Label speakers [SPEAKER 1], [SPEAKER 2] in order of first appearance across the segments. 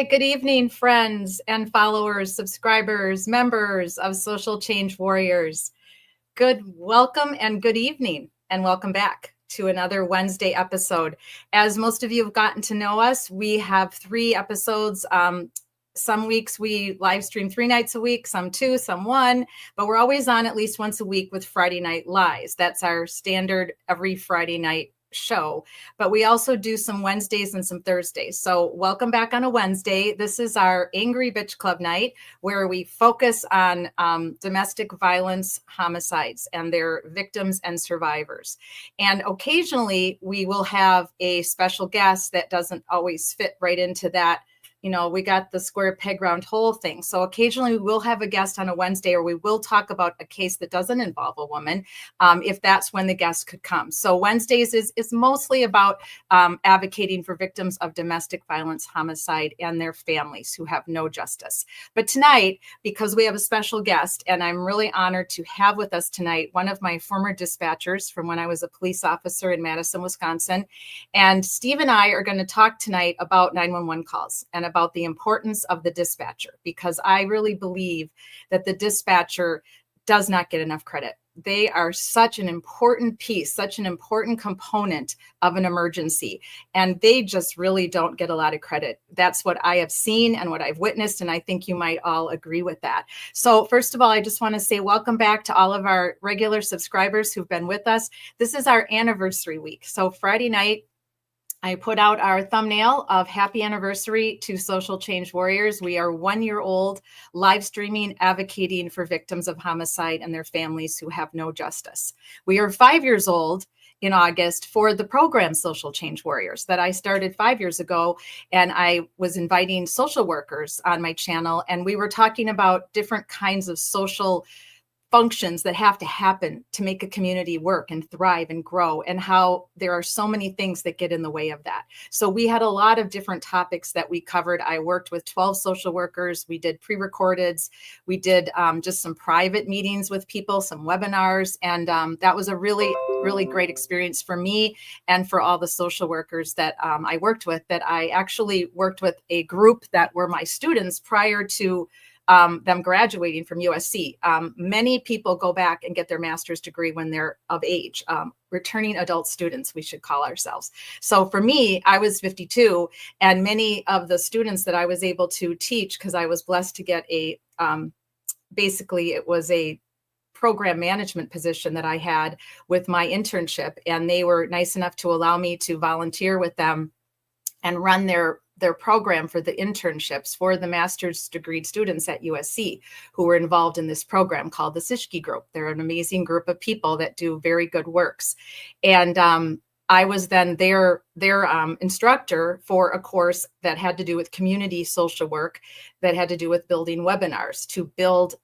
[SPEAKER 1] Hi, good evening, friends and followers, subscribers, members of Social Change Warriors. Welcome and good evening, and welcome back to another Wednesday episode. As most of you have gotten to know us, we have 3 episodes. Some weeks we live stream 3 nights a week, some 2, some 1, but we're always on at least once a week with Friday Night Lies. That's our standard every Friday night show, but we also do some Wednesdays and some Thursdays. So welcome back on a Wednesday. This is our Angry Bitch Club night, where we focus on domestic violence homicides and their victims and survivors. And occasionally we will have a special guest that doesn't always fit right into that. You know, we got the square peg round hole thing. So occasionally we will have a guest on a Wednesday, or we will talk about a case that doesn't involve a woman, if that's when the guest could come. So Wednesdays is mostly about advocating for victims of domestic violence, homicide, and their families who have no justice. But tonight, because we have a special guest, and I'm really honored to have with us tonight one of my former dispatchers from when I was a police officer in Madison, Wisconsin. And Steve and I are going to talk tonight about 911 calls and about the importance of the dispatcher, because I really believe that the dispatcher does not get enough credit. They are such an important piece, such an important component of an emergency, and they just really don't get a lot of credit. That's what I have seen and what I've witnessed, and I think you might all agree with that. So first of all, I just want to say welcome back to all of our regular subscribers who've been with us. This is our anniversary week. So Friday night, I put out our thumbnail of happy anniversary to Social Change Warriors. We are 1 year old, live streaming, advocating for victims of homicide and their families who have no justice. We are 5 years old in August for the program Social Change Warriors that I started 5 years ago. And I was inviting social workers on my channel, and we were talking about different kinds of social functions that have to happen to make a community work and thrive and grow, and how there are so many things that get in the way of that. So we had a lot of different topics that we covered. I worked with 12 social workers. We did pre-recordeds. We did just some private meetings with people, some webinars. And that was a really, really great experience for me and for all the social workers that I worked with, that I actually worked with a group that were my students prior to them graduating from USC. Many people go back and get their master's degree when they're of age, returning adult students, we should call ourselves. So for me, I was 52, and many of the students that I was able to teach, because I was blessed to get basically it was a program management position that I had with my internship, and they were nice enough to allow me to volunteer with them and run their program for the internships for the master's degree students at USC who were involved in this program called the Sischke Group. They're an amazing group of people that do very good works. And I was then their instructor for a course that had to do with community social work, that had to do with building webinars to build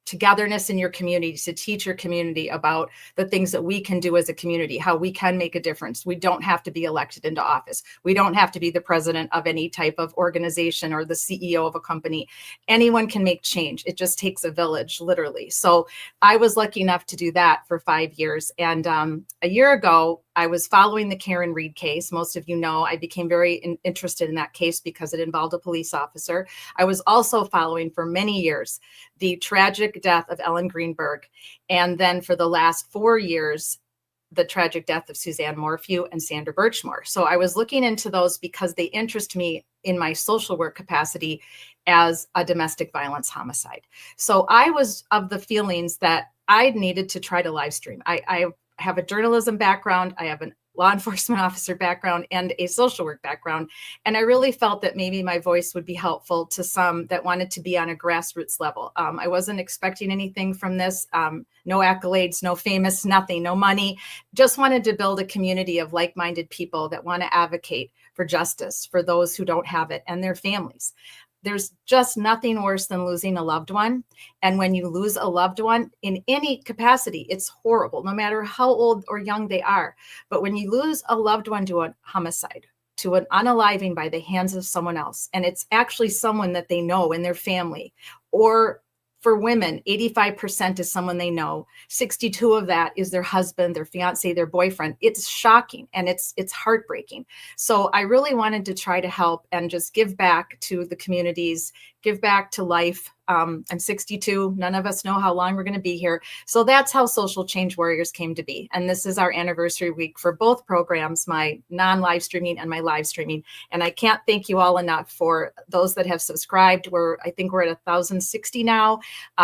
[SPEAKER 1] togetherness in your community, to teach your community about the things that we can do as a community, how we can make a difference. We don't have to be elected into office. We don't have to be the president of any type of organization or the CEO of a company. Anyone can make change. It just takes a village, literally. So I was lucky enough to do that for 5 years. And a year ago, I was following the Karen Read case. Most of you know I became very interested in that case because it involved a police officer. I was also following for many years the tragic death of Ellen Greenberg. And then for the last 4 years, the tragic death of Suzanne Morphew and Sandra Birchmore. So I was looking into those because they interest me in my social work capacity as a domestic violence homicide. So I was of the feelings that I needed to try to live stream. I have a journalism background. I have a law enforcement officer background and a social work background. And I really felt that maybe my voice would be helpful to some that wanted to be on a grassroots level. I wasn't expecting anything from this. No accolades, no famous, nothing, no money. Just wanted to build a community of like-minded people that want to advocate for justice for those who don't have it and their families. There's just nothing worse than losing a loved one. And when you lose a loved one in any capacity, it's horrible, no matter how old or young they are. But when you lose a loved one to a homicide, to an unaliving by the hands of someone else, and it's actually someone that they know in their family, or For women, 85% is someone they know. 62 of that is their husband, their fiance, their boyfriend. It's shocking and it's heartbreaking. So I really wanted to try to help and just give back to the communities, give back to life. I'm 62. None of us know how long we're going to be here. So that's how Social Change Warriors came to be. And this is our anniversary week for both programs, my non-live streaming and my live streaming. And I can't thank you all enough for those that have subscribed. I think we're at 1,060 now.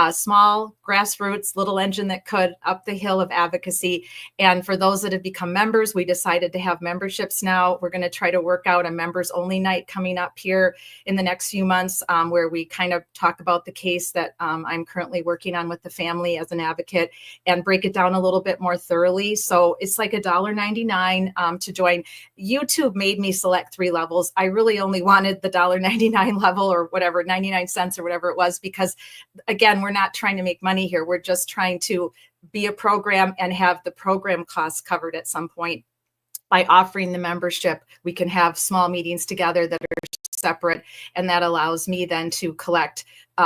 [SPEAKER 1] Small grassroots little engine that could up the hill of advocacy. And for those that have become members, we decided to have memberships now. We're going to try to work out a members only night coming up here in the next few months, where we kind of talk about the case that I'm currently working on with the family as an advocate and break it down a little bit more thoroughly. So it's like $1.99 to join. YouTube made me select 3 levels. I really only wanted the $1.99 level, or whatever, 99 cents or whatever it was, because again, we're not trying to make money here. We're just trying to be a program and have the program costs covered at some point. By offering the membership, we can have small meetings together that are separate, and that allows me then to collect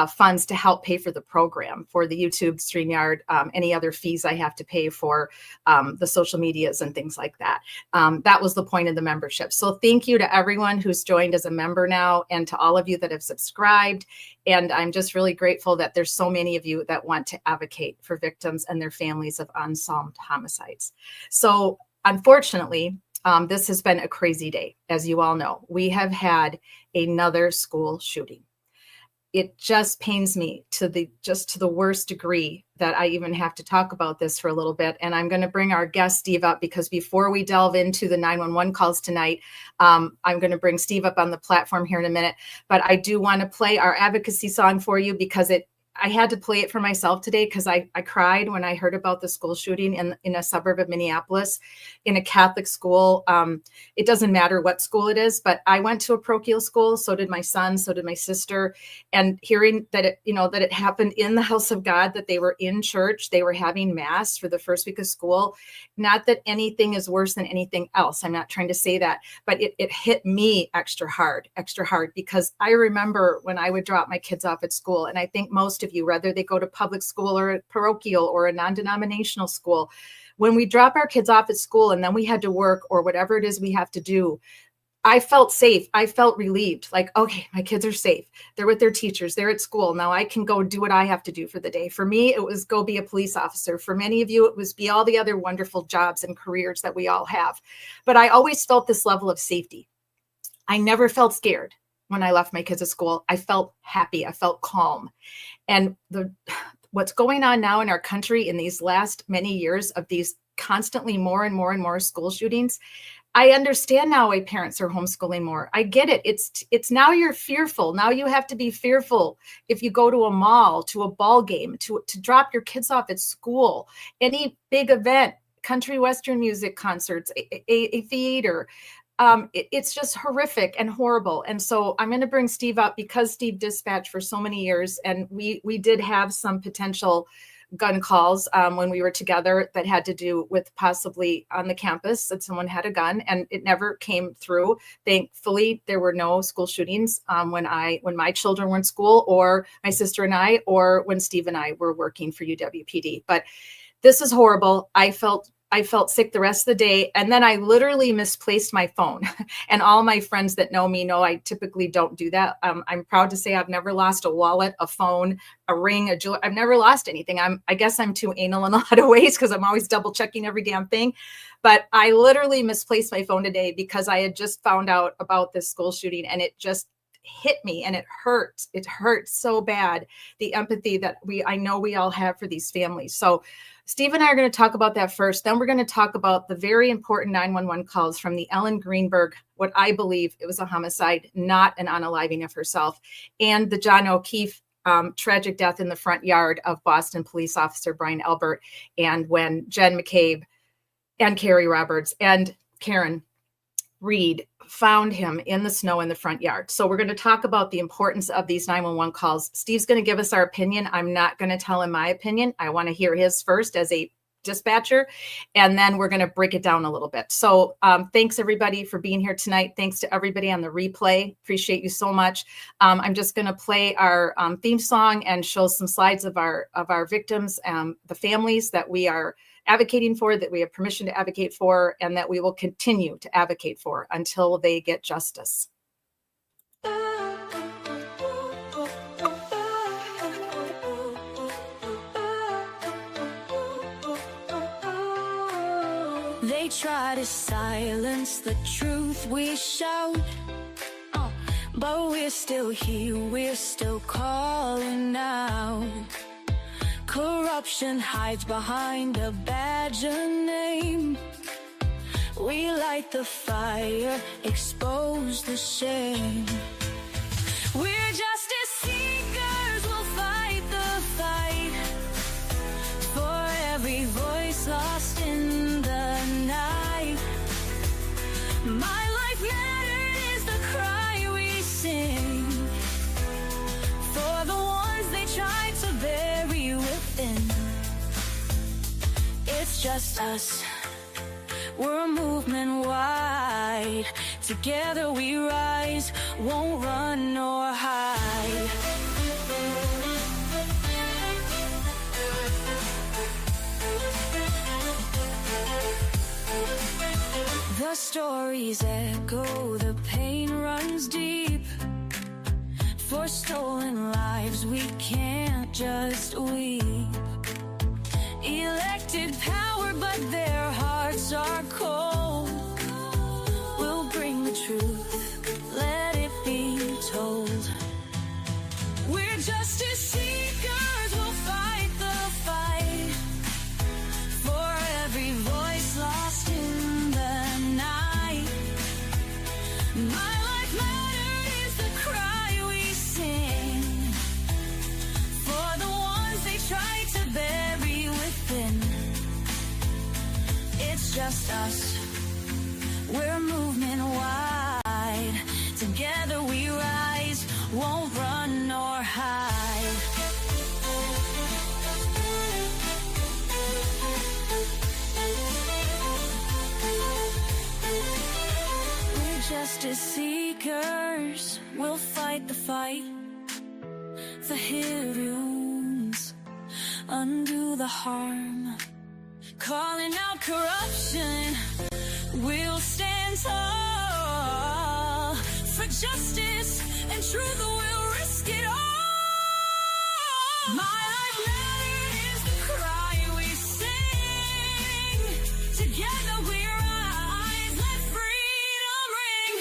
[SPEAKER 1] funds to help pay for the program, for the YouTube, StreamYard, any other fees I have to pay for the social medias and things like that. That was the point of the membership. So thank you to everyone who's joined as a member now, and to all of you that have subscribed. And I'm just really grateful that there's so many of you that want to advocate for victims and their families of unsolved homicides. So unfortunately, this has been a crazy day. As you all know, we have had another school shooting. It just pains me to the worst degree that I even have to talk about this for a little bit. And I'm going to bring our guest Steve up, because before we delve into the 911 calls tonight, I'm going to bring Steve up on the platform here in a minute. But I do want to play our advocacy song for you, because I had to play it for myself today, because I cried when I heard about the school shooting in a suburb of Minneapolis, in a Catholic school. It doesn't matter what school it is, but I went to a parochial school. So did my son. So did my sister. And hearing that it happened in the house of God, that they were in church, they were having mass for the first week of school. Not that anything is worse than anything else. I'm not trying to say that, but it hit me extra hard, because I remember when I would drop my kids off at school, and I think most of you, whether they go to public school or a parochial or a non-denominational school, when we drop our kids off at school and then we had to work or whatever it is we have to do, I felt safe. I felt relieved. Like, okay, my kids are safe. They're with their teachers. They're at school. Now I can go do what I have to do for the day. For me, it was go be a police officer. For many of you, it was be all the other wonderful jobs and careers that we all have. But I always felt this level of safety. I never felt scared when I left my kids at school. I felt happy. I felt calm. And what's going on now in our country in these last many years of these constantly more and more school shootings, I understand now why parents are homeschooling more. I get it. It's now you're fearful. Now you have to be fearful if you go to a mall, to a ball game, to drop your kids off at school, any big event, country western music concerts, a theater. It's just horrific and horrible. And so I'm going to bring Steve up, because Steve dispatched for so many years. And we did have some potential gun calls when we were together that had to do with possibly on the campus that someone had a gun, and it never came through. Thankfully, there were no school shootings when my children were in school, or my sister and I, or when Steve and I were working for UWPD. But this is horrible. I felt sick the rest of the day. And then I literally misplaced my phone. And all my friends that know me know I typically don't do that. I'm proud to say I've never lost a wallet, a phone, a ring, a jewelry. I've never lost anything. I guess I'm too anal in a lot of ways, because I'm always double checking every damn thing. But I literally misplaced my phone today, because I had just found out about this school shooting, and it just hit me, and it hurts. It hurts so bad. The empathy that I know we all have for these families. So Steve and I are going to talk about that first. Then we're going to talk about the very important 911 calls from the Ellen Greenberg, what I believe it was a homicide, not an unaliving of herself, and the John O'Keefe tragic death in the front yard of Boston police officer Brian Albert, and when Jen McCabe and Carrie Roberts and Karen Reed found him in the snow in the front yard. So we're going to talk about the importance of these 911 calls. Steve's going to give us our opinion. I'm not going to tell him my opinion. I want to hear his first as a dispatcher, and then we're going to break it down a little bit. So thanks everybody for being here tonight. Thanks to everybody on the replay. Appreciate you so much. I'm just going to play our theme song and show some slides of our victims, the families that we are advocating for, that we have permission to advocate for, and that we will continue to advocate for until they get justice.
[SPEAKER 2] They try to silence the truth we shout, but we're still here, we're still calling out. Corruption hides behind a badge of name. We light the fire, expose the shame. We're justice seekers, we'll fight the fight for every voice lost in the night. My life mattered is the cry we sing for the ones they tried to bury within. It's just us, we're a movement wide. Together we rise, won't run nor hide. The stories echo, the pain runs deep. For stolen lives we can't just weep. Elected power but their hearts are cold. We'll bring the truth, let it be told. We're justice seekers, we'll fight the fight for every voice lost in the night. My life mattered is the cry we sing for the ones they try to bury within. It's just us, we're a movement wide. Together we rise, won't run nor hide. We're justice seekers, we'll fight the fight. The heroes undo the harm. Calling out corruption, we'll stand tall. For justice and truth, we'll risk it all. My life mattered is the cry we sing. Together we rise, let freedom ring.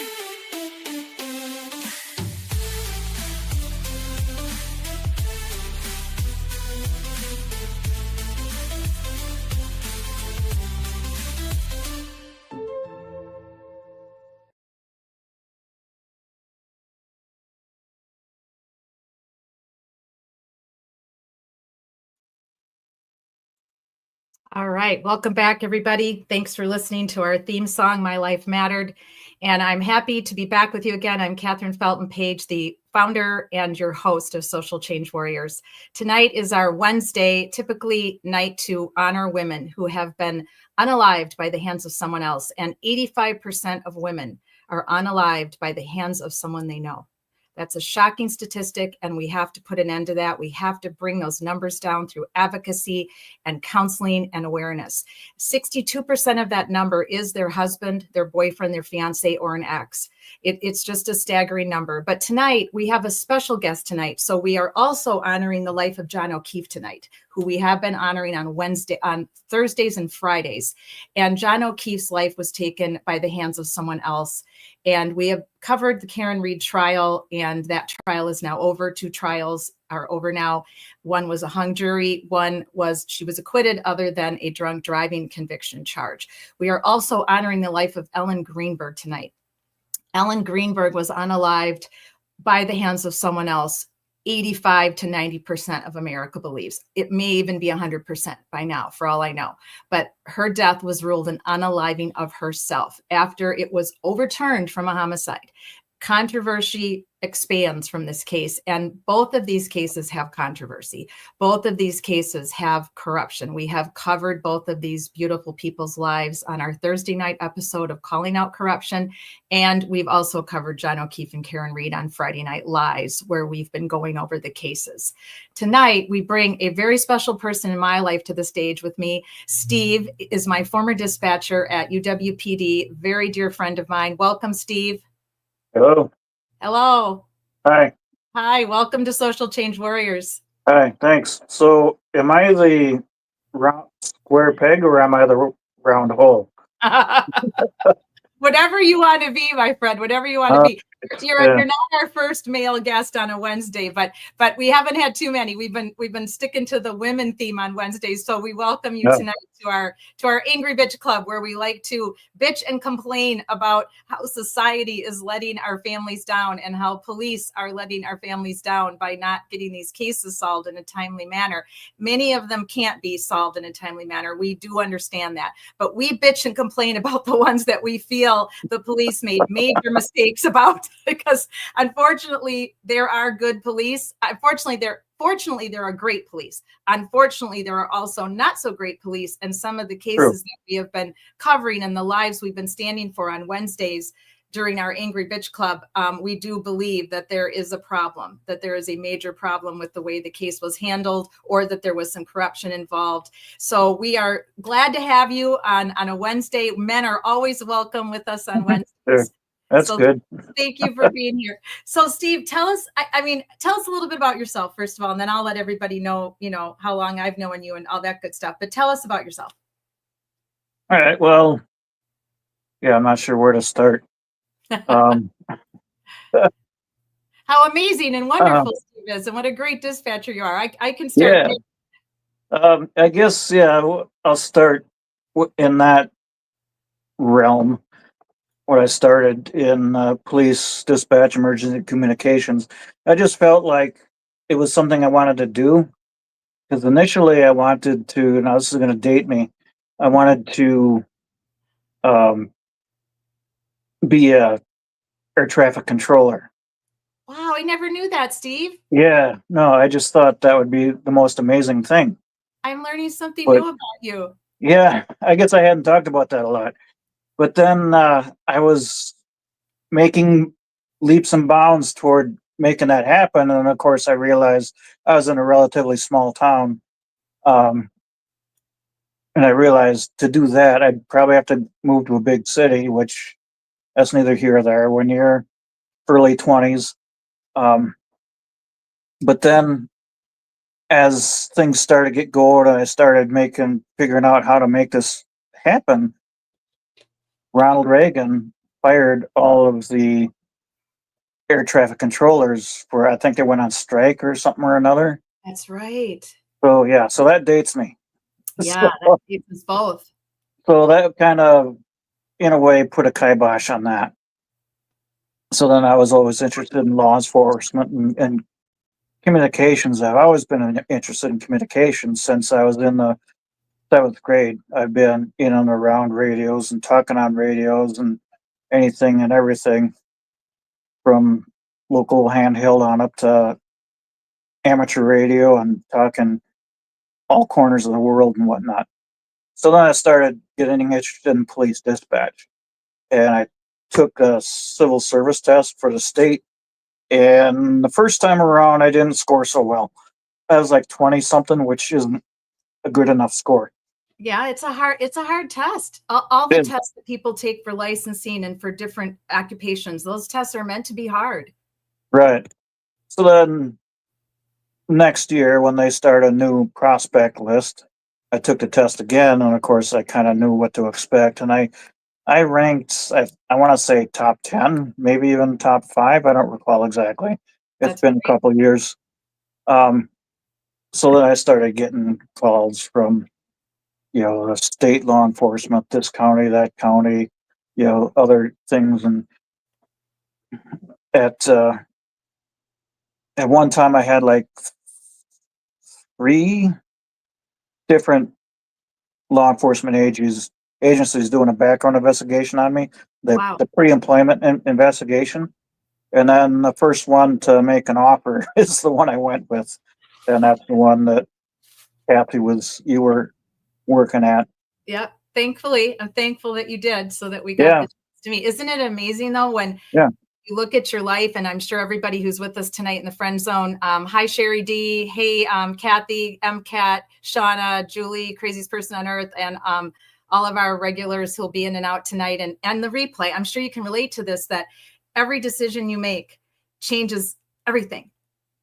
[SPEAKER 1] All right. Welcome back, everybody. Thanks for listening to our theme song, My Life Mattered. And I'm happy to be back with you again. I'm Catherine Felton Page, the founder and your host of Social Change Warriors. Tonight is our Wednesday, typically night to honor women who have been unalived by the hands of someone else. And 85% of women are unalived by the hands of someone they know. That's a shocking statistic, and we have to put an end to that. We have to bring those numbers down through advocacy and counseling and awareness. 62% of that number is their husband, their boyfriend, their fiance, or an ex. It's just a staggering number. But tonight, we have a special guest tonight. So we are also honoring the life of John O'Keefe tonight, who we have been honoring on Thursdays and Fridays. And John O'Keefe's life was taken by the hands of someone else. And we have covered the Karen Read trial, and that trial is now over. 2 trials are over now. One was a hung jury. One was she was acquitted other than a drunk driving conviction charge. We are also honoring the life of Ellen Greenberg tonight. Ellen Greenberg was unalived by the hands of someone else. 85 to 90% of America believes. It may even be 100% by now, for all I know. But her death was ruled an unaliving of herself after it was overturned from a homicide. controversy expands from this case, and both of these cases have controversy. Both of these cases have corruption. We have covered both of these beautiful people's lives on our Thursday night episode of Calling Out Corruption, and we've also covered John O'Keefe and Karen Reed on Friday Night Lies, where we've been going over the cases. Tonight, we bring a very special person in my life to the stage with me. Steve is my former dispatcher at UWPD, very dear friend of mine. Welcome, Steve.
[SPEAKER 3] Hello.
[SPEAKER 1] Hello.
[SPEAKER 3] Hi.
[SPEAKER 1] Hi, welcome to Social Change Warriors.
[SPEAKER 3] Hi, thanks. So am I the round square peg or am I the round hole?
[SPEAKER 1] Whatever you want to be, my friend, whatever you want to be. You're not our first male guest on a Wednesday, but we haven't had too many. We've been sticking to the women theme on Wednesdays, so we welcome you tonight to our Angry Bitch Club, where we like to bitch and complain about how society is letting our families down and how police are letting our families down by not getting these cases solved in a timely manner. Many of them can't be solved in a timely manner. We do understand that, but we bitch and complain about the ones that we feel the police made major mistakes about, because unfortunately there are good police. Fortunately, there are great police. Unfortunately, there are also not so great police. And some of the cases that we have been covering and the lives we've been standing for on Wednesdays during our Angry Bitch Club, we do believe that there is a problem, that there is a major problem with the way the case was handled, or that there was some corruption involved. So we are glad to have you on a Wednesday. Men are always welcome with us on Wednesdays.
[SPEAKER 3] Sure. That's good.
[SPEAKER 1] Thank you for being here. So Steve, tell us a little bit about yourself, first of all, and then I'll let everybody know, how long I've known you and all that good stuff. But tell us about yourself.
[SPEAKER 3] All right. Well, yeah, I'm not sure where to start.
[SPEAKER 1] How amazing and wonderful Steve is, and what a great dispatcher you are. I can start.
[SPEAKER 3] Yeah. I guess, I'll start in that realm. When I started in police dispatch emergency communications, I just felt like it was something I wanted to do, because initially I wanted to, now this is going to date me, I wanted to be a air traffic controller.
[SPEAKER 1] Wow, I never knew that, Steve.
[SPEAKER 3] Yeah, no, I just thought that would be the most amazing thing.
[SPEAKER 1] I'm learning something new about you.
[SPEAKER 3] Yeah, I guess I hadn't talked about that a lot. But then I was making leaps and bounds toward making that happen. And of course, I realized I was in a relatively small town. And I realized to do that, I'd probably have to move to a big city, which that's neither here or there when you're early 20s. But then as things started to get going, I started figuring out how to make this happen. Ronald Reagan fired all of the air traffic controllers I think they went on strike or something or another.
[SPEAKER 1] That's right.
[SPEAKER 3] So yeah, so that dates me.
[SPEAKER 1] Yeah, that dates us both.
[SPEAKER 3] So that kind of, in a way, put a kibosh on that. So then I was always interested in law enforcement and communications. I've always been interested in communications since I was in the 7th grade. I've been in and around radios and talking on radios and anything and everything, from local handheld on up to amateur radio, and talking all corners of the world and whatnot. So then I started getting interested in police dispatch, and I took a civil service test for the state. And the first time around, I didn't score so well. I was like 20 something, which isn't a good enough score.
[SPEAKER 1] Yeah, it's a hard test. All the tests that people take for licensing and for different occupations, those tests are meant to be hard.
[SPEAKER 3] Right. So then next year, when they start a new prospect list, I took the test again, and of course I kind of knew what to expect. And I ranked, I want to say top 10, maybe even top 5. I don't recall exactly. It's been a couple of years. So then I started getting calls from, the state law enforcement, this county, that county, other things. And at one time I had like 3 different law enforcement agencies doing a background investigation on me, the pre-employment investigation. And then the first one to make an offer is the one I went with. And that's the one that Kathy you were working at.
[SPEAKER 1] Yep. Thankfully, I'm thankful that you did so that we got
[SPEAKER 3] Yeah.
[SPEAKER 1] the chance to meet. Isn't it amazing though when
[SPEAKER 3] Yeah.
[SPEAKER 1] you look at your life, and I'm sure everybody who's with us tonight in the friend zone. Hi, Sherry D. Hey, Kathy, MCAT, Shauna, Julie, craziest person on earth, and all of our regulars who'll be in and out tonight and the replay. I'm sure you can relate to this, that every decision you make changes everything.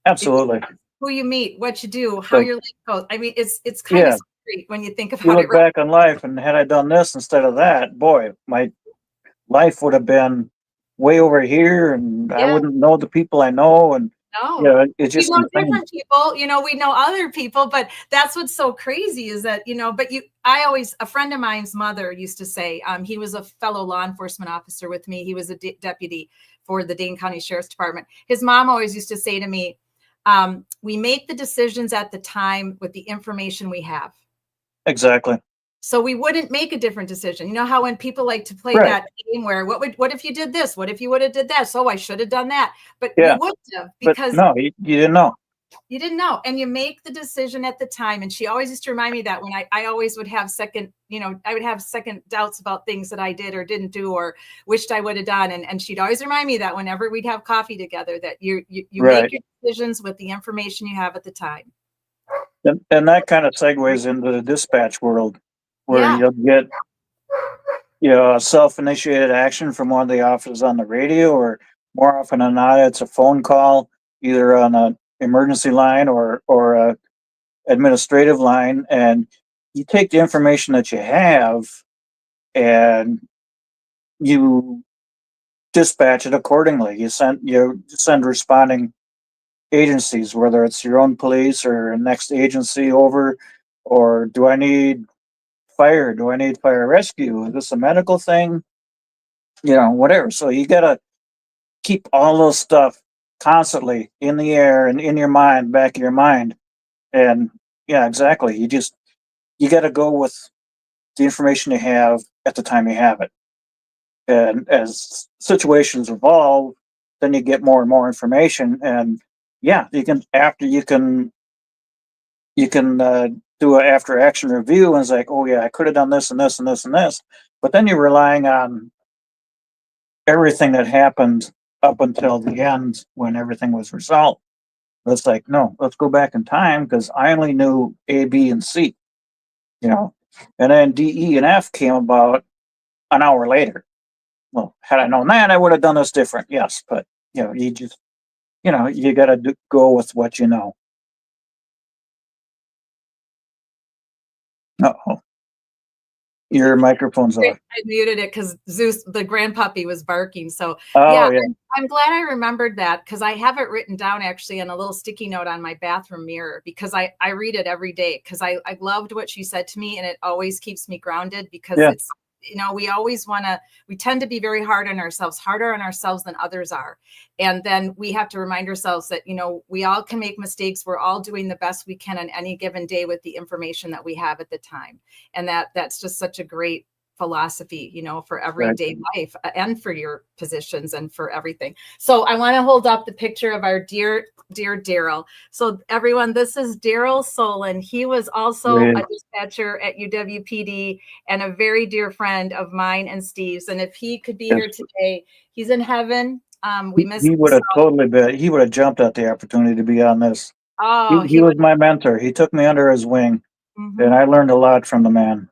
[SPEAKER 3] Absolutely.
[SPEAKER 1] Who you meet, what you do, how your life goes. I mean, it's kind
[SPEAKER 3] Yeah.
[SPEAKER 1] of scary when you think
[SPEAKER 3] You
[SPEAKER 1] about
[SPEAKER 3] look
[SPEAKER 1] it. Right?
[SPEAKER 3] back on life, and had I done this instead of that, boy, my life would have been way over here, and I
[SPEAKER 1] Yeah.
[SPEAKER 3] wouldn't know the people I know, and
[SPEAKER 1] No.
[SPEAKER 3] you know, it's
[SPEAKER 1] We
[SPEAKER 3] just
[SPEAKER 1] know
[SPEAKER 3] insane.
[SPEAKER 1] different people, you know, we know other people, but that's what's so crazy is that, you know, but a friend of mine's mother used to say, he was a fellow law enforcement officer with me. He was a deputy for the Dane County Sheriff's Department. His mom always used to say to me, we make the decisions at the time with the information we have.
[SPEAKER 3] Exactly.
[SPEAKER 1] So we wouldn't make a different decision. You know how when people like to play
[SPEAKER 3] Right.
[SPEAKER 1] that game where what if you did this? What if you would have did that? So I should have done that. But
[SPEAKER 3] Yeah.
[SPEAKER 1] you wouldn't have,
[SPEAKER 3] But
[SPEAKER 1] because
[SPEAKER 3] no, you didn't know.
[SPEAKER 1] you didn't know. And you make the decision at the time. And she always used to remind me that when I always would have I would have second doubts about things that I did or didn't do or wished I would have done. And she'd always remind me that whenever we'd have coffee together, that you
[SPEAKER 3] Right.
[SPEAKER 1] make your decisions with the information you have at the time.
[SPEAKER 3] And that kind of segues into the dispatch world, where
[SPEAKER 1] Yeah.
[SPEAKER 3] you'll get, you know, a self-initiated action from one of the officers on the radio, or more often than not, it's a phone call, either on an emergency line or a administrative line, and you take the information that you have and you dispatch it accordingly. You send responding agencies, whether it's your own police or a next agency over, or do I need fire? Do I need fire rescue? Is this a medical thing? You know, whatever. So you gotta keep all those stuff constantly in the air and in your mind, back of your mind. And yeah, exactly. You gotta go with the information you have at the time you have it. And as situations evolve, then you get more and more information. And yeah, you can do an after action review, and it's like, oh yeah, I could have done this and this and this and this. But then you're relying on everything that happened up until the end when everything was resolved. It's like, no, let's go back in time, because I only knew A, B, and C, you know, and then D, E, and F came about an hour later. Well, had I known that, I would have done this different. Yes, but you know, you got to go with what you know. Uh-oh. Your microphone's off.
[SPEAKER 1] I muted it because Zeus, the grandpuppy, was barking. So
[SPEAKER 3] Oh,
[SPEAKER 1] yeah. I'm glad I remembered that, because I have it written down actually on a little sticky note on my bathroom mirror, because I read it every day, because I loved what she said to me, and it always keeps me grounded, because
[SPEAKER 3] Yeah.
[SPEAKER 1] it's, you know, we tend to be very hard on ourselves, harder on ourselves than others are. And then we have to remind ourselves that, you know, we all can make mistakes. We're all doing the best we can on any given day with the information that we have at the time. And that's just such a great philosophy, you know, for everyday life and for your positions and for everything. So I want to hold up the picture of our dear Daryl. So everyone, this is Daryl Solon. He was also a dispatcher at UWPD and a very dear friend of mine and Steve's. And if he could be here today, he's in heaven. We miss him.
[SPEAKER 3] He would have he would have jumped at the opportunity to be on this.
[SPEAKER 1] Oh,
[SPEAKER 3] he was my mentor. He took me under his wing, and I learned a lot from the man.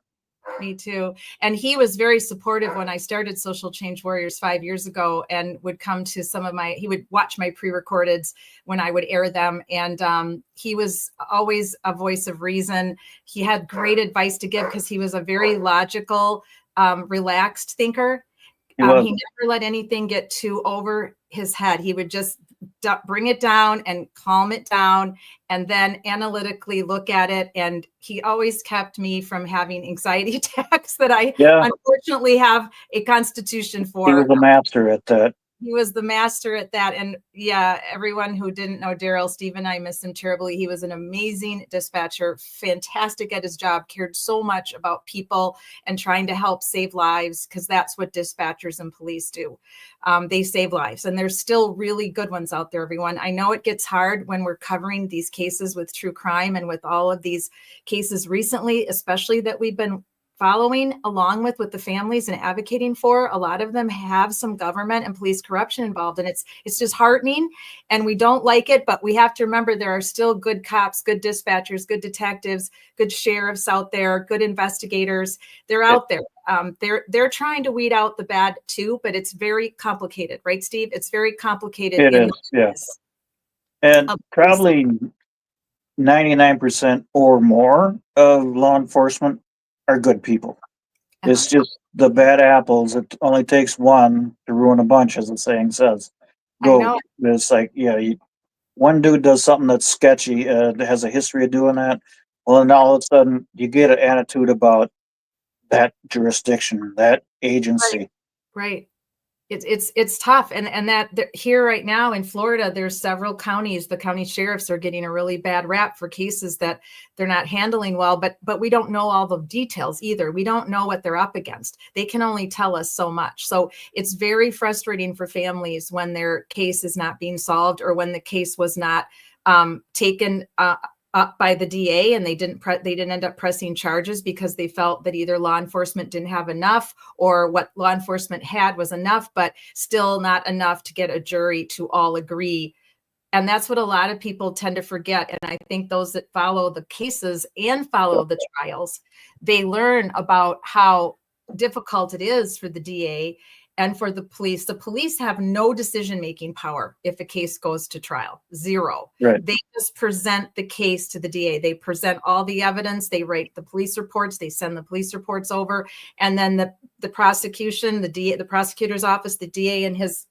[SPEAKER 1] Me too. And he was very supportive when I started Social Change Warriors 5 years ago, and would come to he would watch my pre-recordeds when I would air them. And he was always a voice of reason. He had great advice to give, because he was a very logical, relaxed thinker. He never let anything get too over his head. He would just bring it down and calm it down, and then analytically look at it. And he always kept me from having anxiety attacks that I unfortunately have a constitution for.
[SPEAKER 3] He was a master at that.
[SPEAKER 1] He was the master at that. And yeah, everyone who didn't know Daryl, Steve and I miss him terribly. He was an amazing dispatcher, fantastic at his job, cared so much about people and trying to help save lives, because that's what dispatchers and police do. They save lives, and there's still really good ones out there, everyone. I know it gets hard when we're covering these cases with true crime and with all of these cases recently, especially that we've been following along with the families and advocating for. A lot of them have some government and police corruption involved, and it's disheartening, and we don't like it, but we have to remember there are still good cops, good dispatchers, good detectives, good sheriffs out there, good investigators. They're out there. They're trying to weed out the bad too, but it's very complicated, right, Steve? It's very complicated.
[SPEAKER 3] It is, yes. And probably 99% or more of law enforcement are good people. It's just the bad apples. It only takes one to ruin a bunch, as the saying says. Go. It's like, yeah, one dude does something that's sketchy, that has a history of doing that. Well, then all of a sudden you get an attitude about that jurisdiction, that agency.
[SPEAKER 1] Right. It's tough, and that here right now in Florida, there's several counties. The county sheriffs are getting a really bad rap for cases that they're not handling well, but we don't know all the details either. We don't know what they're up against. They can only tell us so much. So it's very frustrating for families when their case is not being solved, or when the case was not taken up by the DA, and they didn't end up pressing charges because they felt that either law enforcement didn't have enough, or what law enforcement had was enough, but still not enough to get a jury to all agree. And that's what a lot of people tend to forget. And I think those that follow the cases and follow the trials, they learn about how difficult it is for the DA and for the police. The police have no decision-making power if a case goes to trial. Zero.
[SPEAKER 3] Right.
[SPEAKER 1] They just present the case to the DA. They present all the evidence. They write the police reports. They send the police reports over. And then the prosecution, the DA, the prosecutor's office, the DA and his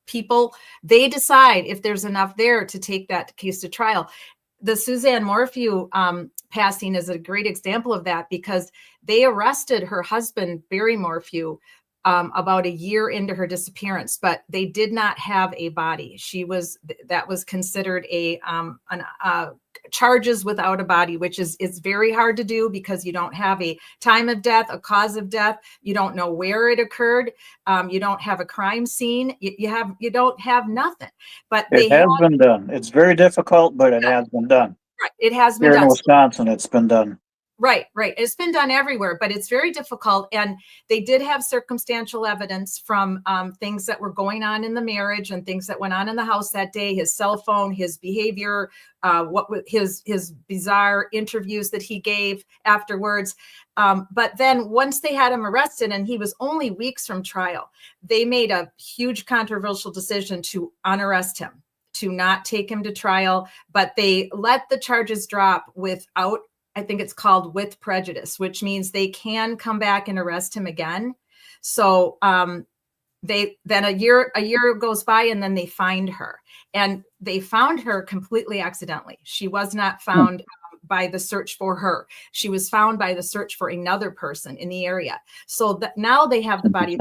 [SPEAKER 1] people, they decide if there's enough there to take that case to trial. The Suzanne Morphew passing is a great example of that, because they arrested her husband, Barry Morphew, about a year into her disappearance, but they did not have a body. That was considered charges without a body, which is very hard to do, because you don't have a time of death, a cause of death. You don't know where it occurred. You don't have a crime scene. You don't have nothing. But
[SPEAKER 3] it has been done. It's very difficult, but it has been done.
[SPEAKER 1] Right. It has been
[SPEAKER 3] done. Here in
[SPEAKER 1] Wisconsin,
[SPEAKER 3] it's been done.
[SPEAKER 1] Right. It's been done everywhere, but it's very difficult. And they did have circumstantial evidence from things that were going on in the marriage and things that went on in the house that day, his cell phone, his behavior, his bizarre interviews that he gave afterwards. But then once they had him arrested, and he was only weeks from trial, they made a huge controversial decision to unarrest him, to not take him to trial, but they let the charges drop without, I think it's called with prejudice, which means they can come back and arrest him again. So then a year goes by, and then they find her, and they found her completely accidentally. She was not found by the search for her. She was found by the search for another person in the area. So that now they have the body.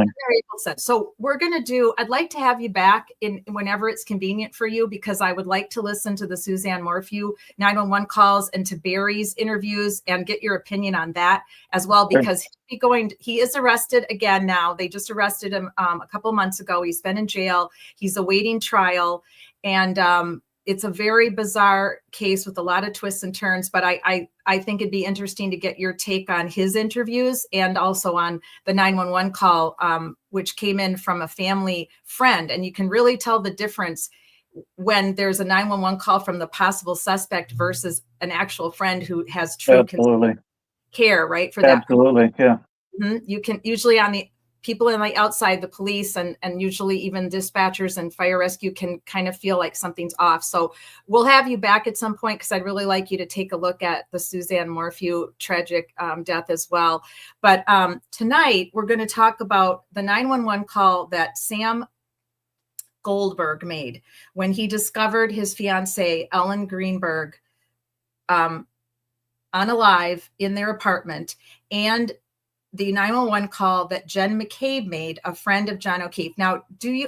[SPEAKER 1] So I'd like to have you back in whenever it's convenient for you, because I would like to listen to the Suzanne Morphew 911 calls and to Barry's interviews and get your opinion on that as well, because he is arrested again now. They just arrested him a couple months ago. He's been in jail. He's awaiting trial. And it's a very bizarre case with a lot of twists and turns, but I think it'd be interesting to get your take on his interviews and also on the 911 call, which came in from a family friend. And you can really tell the difference when there's a 911 call from the possible suspect versus an actual friend who has true care, right? For that.
[SPEAKER 3] Absolutely, yeah.
[SPEAKER 1] Mm-hmm. You can usually on the people in the outside, the police and usually even dispatchers and fire rescue can kind of feel like something's off. So we'll have you back at some point, because I'd really like you to take a look at the Suzanne Morphew tragic death as well. But tonight we're going to talk about the 911 call that Sam Goldberg made when he discovered his fiancee, Ellen Greenberg, unalive in their apartment, and the 911 call that Jen McCabe made, a friend of John O'Keefe. Now,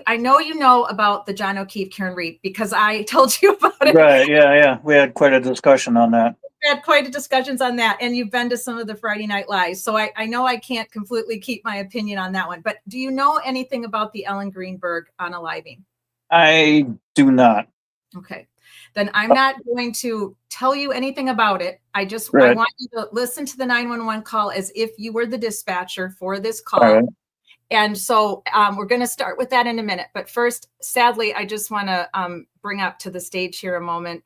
[SPEAKER 1] I know you know about the John O'Keefe Karen Reed because I told you about it.
[SPEAKER 3] Right. Yeah. We had quite a discussion on that.
[SPEAKER 1] We had quite a discussions on that, and you've been to some of the Friday Night Lives. So I know I can't completely keep my opinion on that one, but do you know anything about the Ellen Greenberg unaliving?
[SPEAKER 3] I do not.
[SPEAKER 1] Okay. Then I'm not going to tell you anything about it. I
[SPEAKER 3] Right.
[SPEAKER 1] want you to listen to the 911 call as if you were the dispatcher for this call.
[SPEAKER 3] All right.
[SPEAKER 1] And so we're going to start with that in a minute. But first, sadly, I just want to bring up to the stage here a moment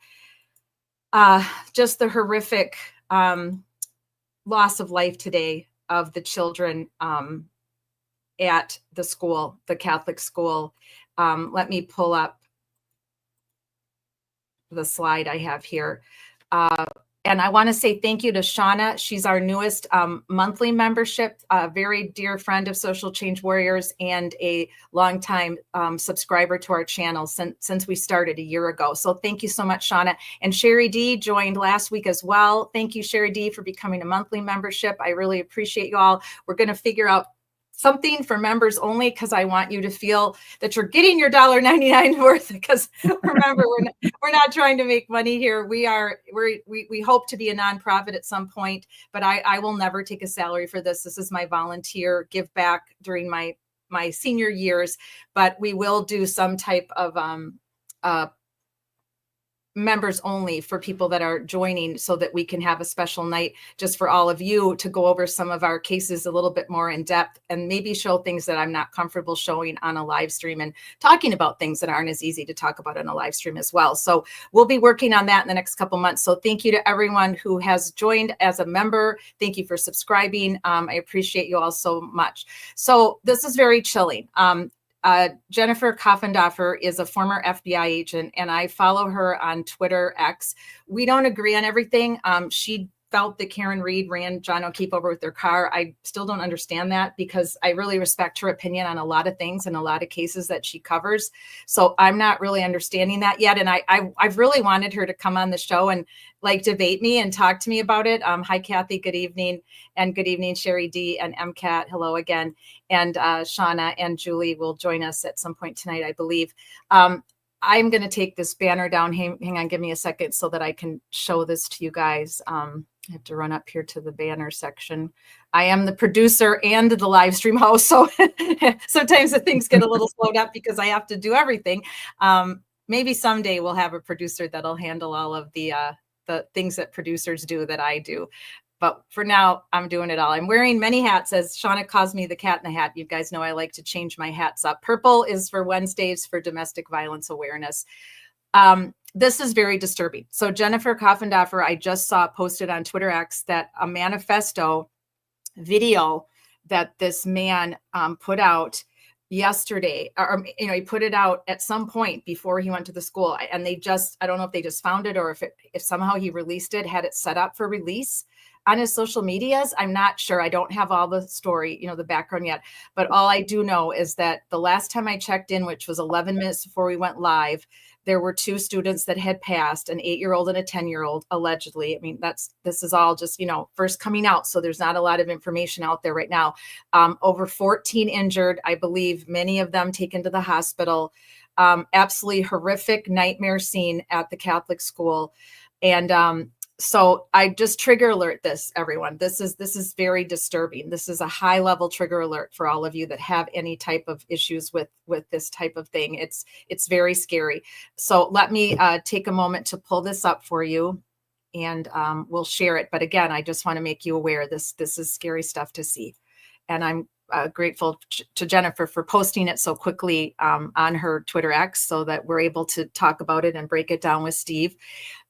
[SPEAKER 1] just the horrific loss of life today of the children at the school, the Catholic school. Let me pull up the slide I have here. And I want to say thank you to Shauna. She's our newest monthly membership, a very dear friend of Social Change Warriors and a longtime subscriber to our channel since we started a year ago. So thank you so much, Shauna. And Sherry D joined last week as well. Thank you, Sherry D, for becoming a monthly membership. I really appreciate you all. We're going to figure out something for members only because I want you to feel that you're getting your $1.99 worth. Because remember, we're not trying to make money here. We hope to be a nonprofit at some point, but I will never take a salary for this. This is my volunteer give back during my senior years. But we will do some type of members only for people that are joining so that we can have a special night just for all of you to go over some of our cases a little bit more in depth and maybe show things that I'm not comfortable showing on a live stream and talking about things that aren't as easy to talk about on a live stream as well. So we'll be working on that in the next couple months. So thank you to everyone who has joined as a member. Thank you for subscribing. I appreciate you all so much. So this is very chilling. Jennifer Koffendorfer is a former FBI agent, and I follow her on Twitter X. We don't agree on everything. She felt that Karen Reed ran John O'Keefe over with their car. I still don't understand that because I really respect her opinion on a lot of things and a lot of cases that she covers. So I'm not really understanding that yet. And I've really wanted her to come on the show and like debate me and talk to me about it. Hi, Kathy. Good evening. And good evening, Sherry D and MCAT. Hello again. And Shauna and Julie will join us at some point tonight, I believe. I'm going to take this banner down. Hang on, give me a second so that I can show this to you guys. I have to run up here to the banner section. I am the producer and the live stream host, so sometimes the things get a little slowed up because I have to do everything. Maybe someday we'll have a producer that'll handle all of the things that producers do that I do. But for now, I'm doing it all. I'm wearing many hats, as Shauna calls me the cat in the hat. You guys know I like to change my hats up. Purple is for Wednesdays for domestic violence awareness. This is very disturbing. So Jennifer Koffendorfer, I just saw posted on Twitter X that a manifesto video that this man put out yesterday, or he put it out at some point before he went to the school, and I don't know if they just found it or if somehow he released it, had it set up for release on his social medias. I'm not sure. I don't have all the story, the background yet, but all I do know is that the last time I checked in, which was 11 minutes before we went live, there were 2 students that had passed, an 8-year-old and a 10-year-old, allegedly. I mean, this is all just, first coming out. So there's not a lot of information out there right now. Over 14 injured, I believe, many of them taken to the hospital. Absolutely horrific nightmare scene at the Catholic school. And so I just trigger alert this, everyone. This is very disturbing. This is a high level trigger alert for all of you that have any type of issues with this type of thing. It's very scary. So let me take a moment to pull this up for you, and we'll share it. But again, I just want to make you aware this is scary stuff to see. And I'm grateful to Jennifer for posting it so quickly on her Twitter X so that we're able to talk about it and break it down with Steve.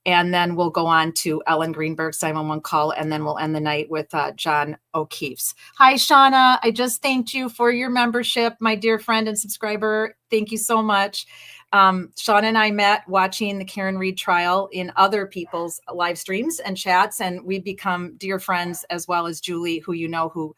[SPEAKER 1] And then we'll go on to Ellen Greenberg's 911 call, and then we'll end the night with John O'Keefe's. Hi, Shauna. I just thanked you for your membership, my dear friend and subscriber. Thank you so much. Shauna and I met watching the Karen Reed trial in other people's live streams and chats, and we've become dear friends, as well as Julie, who who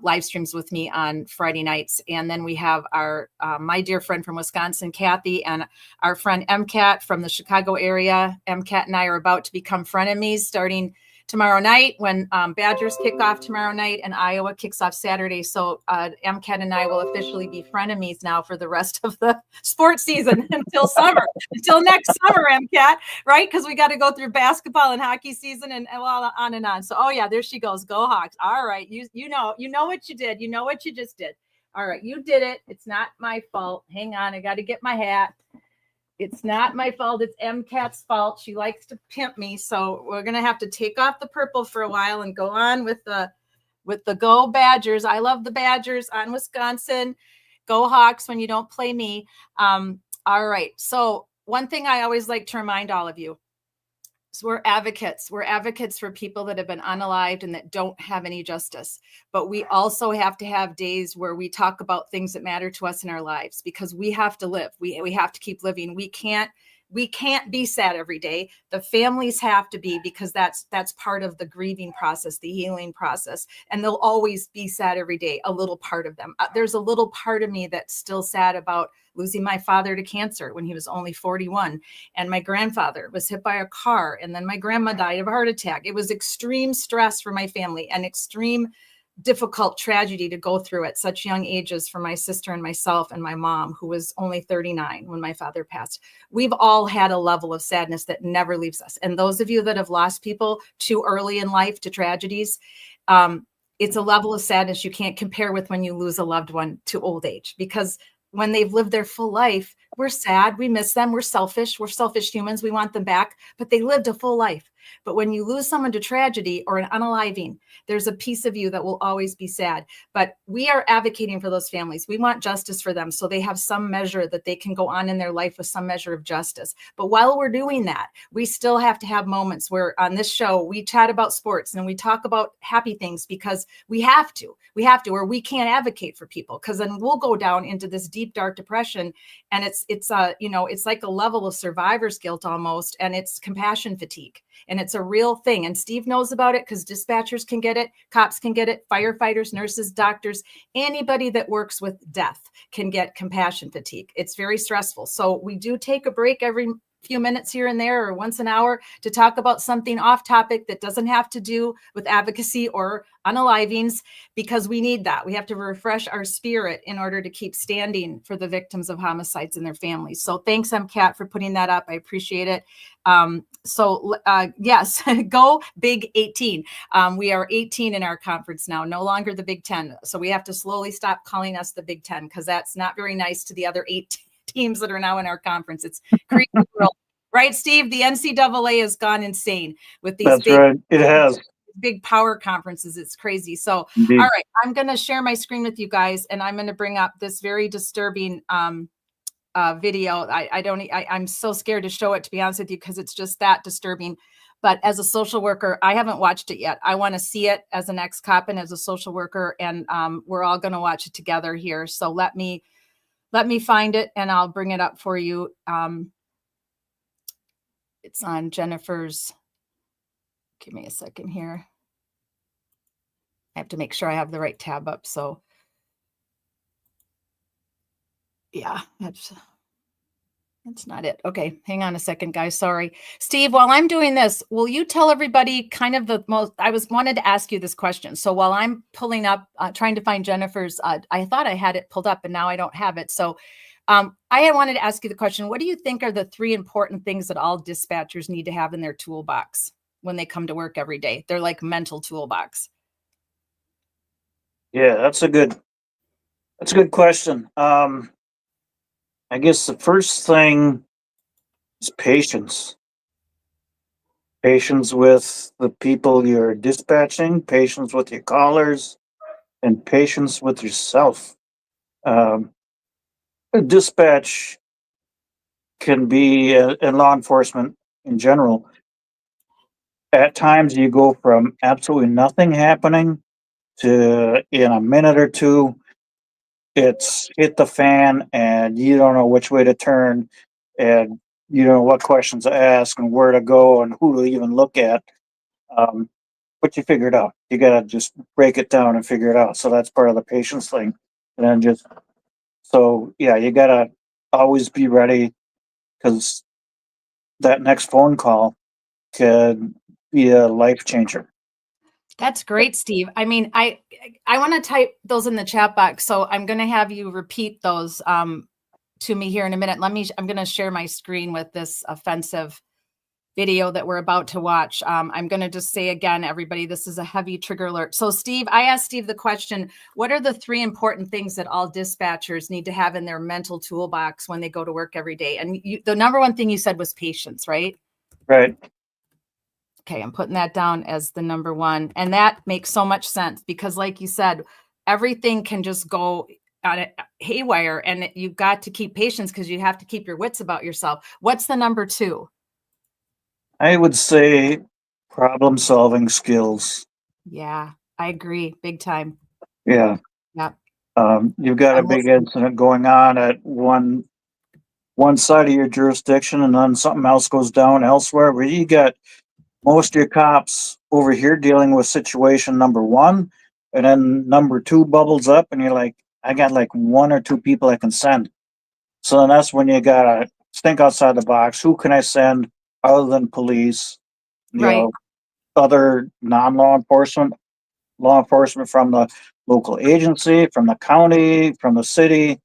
[SPEAKER 1] live streams with me on Friday nights. And then we have our my dear friend from Wisconsin, Kathy, and our friend MCAT from the Chicago area. MCAT and I are about to become frenemies starting tomorrow night when Badgers kick off tomorrow night and Iowa kicks off Saturday. So MCAT and I will officially be frenemies now for the rest of the sports season until summer, until next summer, MCAT, right? Because we got to go through basketball and hockey season and well, on and on. So, oh yeah, there she goes. Go Hawks. All right. You know what you did. You know what you just did. All right. You did it. It's not my fault. Hang on. I got to get my hat. It's not my fault. It's MCAT's fault. She likes to pimp me. So we're going to have to take off the purple for a while and go on with the Go Badgers. I love the Badgers on Wisconsin. Go Hawks when you don't play me. All right. So one thing I always like to remind all of you is we're advocates. We're advocates for people that have been unalived and that don't have any justice. But we also have to have days where we talk about things that matter to us in our lives because we have to live. We have to keep living. We can't be sad every day. The families have to be, because that's part of the grieving process, the healing process. And they'll always be sad every day, a little part of them. There's a little part of me that's still sad about losing my father to cancer when he was only 41. And my grandfather was hit by a car. And then my grandma died of a heart attack. It was extreme stress for my family and extreme difficult tragedy to go through at such young ages for my sister and myself and my mom, who was only 39 when my father passed. We've all had a level of sadness that never leaves us. And those of you that have lost people too early in life to tragedies, it's a level of sadness you can't compare with when you lose a loved one to old age, because when they've lived their full life, we're sad, we miss them, we're selfish humans, we want them back, but they lived a full life. But when you lose someone to tragedy or an unaliving, there's a piece of you that will always be sad. But we are advocating for those families. We want justice for them so they have some measure that they can go on in their life with some measure of justice. But while we're doing that, we still have to have moments where on this show, we chat about sports and we talk about happy things because we have to, or we can't advocate for people, because then we'll go down into this deep, dark depression. And it's like a level of survivor's guilt almost, and it's compassion fatigue. And it's a real thing. And Steve knows about it because dispatchers can get it, cops can get it, firefighters, nurses, doctors, anybody that works with death can get compassion fatigue. It's very stressful. So we do take a break every few minutes here and there or once an hour to talk about something off topic that doesn't have to do with advocacy or unalivings, because we need that. We have to refresh our spirit in order to keep standing for the victims of homicides and their families. So thanks, MCAT, for putting that up. I appreciate it. Yes, go Big 18. We are 18 in our conference now, no longer the Big 10. So we have to slowly stop calling us the Big 10, because that's not very nice to the other 8 teams that are now in our conference. It's crazy world. Right, Steve? The NCAA has gone insane with these
[SPEAKER 3] It has.
[SPEAKER 1] Big power conferences. It's crazy. So,
[SPEAKER 3] Indeed.
[SPEAKER 1] All right, I'm going to share my screen with you guys, and I'm going to bring up this very disturbing video. I'm so scared to show it, to be honest with you, because it's just that disturbing. But as a social worker, I haven't watched it yet. I want to see it as an ex-cop and as a social worker, and we're all going to watch it together here. So let me find it, and I'll bring it up for you. It's on Jennifer's. Give me a second here. I have to make sure I have the right tab up. So yeah, that's not it. Okay, hang on a second, guys. Sorry. Steve, while I'm doing this, will you tell everybody kind of wanted to ask you this question. So while I'm pulling up, trying to find Jennifer's, I thought I had it pulled up and now I don't have it. So I had wanted to ask you the question, what do you think are the 3 important things that all dispatchers need to have in their toolbox when they come to work every day? They're like mental toolbox.
[SPEAKER 3] Yeah, that's a good question. I guess the first thing is patience. Patience with the people you're dispatching, patience with your callers, and patience with yourself. Dispatch can be, in law enforcement in general, at times you go from absolutely nothing happening to, in a minute or two, it's hit the fan and you don't know which way to turn, and you don't know what questions to ask and where to go and who to even look at. But you figure it out. You got to just break it down and figure it out. So that's part of the patience thing. And then you got to always be ready, because that next phone call could be a life changer.
[SPEAKER 1] That's great, Steve. I mean, I want to type those in the chat box, so I'm going to have you repeat those to me here in a minute. I'm going to share my screen with this offensive video that we're about to watch. I'm going to just say again, everybody, this is a heavy trigger alert. So Steve, I asked Steve the question, what are the 3 important things that all dispatchers need to have in their mental toolbox when they go to work every day? And the number one thing you said was patience, right?
[SPEAKER 3] Right.
[SPEAKER 1] Okay, I'm putting that down as the number one. And that makes so much sense because like you said, everything can just go on a haywire and you've got to keep patience because you have to keep your wits about yourself. What's the number 2?
[SPEAKER 3] I would say problem solving skills.
[SPEAKER 1] Yeah, I agree. Big time.
[SPEAKER 3] Yeah.
[SPEAKER 1] Yeah.
[SPEAKER 3] You've got a big incident going on at one side of your jurisdiction and then something else goes down elsewhere where you got most of your cops over here dealing with situation number 1 and then number 2 bubbles up and you're like, I got like 1 or 2 people I can send. So then that's when you gotta think outside the box. Who can I send other than police?
[SPEAKER 1] Right.
[SPEAKER 3] Other non-law enforcement, from the local agency, from the county, from the city,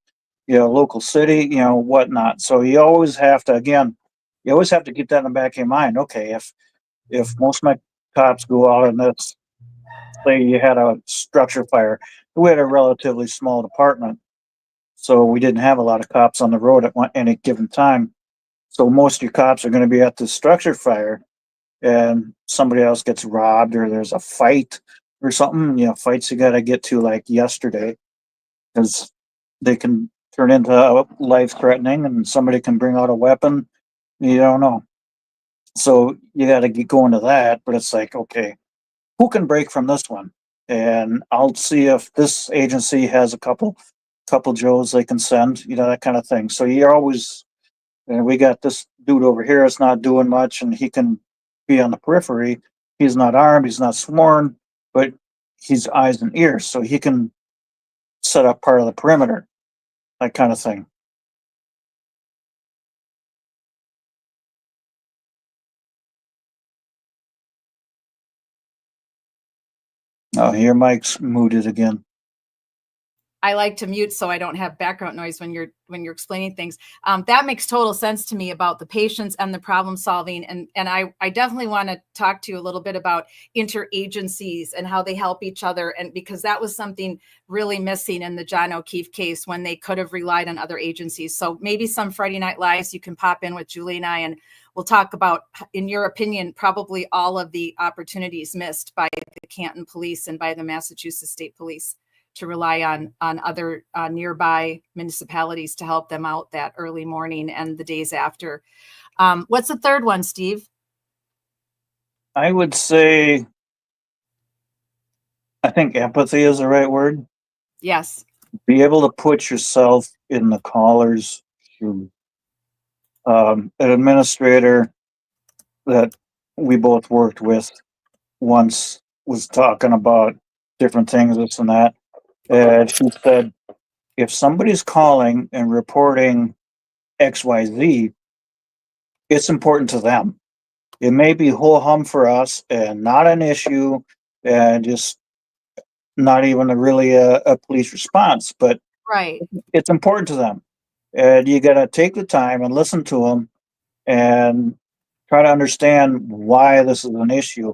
[SPEAKER 3] local city, whatnot. So you always have to keep that in the back of your mind. Okay, if most of my cops go out in this, say you had a structure fire, we had a relatively small department, so we didn't have a lot of cops on the road at any given time. So most of your cops are going to be at the structure fire, and somebody else gets robbed or there's a fight or something. Fights you got to get to like yesterday because they can turn into life threatening, and somebody can bring out a weapon. You don't know. So you got to get going to that, but it's like, okay, who can break from this one? And I'll see if this agency has a couple Joes they can send, that kind of thing. So you're always, and we got this dude over here that's not doing much, and he can be on the periphery. He's not armed, he's not sworn, but he's eyes and ears, so he can set up part of the perimeter, that kind of thing. Oh, your mic's muted again.
[SPEAKER 1] I like to mute so I don't have background noise when you're explaining things. That makes total sense to me about the patience and the problem solving. And I definitely want to talk to you a little bit about interagencies and how they help each other. And because that was something really missing in the John O'Keefe case when they could have relied on other agencies. So maybe some Friday Night Lives, you can pop in with Julie and I, and we'll talk about, in your opinion, probably all of the opportunities missed by the Canton Police and by the Massachusetts State Police to rely on other nearby municipalities to help them out that early morning and the days after. What's the third one, Steve?
[SPEAKER 3] I would say, I think empathy is the right word.
[SPEAKER 1] Yes.
[SPEAKER 3] Be able to put yourself in the caller's shoes. An administrator that we both worked with once was talking about different things, this and that. And she said, if somebody's calling and reporting XYZ, it's important to them. It may be whole hum for us and not an issue and just not even really a police response, but
[SPEAKER 1] right,
[SPEAKER 3] it's important to them. And you got to take the time and listen to them and try to understand why this is an issue.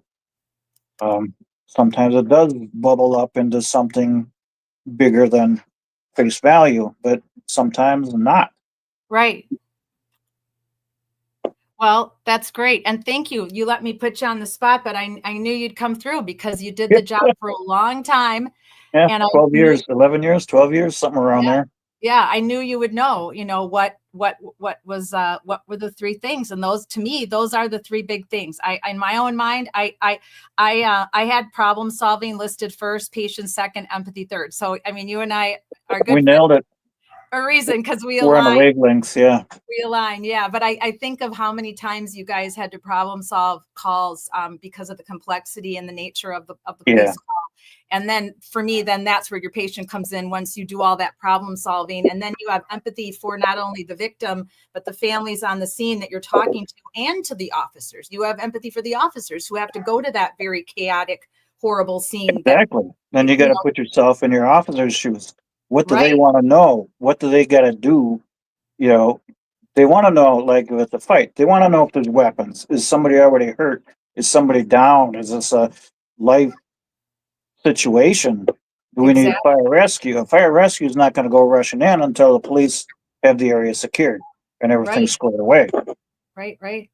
[SPEAKER 3] Sometimes it does bubble up into something bigger than face value, but sometimes not.
[SPEAKER 1] Right. Well, that's great. And thank you. You let me put you on the spot, but I knew you'd come through because you did the job for a long time.
[SPEAKER 3] Yeah,
[SPEAKER 1] and
[SPEAKER 3] 12 years, 11 years, 12 years, something around there.
[SPEAKER 1] Yeah, I knew you would know, what were the 3 things. And those, to me, those are the 3 big things. In my own mind, I had problem solving listed first, patience second, empathy third. So, I mean, you and I are good.
[SPEAKER 3] We nailed it.
[SPEAKER 1] A reason, because
[SPEAKER 3] we're on the wavelengths. Yeah,
[SPEAKER 1] we align. Yeah, but I think of how many times you guys had to problem solve calls because of the complexity and the nature of the police call. And then for me, then that's where your patient comes in once you do all that problem solving. And then you have empathy for not only the victim, but the families on the scene that you're talking to and to the officers. You have empathy for the officers who have to go to that very chaotic, horrible scene.
[SPEAKER 3] Exactly. Then you got to put yourself in your officer's shoes. What do they
[SPEAKER 1] Right.
[SPEAKER 3] want to know? What do they got to do? You know, they want to know, like with the fight, they want to know if there's weapons. Is somebody already hurt? Is somebody down? Is this a life situation? Do we need
[SPEAKER 1] Exactly.
[SPEAKER 3] fire rescue? A fire rescue is not going to go rushing in until the police have the area secured and everything's
[SPEAKER 1] Right.
[SPEAKER 3] squared away.
[SPEAKER 1] Right.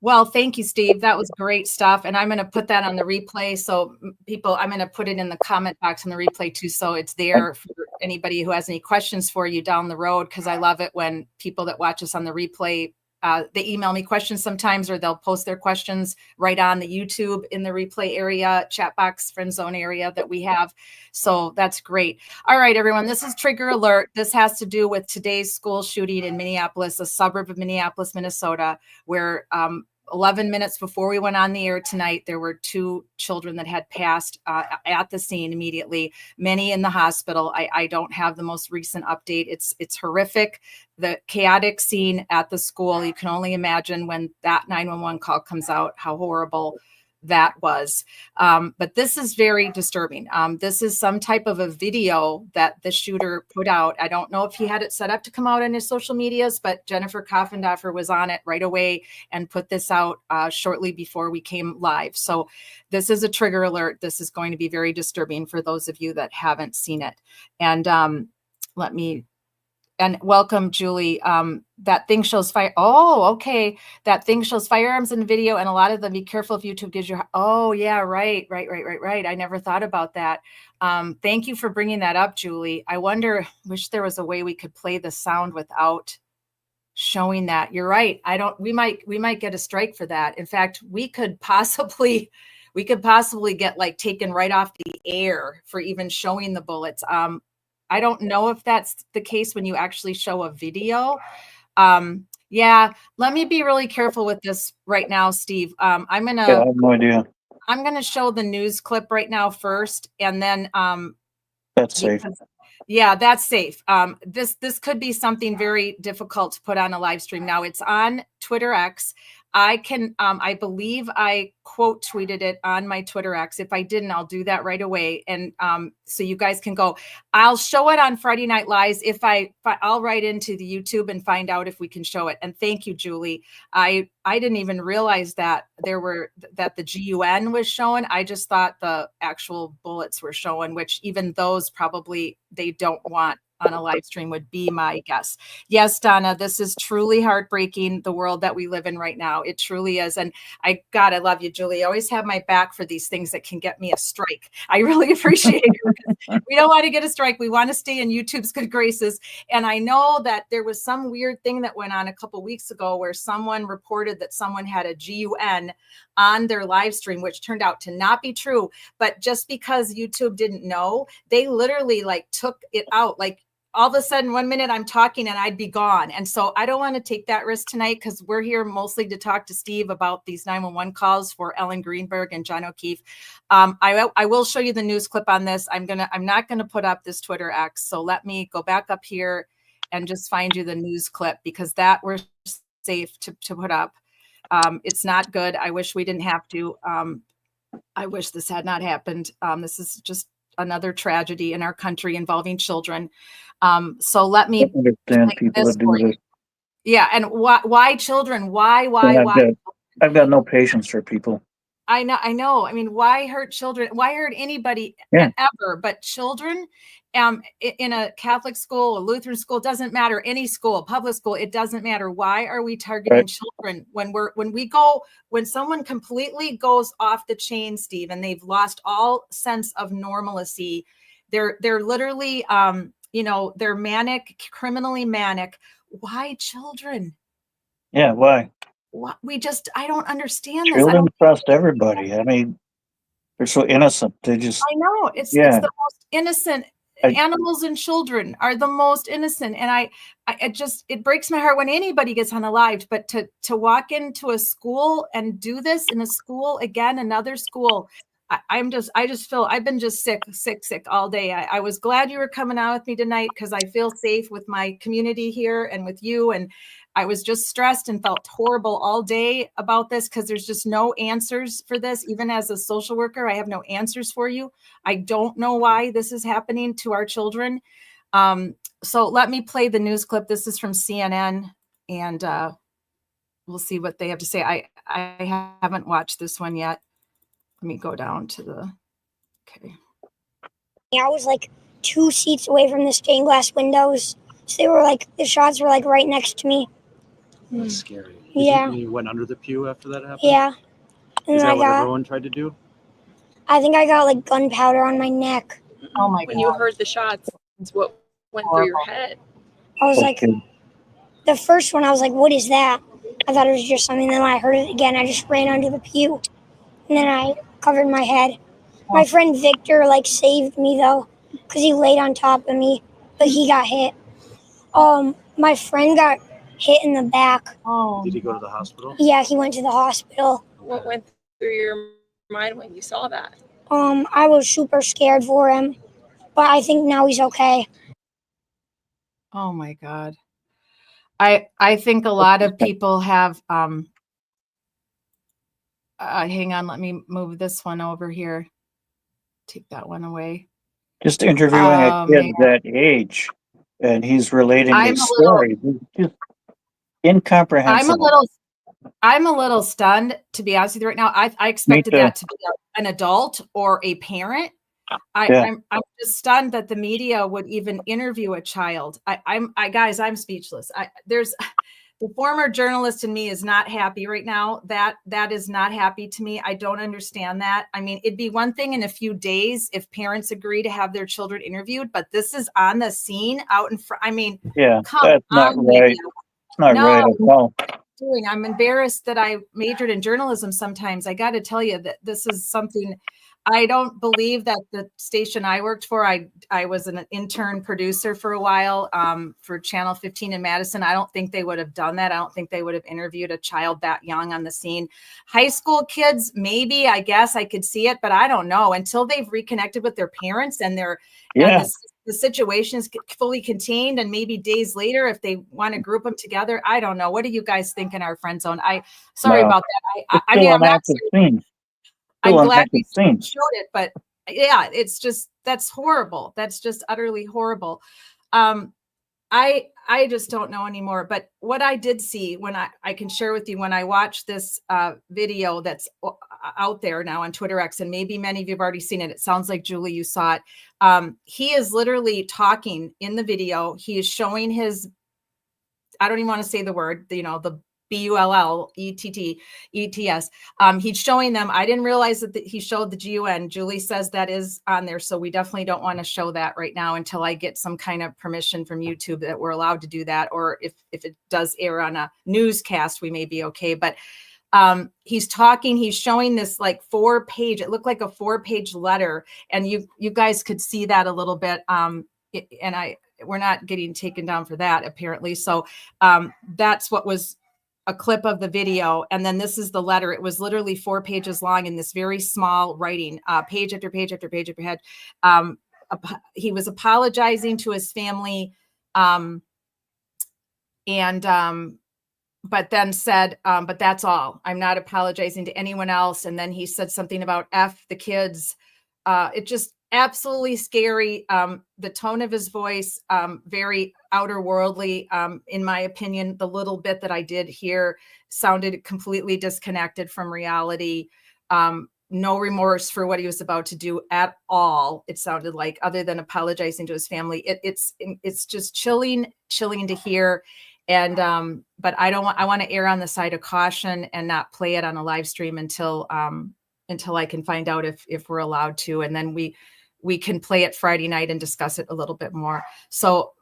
[SPEAKER 1] Well, thank you, Steve. That was great stuff. And I'm going to put that on the replay. So people, I'm going to put it in the comment box on the replay too. So it's there for anybody who has any questions for you down the road. Cause I love it when people that watch us on the replay, they email me questions sometimes, or they'll post their questions right on the YouTube in the replay area, chat box, friend zone area that we have. So that's great. All right, everyone, this is Trigger Alert. This has to do with today's school shooting in Minneapolis, a suburb of Minneapolis, Minnesota, where 11 minutes before we went on the air tonight, there were 2 children that had passed at the scene immediately, many in the hospital. I don't have the most recent update. It's horrific. The chaotic scene at the school, you can only imagine when that 911 call comes out, how horrible that was. But this is very disturbing. This is some type of a video that the shooter put out. I don't know if he had it set up to come out on his social medias, but Jennifer Koffendorfer was on it right away and put this out shortly before we came live. So this is a trigger alert. This is going to be very disturbing for those of you that haven't seen it. And and welcome, Julie. That thing shows fire. Oh, okay. That thing shows firearms in video, and a lot of them. Be careful if YouTube gives you. Oh, yeah, right. I never thought about that. Thank you for bringing that up, Julie. I wish there was a way we could play the sound without showing that. You're right. We might get a strike for that. In fact, we could possibly get like taken right off the air for even showing the bullets. I don't know if that's the case when you actually show a video. Yeah, let me be really careful with this right now, Steve.
[SPEAKER 3] Yeah, I have no idea.
[SPEAKER 1] I'm gonna show the news clip right now first, and then
[SPEAKER 3] That's safe.
[SPEAKER 1] yeah, that's safe. This could be something very difficult to put on a live stream. Now it's on Twitter X. I believe I quote tweeted it on my Twitter X. If I didn't, I'll do that right away. And so you guys can go. I'll show it on Friday Night Lives. I'll write into the YouTube and find out if we can show it. And thank you, Julie. I didn't even realize that that the GUN was showing. I just thought the actual bullets were showing, which even those probably they don't want on a live stream would be my guess. Yes, Donna, this is truly heartbreaking, the world that we live in right now. It truly is. And I love you, Julie. I always have my back for these things that can get me a strike. I really appreciate it. We don't want to get a strike. We want to stay in YouTube's good graces. And I know that there was some weird thing that went on a couple weeks ago where someone reported that someone had a GUN on their live stream, which turned out to not be true. But just because YouTube didn't know, they literally like took it out. Like all of a sudden, 1 minute I'm talking and I'd be gone. And so I don't want to take that risk tonight because we're here mostly to talk to Steve about these 911 calls for Ellen Greenberg and John O'Keefe. I will show you the news clip on this. I'm not gonna put up this Twitter X. So let me go back up here and just find you the news clip because that we're safe to put up. It's not good. I wish we didn't have to. I wish this had not happened. This is just another tragedy in our country involving children. So let me
[SPEAKER 3] understand people that do this.
[SPEAKER 1] Yeah, and why children? Why?
[SPEAKER 3] I've got no patience for people.
[SPEAKER 1] I know. I mean, why hurt children? Why hurt anybody ever? But children, in a Catholic school, a Lutheran school, doesn't matter. Any school, public school, it doesn't matter. Why are we targeting children when someone completely goes off the chain, Steve, and they've lost all sense of normalcy? They're literally, they're manic, criminally manic. Why children?
[SPEAKER 3] Yeah, why?
[SPEAKER 1] I don't understand this.
[SPEAKER 3] Children trust everybody. I mean, they're so innocent. I
[SPEAKER 1] know it's the most innocent. Animals and children are the most innocent. And it breaks my heart when anybody gets on a live, but to walk into a school and do this in a school, again, another school, I just feel I've been just sick all day. I was glad you were coming out with me tonight because I feel safe with my community here and with you. And I was just stressed and felt horrible all day about this because there's just no answers for this. Even as a social worker, I have no answers for you. I don't know why this is happening to our children. So let me play the news clip. This is from CNN, and we'll see what they have to say. I haven't watched this one yet. Let me go down to the, okay.
[SPEAKER 4] I was like 2 seats away from the stained glass windows. So they were like, the shots were like right next to me.
[SPEAKER 5] That's scary.
[SPEAKER 4] Yeah.
[SPEAKER 5] You went under the pew after that happened?
[SPEAKER 4] Yeah. And
[SPEAKER 5] Is
[SPEAKER 4] then
[SPEAKER 5] that what everyone tried to do?
[SPEAKER 4] I think I got like gunpowder on my neck.
[SPEAKER 1] Oh my
[SPEAKER 6] When
[SPEAKER 1] God.
[SPEAKER 6] you heard the shots, what went through your head?
[SPEAKER 4] I was like, the first one, I was like, what is that? I thought it was just something. Then when I heard it again, I just ran under the pew. And then I covered my head. My friend Victor like saved me though, because he laid on top of me, but he got hit. My friend got hit in the back.
[SPEAKER 1] Oh.
[SPEAKER 5] Did he go to the hospital?
[SPEAKER 4] Yeah, he went to the hospital.
[SPEAKER 6] What went through your mind when you saw that?
[SPEAKER 4] I was super scared for him, but I think now he's okay.
[SPEAKER 1] Oh my God. I think a lot of people have, hang on, let me move this one over here. Take that one away.
[SPEAKER 3] Just interviewing a kid that age, and he's relating
[SPEAKER 1] I'm
[SPEAKER 3] his
[SPEAKER 1] a little-
[SPEAKER 3] story. It's just incomprehensible.
[SPEAKER 1] I'm a little stunned, to be honest with you right now. I expected that to be an adult or a parent. I'm just stunned that the media would even interview a child. Guys, I'm speechless. There's the former journalist in me is not happy right now. That is not happy to me. I don't understand that. I mean, it'd be one thing in a few days if parents agree to have their children interviewed, but this is on the scene out in front. I mean,
[SPEAKER 3] Yeah,
[SPEAKER 1] come
[SPEAKER 3] that's not
[SPEAKER 1] on,
[SPEAKER 3] right.
[SPEAKER 1] media.
[SPEAKER 3] It's not
[SPEAKER 1] No.
[SPEAKER 3] right at all.
[SPEAKER 1] I'm embarrassed that I majored in journalism sometimes. I got to tell you that this is something I don't believe that the station I worked for, I was an intern producer for a while for Channel 15 in Madison. I don't think they would have done that. I don't think they would have interviewed a child that young on the scene. High school kids, maybe, I guess I could see it, but I don't know until they've reconnected with their parents and the situation is fully contained, and maybe days later, if they want to group them together, I don't know. What do you guys think in our friend zone? Sorry about that. I mean, I'm not. I'm glad we showed it, but yeah, it's just, that's horrible. That's just utterly horrible. I just don't know anymore. But what I did see when I can share with you, when I watched this video that's out there now on Twitter X, and maybe many of you have already seen it. It sounds like, Julie, you saw it. He is literally talking in the video. He is showing his, I don't even want to say the word, the BULLETTETS. He's showing them. I didn't realize that he showed the GUN. Julie says that is on there. So we definitely don't want to show that right now until I get some kind of permission from YouTube that we're allowed to do that. Or if it does air on a newscast, we may be okay. But he's talking, he's showing this like 4-page, it looked like a 4-page letter. And you guys could see that a little bit. We're not getting taken down for that apparently. So that's what was a clip of the video. And then this is the letter. It was literally 4 pages long in this very small writing, page after page after page after page. He was apologizing to his family. But then said, but that's all. I'm not apologizing to anyone else. And then he said something about F the kids. It just absolutely scary. The tone of his voice, very outer worldly. In my opinion, the little bit that I did hear sounded completely disconnected from reality. No remorse for what he was about to do at all. It sounded like, other than apologizing to his family. It's just chilling to hear. And, but I want to err on the side of caution and not play it on a live stream until I can find out if we're allowed to. And then we can play it Friday night and discuss it a little bit more. So,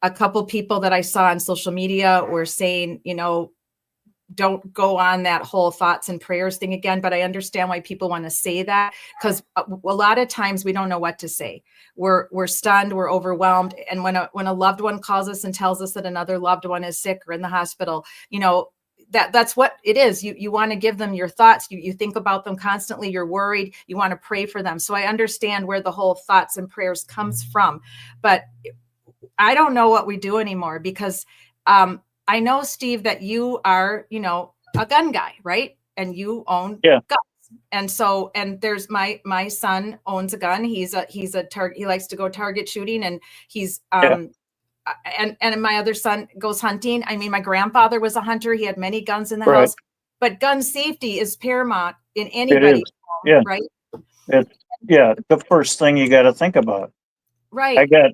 [SPEAKER 1] a couple people that I saw on social media were saying, don't go on that whole thoughts and prayers thing again. But I understand why people want to say that, because a lot of times we don't know what to say. We're stunned, we're overwhelmed. And when a loved one calls us and tells us that another loved one is sick or in the hospital, that's what it is. You want to give them your thoughts. You think about them constantly. You're worried. You want to pray for them. So I understand where the whole thoughts and prayers comes from, but I don't know what we do anymore because I know, Steve, that you are, a gun guy, right? And you own
[SPEAKER 3] Yeah.
[SPEAKER 1] guns. And so, and there's my son owns a gun. He likes to go target shooting, and he's and my other son goes hunting. I mean, my grandfather was a hunter. He had many guns in the
[SPEAKER 3] Right.
[SPEAKER 1] house, but gun safety is paramount in anybody's home,
[SPEAKER 3] Yeah.
[SPEAKER 1] right?
[SPEAKER 3] The first thing you got to think about.
[SPEAKER 1] Right.
[SPEAKER 3] I got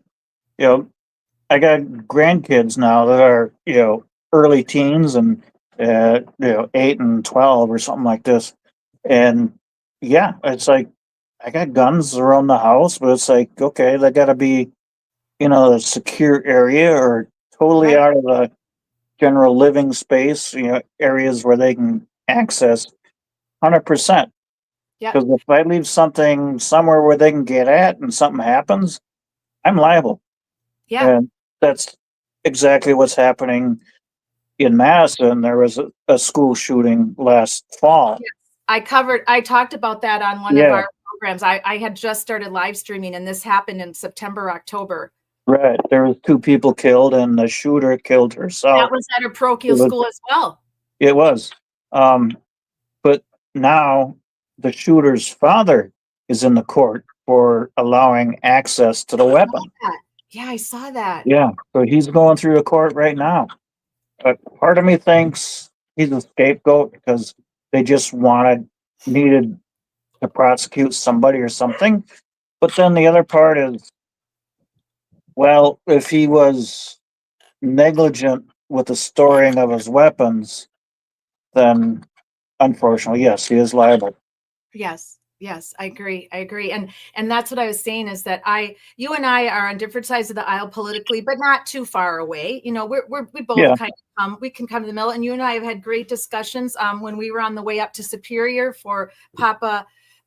[SPEAKER 3] grandkids now that are, early teens and, 8 and 12 or something like this. And yeah, it's like, I got guns around the house, but it's like, okay, they got to be, a secure area or totally
[SPEAKER 1] Right.
[SPEAKER 3] out of the general living space, areas where they can access 100%.
[SPEAKER 1] Yeah.
[SPEAKER 3] Because if I leave something somewhere where they can get at and something happens, I'm liable.
[SPEAKER 1] Yeah.
[SPEAKER 3] And that's exactly what's happening in Madison. There was a school shooting last fall.
[SPEAKER 1] I talked about that on one of
[SPEAKER 3] Yeah.
[SPEAKER 1] our programs. I had just started live streaming, and this happened in September, October.
[SPEAKER 3] Right. There was 2 people killed, and the shooter killed herself.
[SPEAKER 1] That was at a parochial school as well.
[SPEAKER 3] It was. But now the shooter's father is in the court for allowing access to the weapon.
[SPEAKER 1] Yeah, I saw that.
[SPEAKER 3] Yeah. So he's going through the court right now. But part of me thinks he's a scapegoat because they just needed to prosecute somebody or something. But then the other part is, well, if he was negligent with the storing of his weapons, then unfortunately, yes, he is liable.
[SPEAKER 1] Yes, I agree. And that's what I was saying is that you and I are on different sides of the aisle politically, but not too far away. We both we can come to the middle. And you and I have had great discussions when we were on the way up to Superior for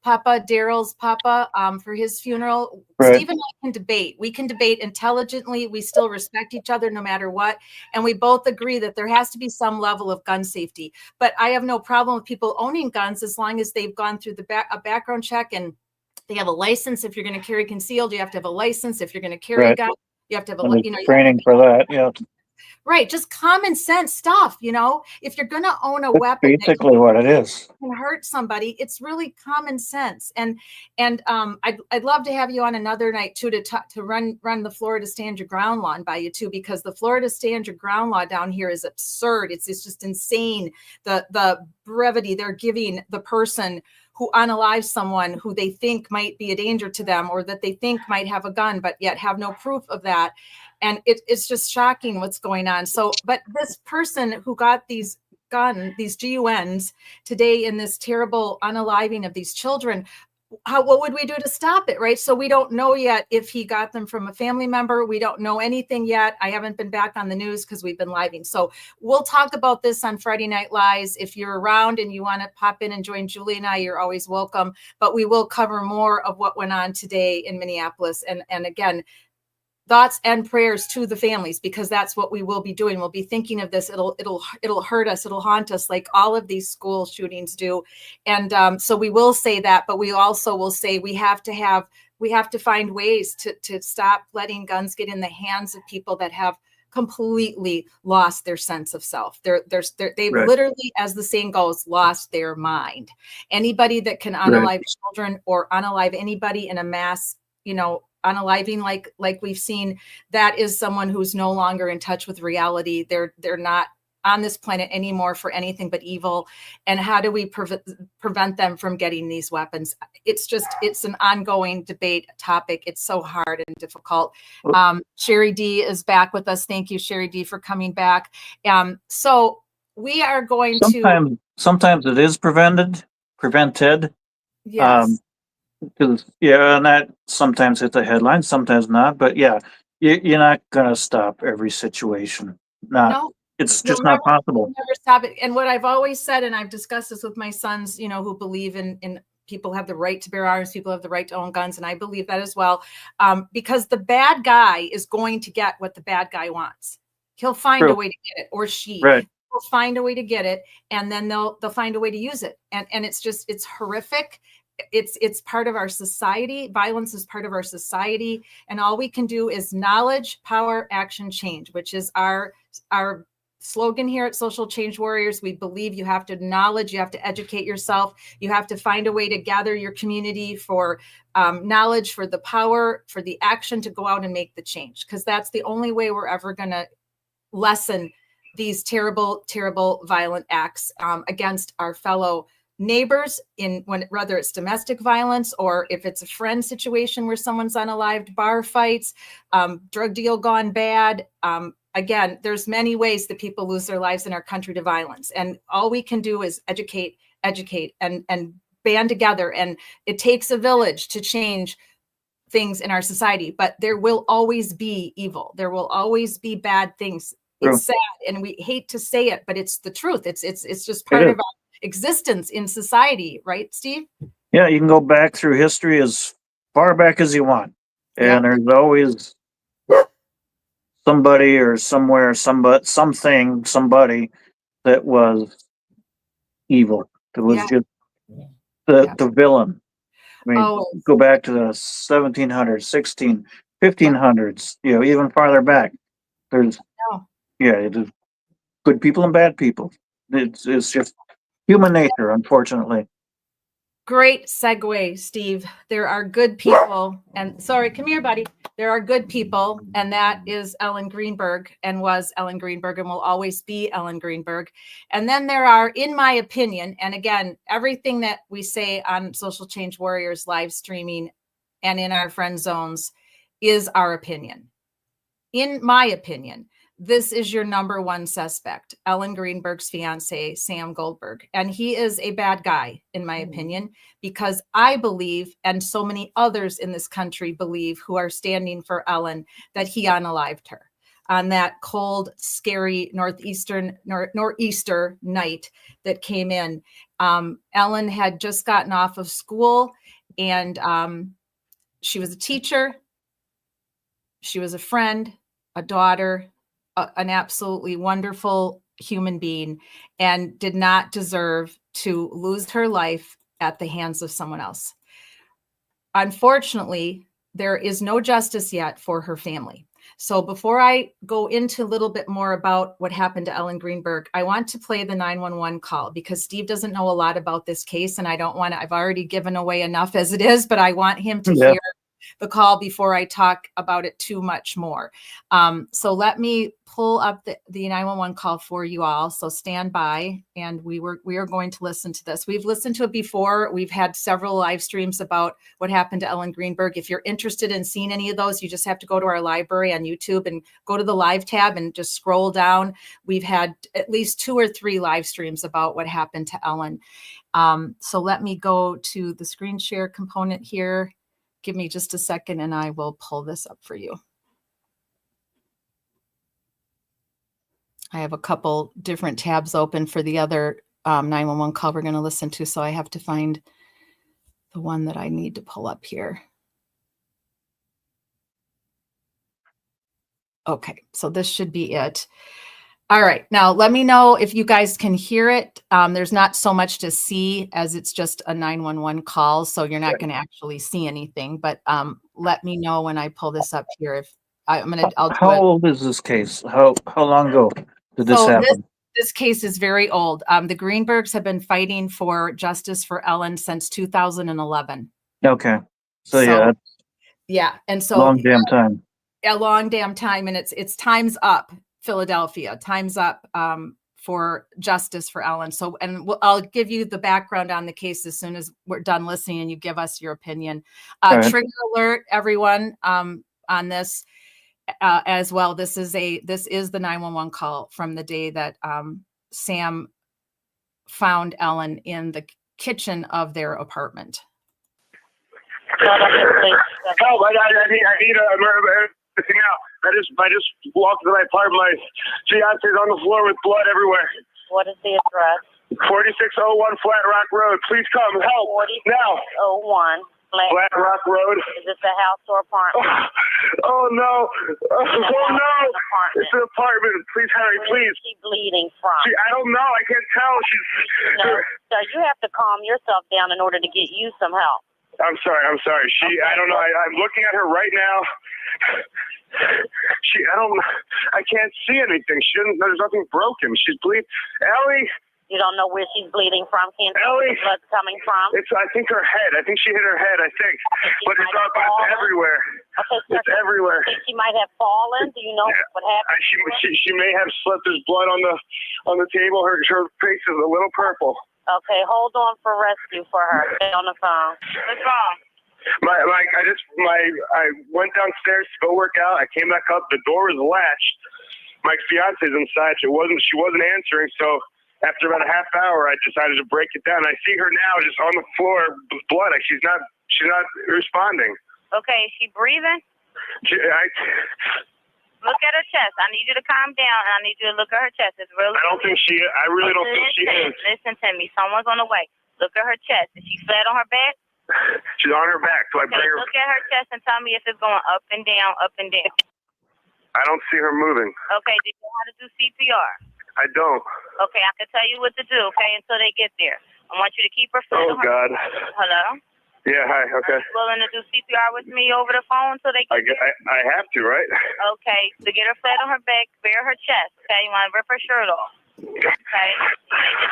[SPEAKER 1] Daryl's Papa for his funeral.
[SPEAKER 3] Right.
[SPEAKER 1] Steve and I can debate. We can debate intelligently. We still respect each other no matter what. And we both agree that there has to be some level of gun safety. But I have no problem with people owning guns as long as they've gone through a background check and they have a license. If you're going to carry concealed, you have to have a license. If you're going to carry a gun, you have to have
[SPEAKER 3] training for that. Yeah.
[SPEAKER 1] Right. Just common sense stuff. If you're going to own a
[SPEAKER 3] That's
[SPEAKER 1] weapon,
[SPEAKER 3] basically what it is.
[SPEAKER 1] can hurt somebody, it's really common sense. And I'd love to have you on another night too to run the Florida Stand Your Ground law by you too, because the Florida Stand Your Ground law down here is absurd. It's just insane. The brevity they're giving the person who unalives someone who they think might be a danger to them or that they think might have a gun, but yet have no proof of that. And it's just shocking what's going on. So, but this person who got these GUNs today in this terrible unaliving of these children, what would we do to stop it, right? So we don't know yet if he got them from a family member. We don't know anything yet. I haven't been back on the news because we've been living. So we'll talk about this on Friday Night Lives. If you're around and you want to pop in and join Julie and I, you're always welcome. But we will cover more of what went on today in Minneapolis. And again, thoughts and prayers to the families, because that's what we will be doing. We'll be thinking of this. It'll hurt us. It'll haunt us like all of these school shootings do. And so we will say that, but we also will say we have to find ways to stop letting guns get in the hands of people that have completely lost their sense of self. They've
[SPEAKER 3] Right.
[SPEAKER 1] literally, as the saying goes, lost their mind. Anybody that can unalive children or unalive anybody in a mass, unaliving like we've seen, that is someone who's no longer in touch with reality. They're not on this planet anymore for anything but evil. And how do we prevent them from getting these weapons? It's an ongoing debate topic. It's so hard and difficult. Sherry D is back with us. Thank you, Sherry D, for coming back. So we are going to.
[SPEAKER 3] Sometimes it is prevented.
[SPEAKER 1] Yes.
[SPEAKER 3] And that sometimes hits the headlines, sometimes not. But yeah, you're not gonna stop every situation.
[SPEAKER 1] No.
[SPEAKER 3] It's just not possible.
[SPEAKER 1] Never stop it. And what I've always said, and I've discussed this with my sons, who believe in people have the right to bear arms, people have the right to own guns, and I believe that as well. Because the bad guy is going to get what the bad guy wants. He'll find a way to get it, or she.
[SPEAKER 3] Right.
[SPEAKER 1] will find a way to get it, and then they'll find a way to use it. And it's horrific. It's part of our society. Violence is part of our society. And all we can do is knowledge, power, action, change, which is our slogan here at Social Change Warriors. We believe you have to knowledge, you have to educate yourself, you have to find a way to gather your community for knowledge, for the power, for the action to go out and make the change, because that's the only way we're ever going to lessen these terrible, terrible violent acts against our fellow neighbors, whether it's domestic violence or if it's a friend situation where someone's unalived, bar fights, drug deal gone bad. Again, there's many ways that people lose their lives in our country to violence. And all we can do is educate, and band together. And it takes a village to change things in our society, but there will always be evil. There will always be bad things. It's sad, and we hate to say it, but it's the truth. It's just part of our existence in society, right, Steve?
[SPEAKER 3] Yeah, you can go back through history as far back as you want. And there's always somebody or somewhere, somebody that was evil, that was just the villain. I mean, go back to the 1700s, 1500s, even farther back. There's there's good people and bad people. It's just human nature, unfortunately.
[SPEAKER 1] Great segue, Steve. There are good people, and sorry, come here, buddy. There are good people, and that is Ellen Greenberg, and was Ellen Greenberg, and will always be Ellen Greenberg. And then there are, in my opinion, and again, everything that we say on Social Change Warriors live streaming and in our friend zones is our opinion. In my opinion, this is your number one suspect, Ellen Greenberg's fiance, Sam Goldberg. And he is a bad guy, in my opinion, because I believe, and so many others in this country believe, who are standing for Ellen, that he unalived her on that cold, scary nor'easter night that came in. Ellen had just gotten off of school, and she was a teacher. She was a friend, a daughter, an absolutely wonderful human being, and did not deserve to lose her life at the hands of someone else. Unfortunately, there is no justice yet for her family. So before I go into a little bit more about what happened to Ellen Greenberg, I want to play the 911 call, because Steve doesn't know a lot about this case, and I don't want to, I've already given away enough as it is, but I want him to hear the call before I talk about it too much more. So let me pull up the 911 call for you all. So stand by, and we are going to listen to this. We've listened to it before. We've had several live streams about what happened to Ellen Greenberg. If you're interested in seeing any of those, you just have to go to our library on YouTube and go to the live tab and just scroll down. We've had at least 2 or 3 live streams about what happened to Ellen. So let me go to the screen share component here. Give me just a second, and I will pull this up for you. I have a couple different tabs open for the other 911 call we're going to listen to, so I have to find the one that I need to pull up here. Okay, so this should be it. All right, now let me know if you guys can hear it. There's not so much to see, as it's just a 911 call, so you're not going to actually see anything. But let me know when I pull this up here. If I'll do
[SPEAKER 3] How old is this case? How long ago did this happen?
[SPEAKER 1] This case is very old. The Greenbergs have been fighting for justice for Ellen since 2011.
[SPEAKER 3] Okay, so
[SPEAKER 1] yeah, and so
[SPEAKER 3] long damn time.
[SPEAKER 1] A long damn time, and it's time's up. Philadelphia, time's up for justice for Ellen. So, and I'll give you the background on the case as soon as we're done listening, and you give us your opinion. Trigger alert, everyone, on this as well. This is the 911 call from the day that Sam found Ellen in the kitchen of their apartment.
[SPEAKER 7] Help! I need everything out. I just walked to my apartment. My fiance's on the floor with blood everywhere.
[SPEAKER 8] What is the address?
[SPEAKER 7] 4601 Flat Rock Road. Please come help now.
[SPEAKER 8] 4601
[SPEAKER 7] Flat Rock Road.
[SPEAKER 8] Is it the house or apartment?
[SPEAKER 7] Oh no! Oh no! It's an apartment. Please, Harry, please.
[SPEAKER 8] Where is she bleeding from?
[SPEAKER 7] I don't know. I can't tell.
[SPEAKER 8] No, sir, you have to calm yourself down in order to get you some help.
[SPEAKER 7] I'm sorry. I don't know. I'm looking at her right now. I can't see anything. There's nothing broken. She's bleeding. Ellie!
[SPEAKER 8] You don't know where she's bleeding from? Can't tell
[SPEAKER 7] Ellie!
[SPEAKER 8] where the blood's coming from?
[SPEAKER 7] I think her head. I think she hit her head, But it's everywhere.
[SPEAKER 8] Okay, sir,
[SPEAKER 7] It's everywhere.
[SPEAKER 8] think she might have fallen? Do you know what happened?
[SPEAKER 7] She may have slipped. There's blood on the table. Her face is a little purple.
[SPEAKER 8] Okay, hold on for rescue for her. Stay on the phone. What's wrong?
[SPEAKER 7] I went downstairs to go work out. I came back up. The door was latched. My fiance's inside. She wasn't answering. So after about a half hour, I decided to break it down. I see her now just on the floor with blood. She's not responding.
[SPEAKER 8] Okay, is she breathing? Look at her chest. I need you to calm down, and I need you to look at her chest. It's really.
[SPEAKER 7] I really don't think she is.
[SPEAKER 8] Listen to me. Someone's on the way. Look at her chest. Is she flat on her back?
[SPEAKER 7] She's on her back. So I bring her.
[SPEAKER 8] Look at her chest and tell me if it's going up and down, up and down.
[SPEAKER 7] I don't see her moving.
[SPEAKER 8] Okay, do you know how to do CPR?
[SPEAKER 7] I don't.
[SPEAKER 8] Okay, I can tell you what to do, okay, until they get there. I want you to keep her flat on her
[SPEAKER 7] God.
[SPEAKER 8] Hello?
[SPEAKER 7] Yeah, hi, okay.
[SPEAKER 8] Are you willing to do CPR with me over the phone until they get there?
[SPEAKER 7] I have to, right?
[SPEAKER 8] Okay, so get her flat on her back, bare her chest, okay? You want to rip her shirt off. Okay?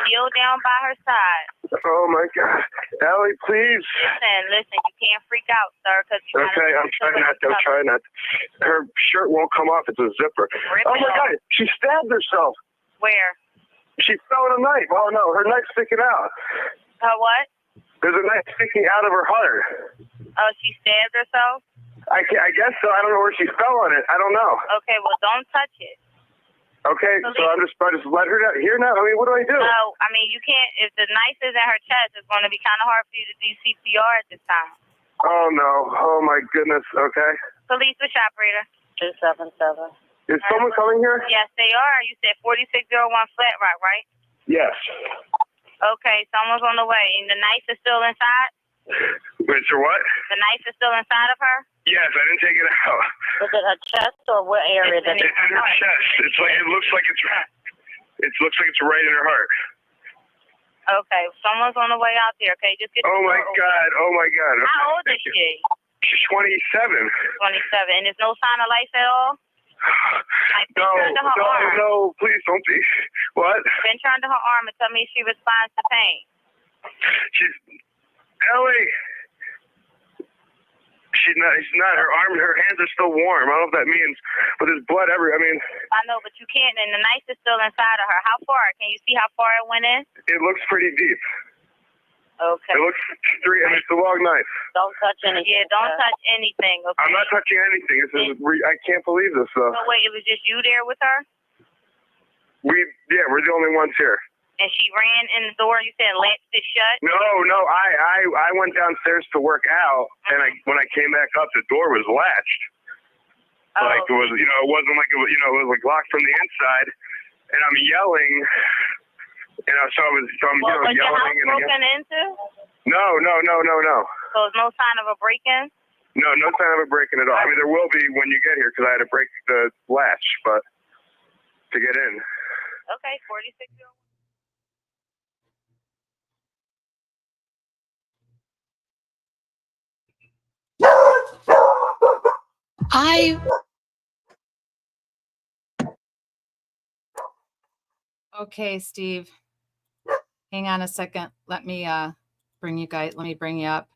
[SPEAKER 8] Kneel down by her side.
[SPEAKER 7] Oh, my God. Ellie, please.
[SPEAKER 8] Listen, you can't freak out, sir, because you
[SPEAKER 7] Okay, I'm trying not to. Her shirt won't come off. It's a zipper. Oh, my God. She stabbed herself.
[SPEAKER 8] Where?
[SPEAKER 7] She fell with a knife. Oh, no. Her knife's sticking out.
[SPEAKER 8] Her what?
[SPEAKER 7] There's a knife sticking out of her heart.
[SPEAKER 8] Oh, she stabbed herself?
[SPEAKER 7] I guess so. I don't know where she fell on it. I don't know.
[SPEAKER 8] Okay, well, don't touch it.
[SPEAKER 7] Okay, so I just let her down here now. I mean, what do I do?
[SPEAKER 8] No, I mean, you can't. If the knife is in her chest, it's going to be kind of hard for you to do CPR at this time.
[SPEAKER 7] Oh, no. Oh, my goodness. Okay.
[SPEAKER 8] Police, which operator? 277.
[SPEAKER 7] Is someone coming here?
[SPEAKER 8] Yes, they are. You said 4601 Flat Rock, right?
[SPEAKER 7] Yes.
[SPEAKER 8] Okay, someone's on the way. And the knife is still inside?
[SPEAKER 7] Wait, so what?
[SPEAKER 8] The knife is still inside of her?
[SPEAKER 7] Yes, I didn't take it out.
[SPEAKER 8] Was it her chest or what area?
[SPEAKER 7] It's in her chest. It looks like it's right in her heart.
[SPEAKER 8] Okay, someone's on the way out there. Okay, just get.
[SPEAKER 7] Oh my God! Oh my God! Okay,
[SPEAKER 8] how old is she?
[SPEAKER 7] She's 27.
[SPEAKER 8] 27, and there's no sign of life at all.
[SPEAKER 7] No, please don't be. What?
[SPEAKER 8] Bend her under her arm and tell me if she responds to pain.
[SPEAKER 7] Ellie. She's not. Her hands are still warm. I don't know if that means, but there's blood everywhere. I mean.
[SPEAKER 8] I know, but you can't, and the knife is still inside of her. How far? Can you see how far it went in?
[SPEAKER 7] It looks pretty deep.
[SPEAKER 8] Okay.
[SPEAKER 7] It looks straight. I mean, it's a long knife.
[SPEAKER 8] Don't touch anything. Yeah, don't touch anything. Okay.
[SPEAKER 7] I'm not touching anything. I can't believe this though.
[SPEAKER 8] So wait, it was just you there with her?
[SPEAKER 7] We're the only ones here.
[SPEAKER 8] And she ran in the door. You said latched it shut.
[SPEAKER 7] No. I went downstairs to work out, and when I came back up, the door was latched. Like it was, it wasn't like it was, it was like locked from the inside, and I'm yelling. So I'm
[SPEAKER 8] was
[SPEAKER 7] yelling.
[SPEAKER 8] Your house
[SPEAKER 7] and
[SPEAKER 8] broken into?
[SPEAKER 7] No.
[SPEAKER 8] So there's no sign of a break-in?
[SPEAKER 7] No sign of a break-in at all. I mean, there will be when you get here because I had to break the latch, but to get in.
[SPEAKER 8] Okay, 46.
[SPEAKER 1] Okay, Steve. Hang on a second. Let me bring you up.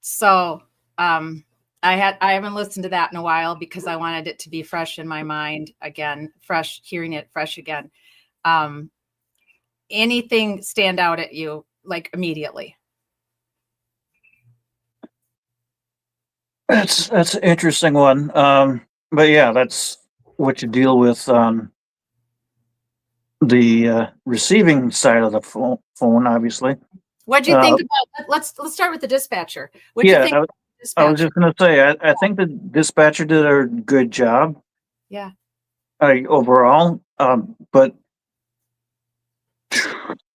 [SPEAKER 1] So I haven't listened to that in a while because I wanted it to be fresh in my mind again, hearing it fresh again. Anything stand out at you like immediately?
[SPEAKER 3] That's an interesting one. But yeah, that's what you deal with on the receiving side of the phone, obviously.
[SPEAKER 1] What do you think about? Let's start with the dispatcher. What do you think?
[SPEAKER 3] I was just going to say, I think the dispatcher did a good job.
[SPEAKER 1] Yeah.
[SPEAKER 3] Overall, but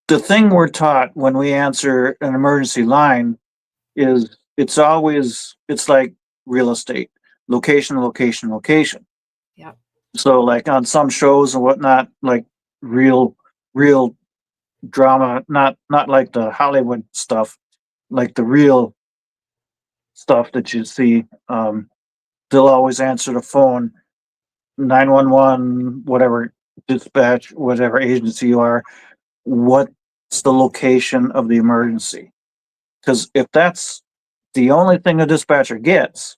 [SPEAKER 3] the thing we're taught when we answer an emergency line is it's like real estate. location, location, location.
[SPEAKER 1] Yep.
[SPEAKER 3] So like on some shows and whatnot, like real drama, not like the Hollywood stuff, like the real stuff that you see. They'll always answer the phone, 911, whatever dispatch, whatever agency you are. What's the location of the emergency? Because if that's the only thing the dispatcher gets,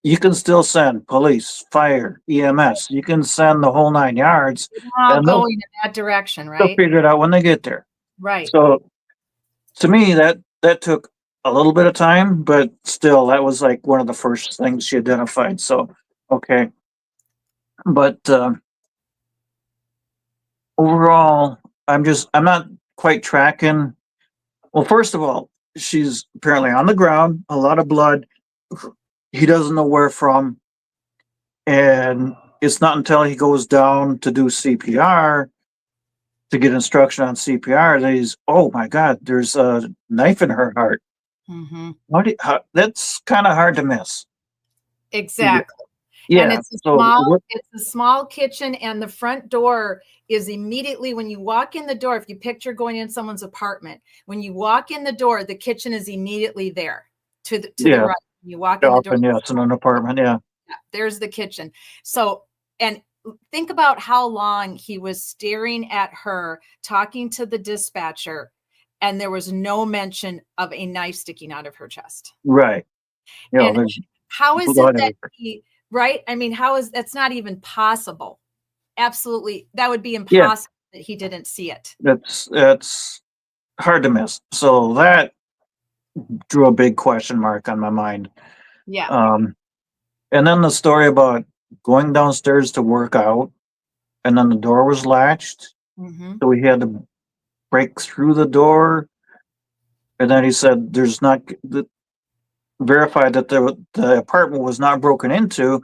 [SPEAKER 3] you can still send police, fire, EMS. You can send the whole 9 yards.
[SPEAKER 1] They're all
[SPEAKER 3] And they'll
[SPEAKER 1] going in that direction,
[SPEAKER 3] they'll
[SPEAKER 1] right?
[SPEAKER 3] figure it out when they get there.
[SPEAKER 1] Right.
[SPEAKER 3] So to me, that took a little bit of time, but still, that was like one of the first things she identified. So, okay. But overall, I'm not quite tracking. Well, first of all, she's apparently on the ground, a lot of blood. He doesn't know where from. And it's not until he goes down to do CPR to get instruction on CPR that he's, oh my God, there's a knife in her heart.
[SPEAKER 1] Mm-hmm.
[SPEAKER 3] That's kind of hard to miss.
[SPEAKER 1] Exactly.
[SPEAKER 3] Yeah.
[SPEAKER 1] And it's a small kitchen, and the front door is immediately when you walk in the door. If you picture going in someone's apartment, when you walk in the door, the kitchen is immediately there to the right. You walk in the door.
[SPEAKER 3] Yeah, it's in an apartment. Yeah.
[SPEAKER 1] There's the kitchen. So, and think about how long he was staring at her, talking to the dispatcher, and there was no mention of a knife sticking out of her chest.
[SPEAKER 3] Right. Yeah.
[SPEAKER 1] And how is it that he, right? I mean, that's not even possible. Absolutely. That would be impossible that he didn't see it.
[SPEAKER 3] That's hard to miss. So that drew a big question mark on my mind.
[SPEAKER 1] Yeah.
[SPEAKER 3] And then the story about going downstairs to work out, and then the door was latched.
[SPEAKER 1] Mm-hmm.
[SPEAKER 3] So he had to break through the door. And then he said verified that the apartment was not broken into,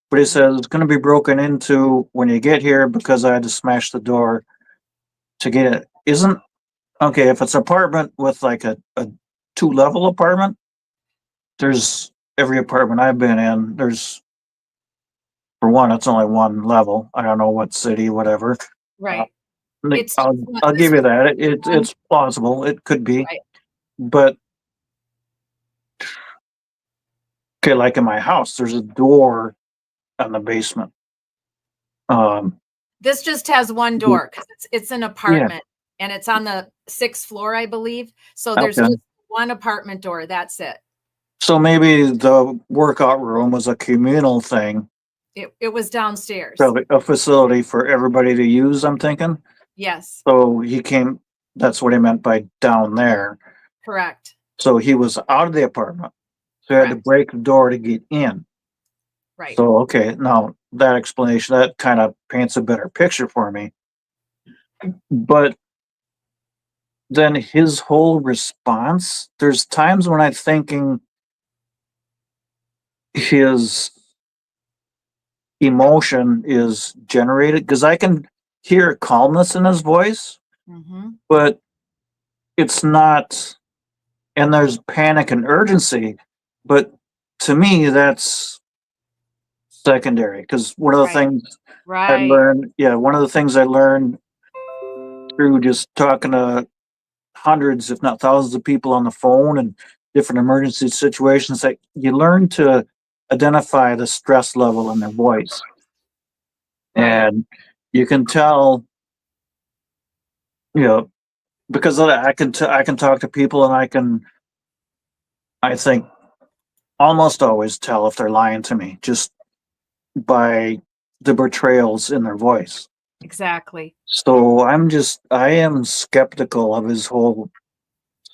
[SPEAKER 3] but he said it's going to be broken into when you get here because I had to smash the door to get it. Okay, if it's an apartment with like a 2-level apartment, there's every apartment I've been in, for one, it's only 1 level. I don't know what city, whatever.
[SPEAKER 1] Right.
[SPEAKER 3] I'll give you that. It's plausible. It could be.
[SPEAKER 1] Right.
[SPEAKER 3] But okay, like in my house, there's a door on the basement.
[SPEAKER 1] This just has one door because it's an apartment and it's on the 6th floor, I believe. So there's just one apartment door. That's it.
[SPEAKER 3] So maybe the workout room was a communal thing.
[SPEAKER 1] It was downstairs.
[SPEAKER 3] Probably a facility for everybody to use, I'm thinking.
[SPEAKER 1] Yes.
[SPEAKER 3] So that's what he meant by down there.
[SPEAKER 1] Correct.
[SPEAKER 3] So he was out of the apartment. So he had to break the door to get in.
[SPEAKER 1] Right.
[SPEAKER 3] So, okay, now that explanation, that kind of paints a better picture for me. But then his whole response, there's times when I'm thinking his emotion is generated, because I can hear calmness in his voice, but it's not, and there's panic and urgency, but to me, that's secondary, because one of the things I learned, one of the things I learned through just talking to hundreds, if not thousands of people on the phone and different emergency situations, that you learn to identify the stress level in their voice. And you can tell, because I can talk to people, and I think almost always tell if they're lying to me just by the betrayals in their voice.
[SPEAKER 1] Exactly.
[SPEAKER 3] So I am skeptical of his whole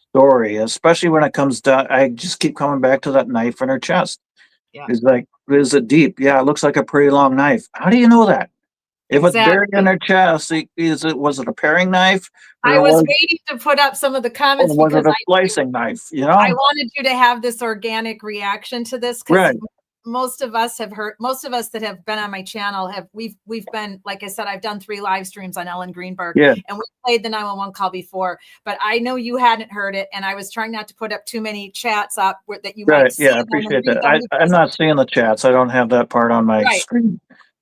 [SPEAKER 3] story, especially when it comes down, I just keep coming back to that knife in her chest.
[SPEAKER 1] Yeah.
[SPEAKER 3] It's like, is it deep? Yeah, it looks like a pretty long knife. How do you know that? If it's buried in her chest, was it a paring knife?
[SPEAKER 1] I was waiting to put up some of the comments
[SPEAKER 3] because it a slicing knife,
[SPEAKER 1] I wanted you to have this organic reaction to this, because most of us have heard, most of us that have been on my channel we've been, like I said, I've done 3 live streams on Ellen Greenberg,
[SPEAKER 3] Yeah.
[SPEAKER 1] and we played the 911 call before, but I know you hadn't heard it, and I was trying not to put up too many chats up that you
[SPEAKER 3] Right.
[SPEAKER 1] might see
[SPEAKER 3] Yeah, I
[SPEAKER 1] them and
[SPEAKER 3] appreciate
[SPEAKER 1] read
[SPEAKER 3] that.
[SPEAKER 1] them
[SPEAKER 3] I'm
[SPEAKER 1] because-
[SPEAKER 3] not seeing the chats. I don't have that part on my
[SPEAKER 1] Right.
[SPEAKER 3] screen.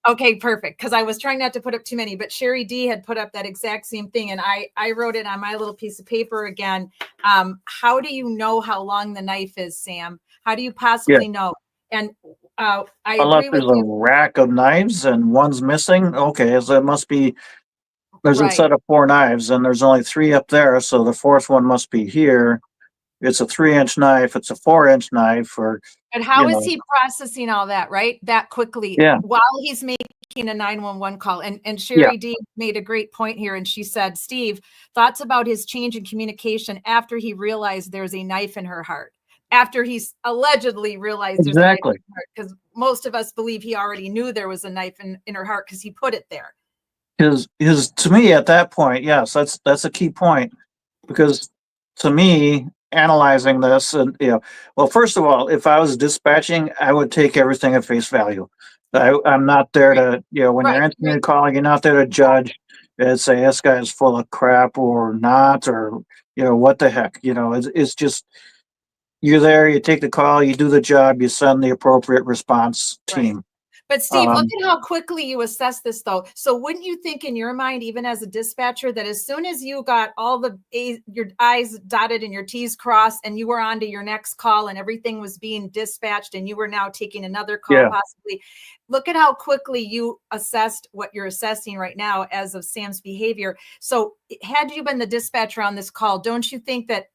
[SPEAKER 1] Okay, perfect. Because I was trying not to put up too many, but Sherry D had put up that exact same thing, and I wrote it on my little piece of paper again. How do you know how long the knife is, Sam? How do you possibly know? And I
[SPEAKER 3] Unless
[SPEAKER 1] agree with
[SPEAKER 3] there's a
[SPEAKER 1] you.
[SPEAKER 3] rack of knives and one's missing. Okay, so it must be, there's a
[SPEAKER 1] Right.
[SPEAKER 3] set of 4 knives and there's only 3 up there. So the 4th one must be here. It's a 3-inch knife. It's a 4-inch knife, or,
[SPEAKER 1] But how
[SPEAKER 3] you
[SPEAKER 1] is
[SPEAKER 3] know.
[SPEAKER 1] he processing all that, right? That quickly
[SPEAKER 3] Yeah.
[SPEAKER 1] while he's making a 911 call. And Sherry D made a great point here. And she said, Steve, thoughts about his change in communication after he realized there's a knife in her heart. After he's allegedly realized there's a knife in her heart. Because most of us believe he already knew there was a knife in her heart because he put it there.
[SPEAKER 3] His to me at that point, yes, that's a key point, because to me, analyzing this, and well, first of all, if I was dispatching, I would take everything at face value. I'm not there to, when you're
[SPEAKER 1] Right,
[SPEAKER 3] answering
[SPEAKER 1] right.
[SPEAKER 3] a call, you're not there to judge and say this guy is full of crap or not, or what the heck. It's just, you're there, you take the call, you do the job, you send the appropriate response team.
[SPEAKER 1] But Steve, look at how quickly you assess this, though. So wouldn't you think in your mind, even as a dispatcher, that as soon as you got all your I's dotted and your T's crossed and you were on to your next call and everything was being dispatched and you were now taking another call possibly, look at how quickly you assessed what you're assessing right now as of Sam's behavior. So had you been the dispatcher on this call, don't you think that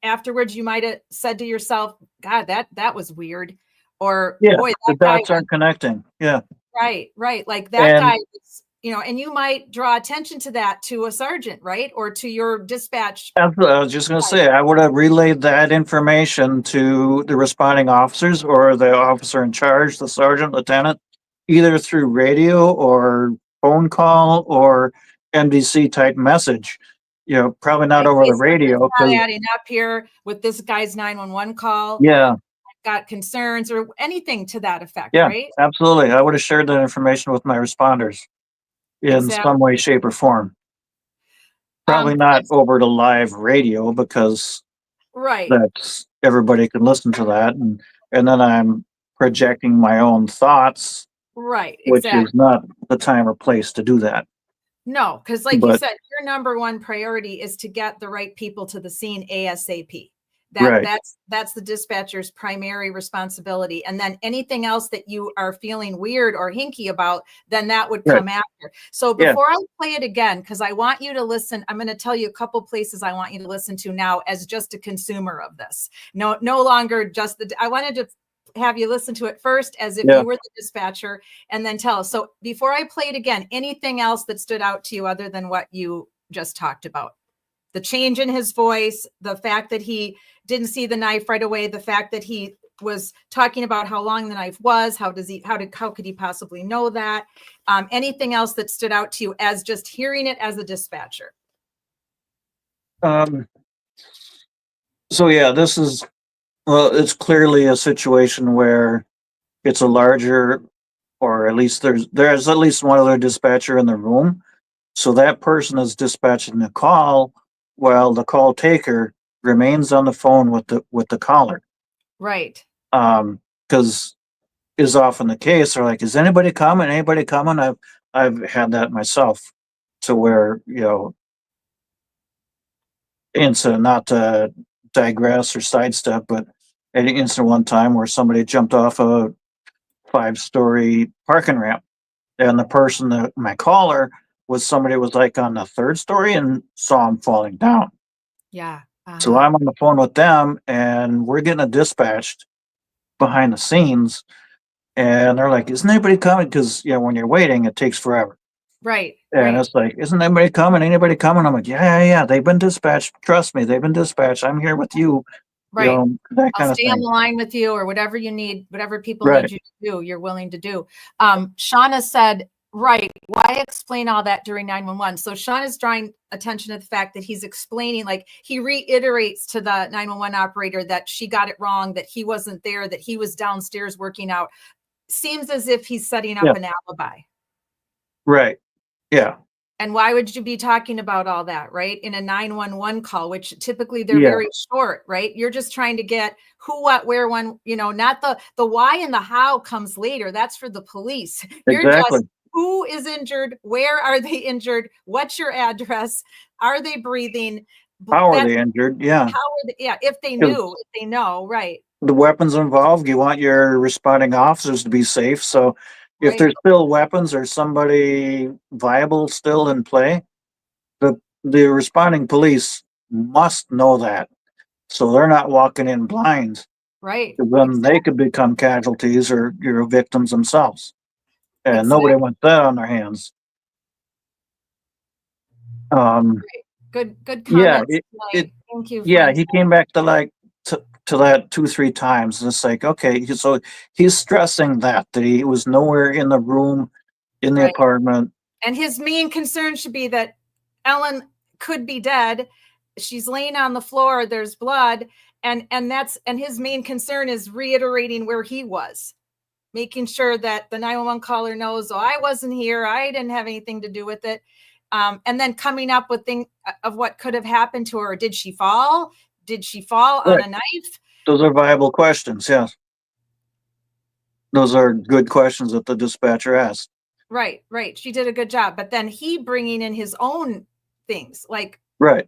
[SPEAKER 1] afterwards you might have said to yourself, God, that was weird? Or boy,
[SPEAKER 3] the
[SPEAKER 1] that guy
[SPEAKER 3] dots aren't connecting. Yeah.
[SPEAKER 1] Right. Like that guy was, and you might draw attention to that to a sergeant, right? Or to your dispatch.
[SPEAKER 3] Absolutely. I was just going to say, I would have relayed that information to the responding officers or the officer in charge, the sergeant, lieutenant, either through radio or phone call or MDC type message. Probably not over the radio.
[SPEAKER 1] Not adding up here with this guy's 911 call.
[SPEAKER 3] Yeah.
[SPEAKER 1] Got concerns or anything to that effect,
[SPEAKER 3] Yeah,
[SPEAKER 1] right?
[SPEAKER 3] absolutely. I would have shared that information with my responders in some way, shape, or form. Probably not over to live radio, because that's, everybody can listen to that, and then I'm projecting my own thoughts,
[SPEAKER 1] right?
[SPEAKER 3] Which is not the time or place to do that.
[SPEAKER 1] No, because like you said, your number one priority is to get the right people to the scene ASAP. That's the dispatcher's primary responsibility. And then anything else that you are feeling weird or hinky about, then that would come after. So before I play it again, because I want you to listen, I'm going to tell you a couple places I want you to listen to now as just a consumer of this. No longer just I wanted to have you listen to it first as if you were the dispatcher and then tell us. So before I play it again, anything else that stood out to you other than what you just talked about? The change in his voice, the fact that he didn't see the knife right away, the fact that he was talking about how long the knife was, how could he possibly know that? Anything else that stood out to you as just hearing it as a dispatcher?
[SPEAKER 3] So this is, it's clearly a situation where it's a larger, or at least there's at least one other dispatcher in the room. So that person is dispatching the call while the call taker remains on the phone with the caller.
[SPEAKER 1] Right.
[SPEAKER 3] Because is often the case. They're like, is anybody coming? Anybody coming? I've had that myself, to where, incident, not to digress or sidestep, but an incident one time where somebody jumped off a 5-story parking ramp, and the person, my caller, was somebody was like on the 3rd story and saw him falling down.
[SPEAKER 1] Yeah.
[SPEAKER 3] So I'm on the phone with them, and we're getting dispatched behind the scenes, and they're like, isn't anybody coming? Because when you're waiting, it takes forever.
[SPEAKER 1] Right.
[SPEAKER 3] And it's like, isn't anybody coming? Anybody coming? I'm like, yeah. They've been dispatched. Trust me, they've been dispatched. I'm here with you.
[SPEAKER 1] Right.
[SPEAKER 3] That kind
[SPEAKER 1] I'll
[SPEAKER 3] of
[SPEAKER 1] stay
[SPEAKER 3] thing.
[SPEAKER 1] on the line with you, or whatever you need, whatever people need you to do, you're willing to do. Shauna said, Right. Why explain all that during 911? So Sean is drawing attention to the fact that he's explaining, like he reiterates to the 911 operator that she got it wrong, that he wasn't there, that he was downstairs working out. Seems as if he's setting up
[SPEAKER 3] Yeah.
[SPEAKER 1] an alibi.
[SPEAKER 3] Right. Yeah.
[SPEAKER 1] And why would you be talking about all that, right? In a 911 call, which typically they're
[SPEAKER 3] Yeah.
[SPEAKER 1] very short, right? You're just trying to get who, what, where, when, not the why and the how comes later. That's for the police. You're
[SPEAKER 3] Exactly.
[SPEAKER 1] just who is injured, where are they injured, what's your address, are they breathing?
[SPEAKER 3] How are
[SPEAKER 1] That's-
[SPEAKER 3] they injured? Yeah.
[SPEAKER 1] How are they, yeah, if they knew, if they know, right.
[SPEAKER 3] The weapons involved, you want your responding officers to be safe. So if
[SPEAKER 1] Right.
[SPEAKER 3] there's still weapons or somebody viable still in play, the responding police must know that. So they're not walking in blind.
[SPEAKER 1] Right.
[SPEAKER 3] Then they could become casualties or victims themselves. And
[SPEAKER 1] Exactly.
[SPEAKER 3] nobody wants that on their hands.
[SPEAKER 1] Good
[SPEAKER 3] Yeah,
[SPEAKER 1] comments tonight. Thank you.
[SPEAKER 3] Yeah,
[SPEAKER 1] friends.
[SPEAKER 3] he came back to that 2-3 times. And it's like, okay, so he's stressing that he was nowhere in the room, in the
[SPEAKER 1] Right.
[SPEAKER 3] apartment.
[SPEAKER 1] And his main concern should be that Ellen could be dead. She's laying on the floor. There's blood. And his main concern is reiterating where he was, making sure that the 911 caller knows, oh, I wasn't here. I didn't have anything to do with it. And then coming up with things of what could have happened to her. Did she fall? Did she fall on
[SPEAKER 3] Right.
[SPEAKER 1] a knife?
[SPEAKER 3] Those are viable questions. Yes. Those are good questions that the dispatcher asked.
[SPEAKER 1] Right. She did a good job. But then he bringing in his own things, like
[SPEAKER 3] Right.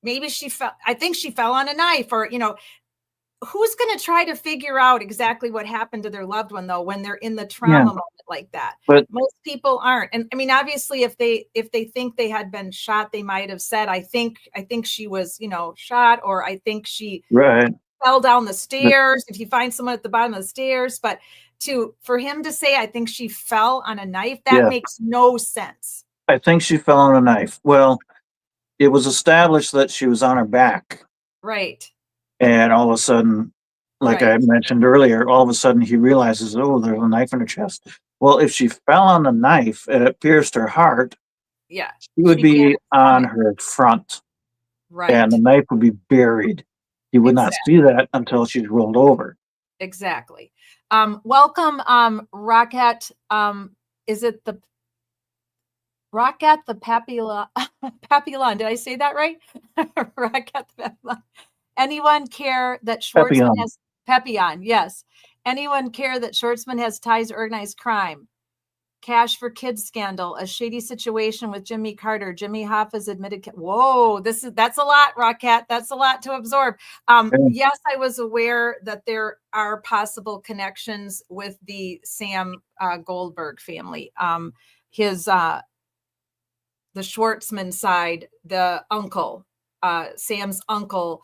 [SPEAKER 1] maybe she fell. I think she fell on a knife, or, who's going to try to figure out exactly what happened to their loved one, though, when they're in the trauma moment like that?
[SPEAKER 3] But
[SPEAKER 1] most people aren't. And I mean, obviously, if they think they had been shot, they might have said, I think she was, shot, or I think she
[SPEAKER 3] right.
[SPEAKER 1] fell down the stairs. If you find someone at the bottom of the stairs, but for him to say, I think she fell on a knife, that
[SPEAKER 3] Yeah.
[SPEAKER 1] makes no sense.
[SPEAKER 3] I think she fell on a knife. Well, it was established that she was on her back.
[SPEAKER 1] Right.
[SPEAKER 3] And all of a sudden, like I
[SPEAKER 1] Right.
[SPEAKER 3] mentioned earlier, all of a sudden he realizes, oh, there's a knife in her chest. Well, if she fell on the knife and it pierced her heart,
[SPEAKER 1] Yeah.
[SPEAKER 3] she would
[SPEAKER 1] She
[SPEAKER 3] be
[SPEAKER 1] can't
[SPEAKER 3] on
[SPEAKER 1] stomach.
[SPEAKER 3] her front
[SPEAKER 1] Right.
[SPEAKER 3] and the knife would be buried. You would not see that until she's rolled over.
[SPEAKER 1] Exactly. Welcome, Rocket. Is it the Rocket the Papillon? Papillon. Did I say that right? Rocket the Papillon. Anyone care that Schwartzman
[SPEAKER 3] Papillon.
[SPEAKER 1] has Papillon? Yes. Anyone care that Schwartzman has ties to organized crime? Cash for Kids scandal, a shady situation with Jimmy Carter. Jimmy Hoffa's admitted. Whoa, that's a lot, Rocket. That's a lot to absorb. Yes, I was aware that there are possible connections with the Sam Goldberg family. The Schwartzman side, the uncle, Sam's uncle,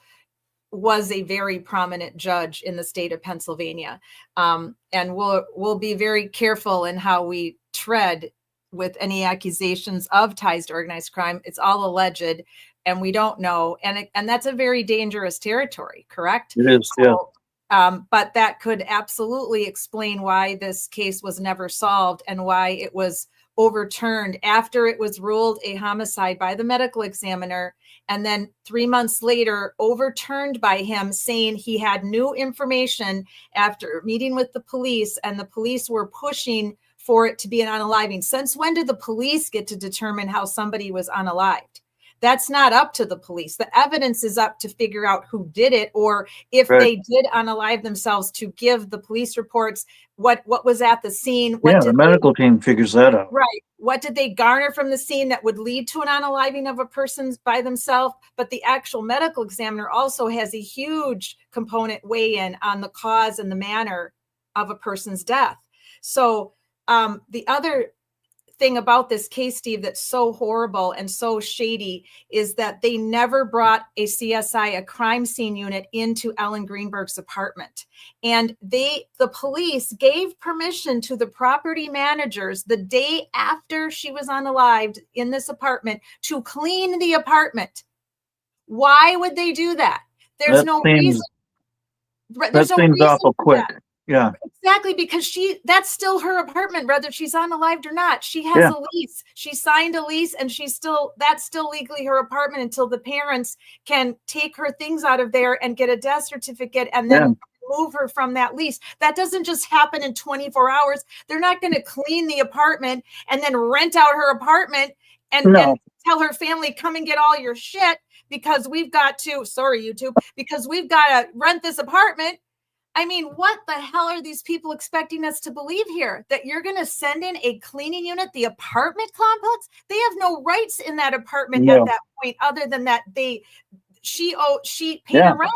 [SPEAKER 1] was a very prominent judge in the state of Pennsylvania. And we'll be very careful in how we tread with any accusations of ties to organized crime. It's all alleged and we don't know. And that's a very dangerous territory, correct?
[SPEAKER 3] It is, yeah.
[SPEAKER 1] But that could absolutely explain why this case was never solved and why it was overturned after it was ruled a homicide by the medical examiner, and then 3 months later overturned by him, saying he had new information after meeting with the police, and the police were pushing for it to be an unaliving. Since when did the police get to determine how somebody was unalived? That's not up to the police. The evidence is up to figure out who did it, or if they did unalive themselves, to give the police reports what was at the scene.
[SPEAKER 3] The medical team figures that out.
[SPEAKER 1] Right. What did they garner from the scene that would lead to an unaliving of a person by themselves? But the actual medical examiner also has a huge component weigh in on the cause and the manner of a person's death. So the other thing about this case, Steve, that's so horrible and so shady is that they never brought a CSI, a crime scene unit, into Ellen Greenberg's apartment. And the police gave permission to the property managers the day after she was unalived in this apartment to clean the apartment. Why would they do that? There's no reason.
[SPEAKER 3] That seems awful quick. Yeah.
[SPEAKER 1] Exactly, because that's still her apartment, whether she's unalived or not. She has
[SPEAKER 3] Yeah.
[SPEAKER 1] a lease. She signed a lease, and that's still legally her apartment until the parents can take her things out of there and get a death certificate and then move her from that lease. That doesn't just happen in 24 hours. They're not going to clean the apartment and then rent out her apartment and tell her family, come and get all your shit because we've got to, sorry, YouTube, because we've got to rent this apartment. I mean, what the hell are these people expecting us to believe here? That you're going to send in a cleaning unit, the apartment complex? They have no rights in that apartment at that point, other than that she paid her rent.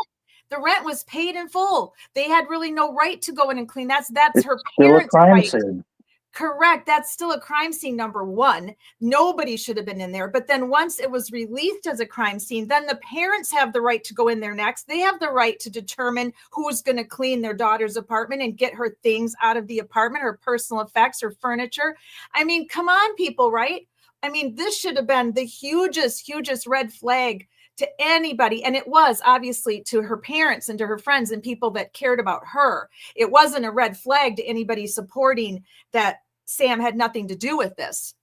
[SPEAKER 1] The rent was paid in full. They had really no right to go in and clean. That's her parents' right.
[SPEAKER 3] Scene.
[SPEAKER 1] Correct. That's still a crime scene, number one. Nobody should have been in there. But then once it was released as a crime scene, then the parents have the right to go in there next. They have the right to determine who's going to clean their daughter's apartment and get her things out of the apartment, her personal effects, her furniture. I mean, come on, people, right? I mean, this should have been the hugest red flag to anybody. And it was obviously to her parents and to her friends and people that cared about her. It wasn't a red flag to anybody supporting that Sam had nothing to do with this.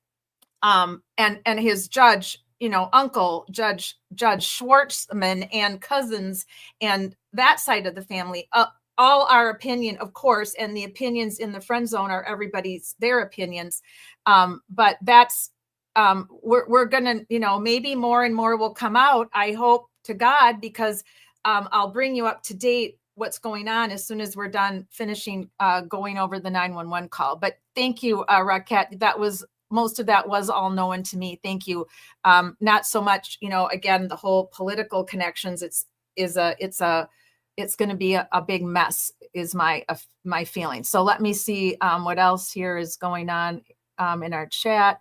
[SPEAKER 1] And his judge, uncle, Judge Schwartzman and cousins and that side of the family, all our opinion, of course, and the opinions in the friend zone are their opinions. But that's, we're going to, maybe more and more will come out. I hope to God, because I'll bring you up to date what's going on as soon as we're done finishing going over the 911 call. But thank you, Raquette. Most of that was all known to me. Thank you. Not so much, again, the whole political connections. It's going to be a big mess is my feeling. So let me see what else here is going on in our chat.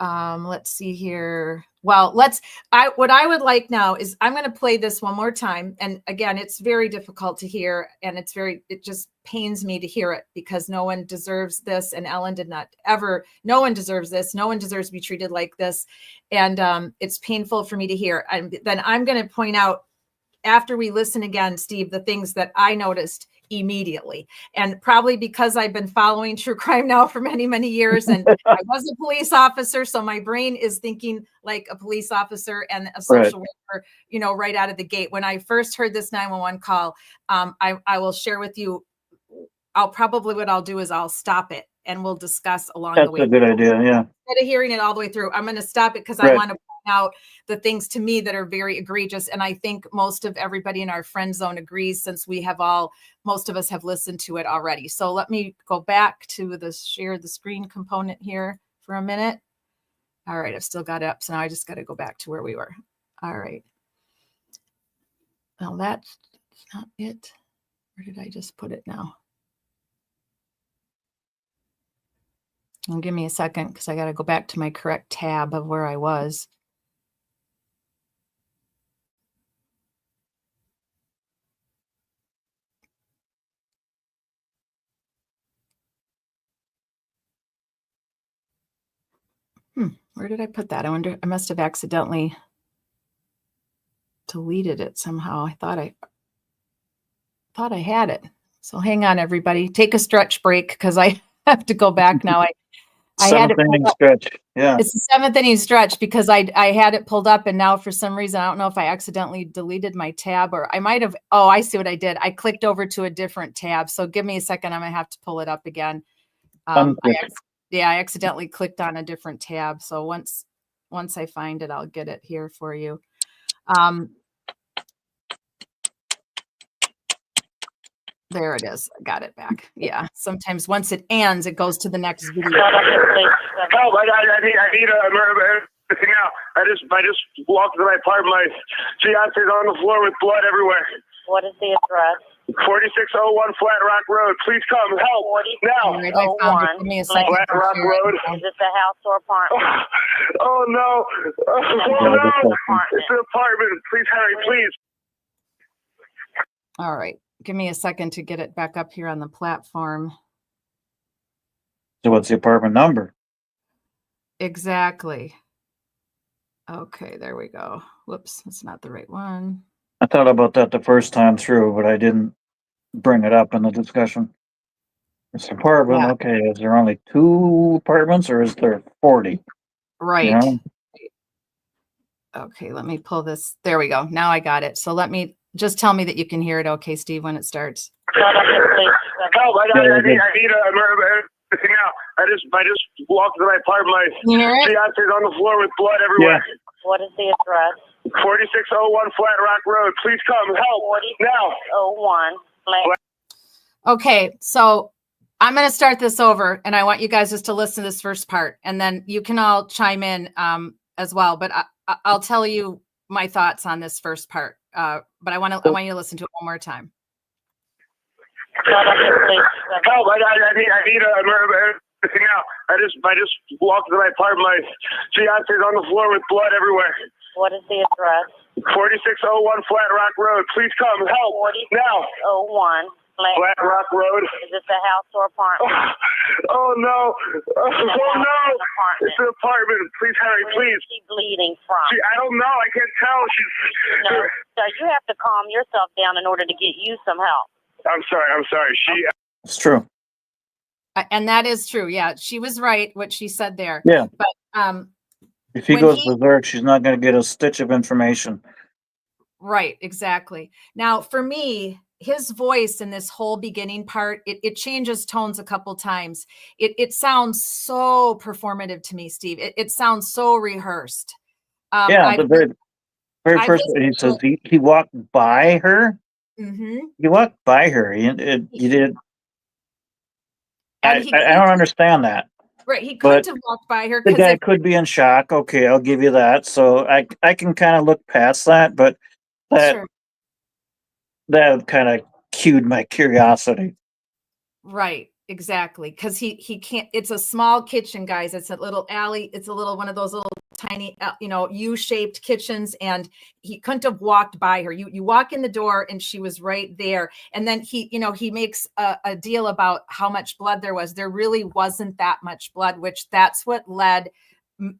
[SPEAKER 1] Let's see here. Well, what I would like now is I'm going to play this one more time. And again, it's very difficult to hear, and it just pains me to hear it because no one deserves this. And Ellen did not ever, no one deserves this. No one deserves to be treated like this. And it's painful for me to hear. And then I'm going to point out after we listen again, Steve, the things that I noticed immediately. And probably because I've been following true crime now for many, many years, and I was a police officer, so my brain is thinking like a police officer and a social worker, right out of the gate. When I first heard this 911 call, I will share with you, what I'll do is I'll stop it and we'll discuss along the way.
[SPEAKER 3] That's a good idea, yeah.
[SPEAKER 1] Instead of hearing it all the way through, I'm going to stop it because I want to point out the things to me that are very egregious. And I think most of everybody in our friend zone agrees, since most of us have listened to it already. So let me go back to the share the screen component here for a minute. All right, I've still got it up. So now I just got to go back to where we were. All right. Well, that's not it. Where did I just put it now? And give me a second because I got to go back to my correct tab of where I was. Where did I put that? I wonder, I must have accidentally deleted it somehow. I thought I had it. So hang on, everybody. Take a stretch break because I have to go back now. I had it
[SPEAKER 3] inning stretch. Yeah.
[SPEAKER 1] It's the 7th inning stretch because I had it pulled up, and now for some reason, I don't know if I accidentally deleted my tab or I might have. Oh, I see what I did. I clicked over to a different tab. So give me a second. I'm going to have to pull it up again. I accidentally clicked on a different tab. So once I find it, I'll get it here for you. There it is. I got it back. Yeah. Sometimes once it ends, it goes to the next video.
[SPEAKER 7] Help! I need everything out. I just walked to my apartment. My fiance's on the floor with blood everywhere.
[SPEAKER 8] What is the address?
[SPEAKER 7] 4601 Flat Rock Road. Please come help now.
[SPEAKER 1] Right, I found it. Give me a second.
[SPEAKER 7] Flat Rock Road.
[SPEAKER 8] Is this a house or apartment?
[SPEAKER 7] Oh no! Oh no! It's an apartment. Please hurry, please.
[SPEAKER 1] All right. Give me a second to get it back up here on the platform.
[SPEAKER 3] So what's the apartment number?
[SPEAKER 1] Exactly. Okay, there we go. Whoops, that's not the right one.
[SPEAKER 3] I thought about that the first time through, but I didn't bring it up in the discussion. This apartment,
[SPEAKER 1] Yeah.
[SPEAKER 3] okay, is there only 2 apartments or is there 40?
[SPEAKER 1] Right.
[SPEAKER 3] You know?
[SPEAKER 1] Okay, let me pull this. There we go. Now I got it. So let me just tell me that you can hear it. Okay, Steve, when it starts.
[SPEAKER 7] Help! I need a emergency now. I just walked to my apartment. My
[SPEAKER 1] Can you hear it?
[SPEAKER 7] fiance's on the floor with blood everywhere.
[SPEAKER 8] What is the address?
[SPEAKER 7] 4601 Flat Rock Road. Please come help now.
[SPEAKER 8] 4601 Flat.
[SPEAKER 1] Okay, so I'm going to start this over, and I want you guys just to listen to this first part, and then you can all chime in as well. But I'll tell you my thoughts on this first part. But I want you to listen to it one more time.
[SPEAKER 7] Help! I need a emergency now. I just walked to my apartment. My fiance's on the floor with blood everywhere.
[SPEAKER 8] What is the address?
[SPEAKER 7] 4601 Flat Rock Road. Please come help now.
[SPEAKER 8] 4601
[SPEAKER 7] Flat Rock Road.
[SPEAKER 8] Is this a house or apartment?
[SPEAKER 7] Oh no! Oh no!
[SPEAKER 8] Apartment.
[SPEAKER 7] It's an apartment. Please hurry,
[SPEAKER 8] Where
[SPEAKER 7] please.
[SPEAKER 8] is she bleeding from?
[SPEAKER 7] I don't know. I can't tell.
[SPEAKER 8] No. So you have to calm yourself down in order to get you some help.
[SPEAKER 7] I'm sorry.
[SPEAKER 3] It's true.
[SPEAKER 1] And that is true. Yeah, she was right what she said there.
[SPEAKER 3] Yeah.
[SPEAKER 1] But
[SPEAKER 3] If he
[SPEAKER 1] when
[SPEAKER 3] goes
[SPEAKER 1] he-
[SPEAKER 3] berserk, she's not going to get a stitch of information.
[SPEAKER 1] right, exactly. Now, for me, his voice in this whole beginning part, it changes tones a couple times. It sounds so performative to me, Steve. It sounds so rehearsed.
[SPEAKER 3] Yeah, the very
[SPEAKER 1] I've
[SPEAKER 3] first he
[SPEAKER 1] listened
[SPEAKER 3] says he walked by her.
[SPEAKER 1] Mhm.
[SPEAKER 3] He walked by her. He did. I
[SPEAKER 1] And he
[SPEAKER 3] don't understand that.
[SPEAKER 1] right, he
[SPEAKER 3] but
[SPEAKER 1] couldn't have walked by her
[SPEAKER 3] The
[SPEAKER 1] because
[SPEAKER 3] guy could be in shock. Okay, I'll give you that. So I can kind of look past that, but
[SPEAKER 1] sure.
[SPEAKER 3] that kind of cued my curiosity.
[SPEAKER 1] Right, exactly. Because he can't. It's a small kitchen, guys. It's a little alley. It's a little one of those little tiny, U-shaped kitchens, and he couldn't have walked by her. You walk in the door, and she was right there. And then he makes a deal about how much blood there was. There really wasn't that much blood, which that's what led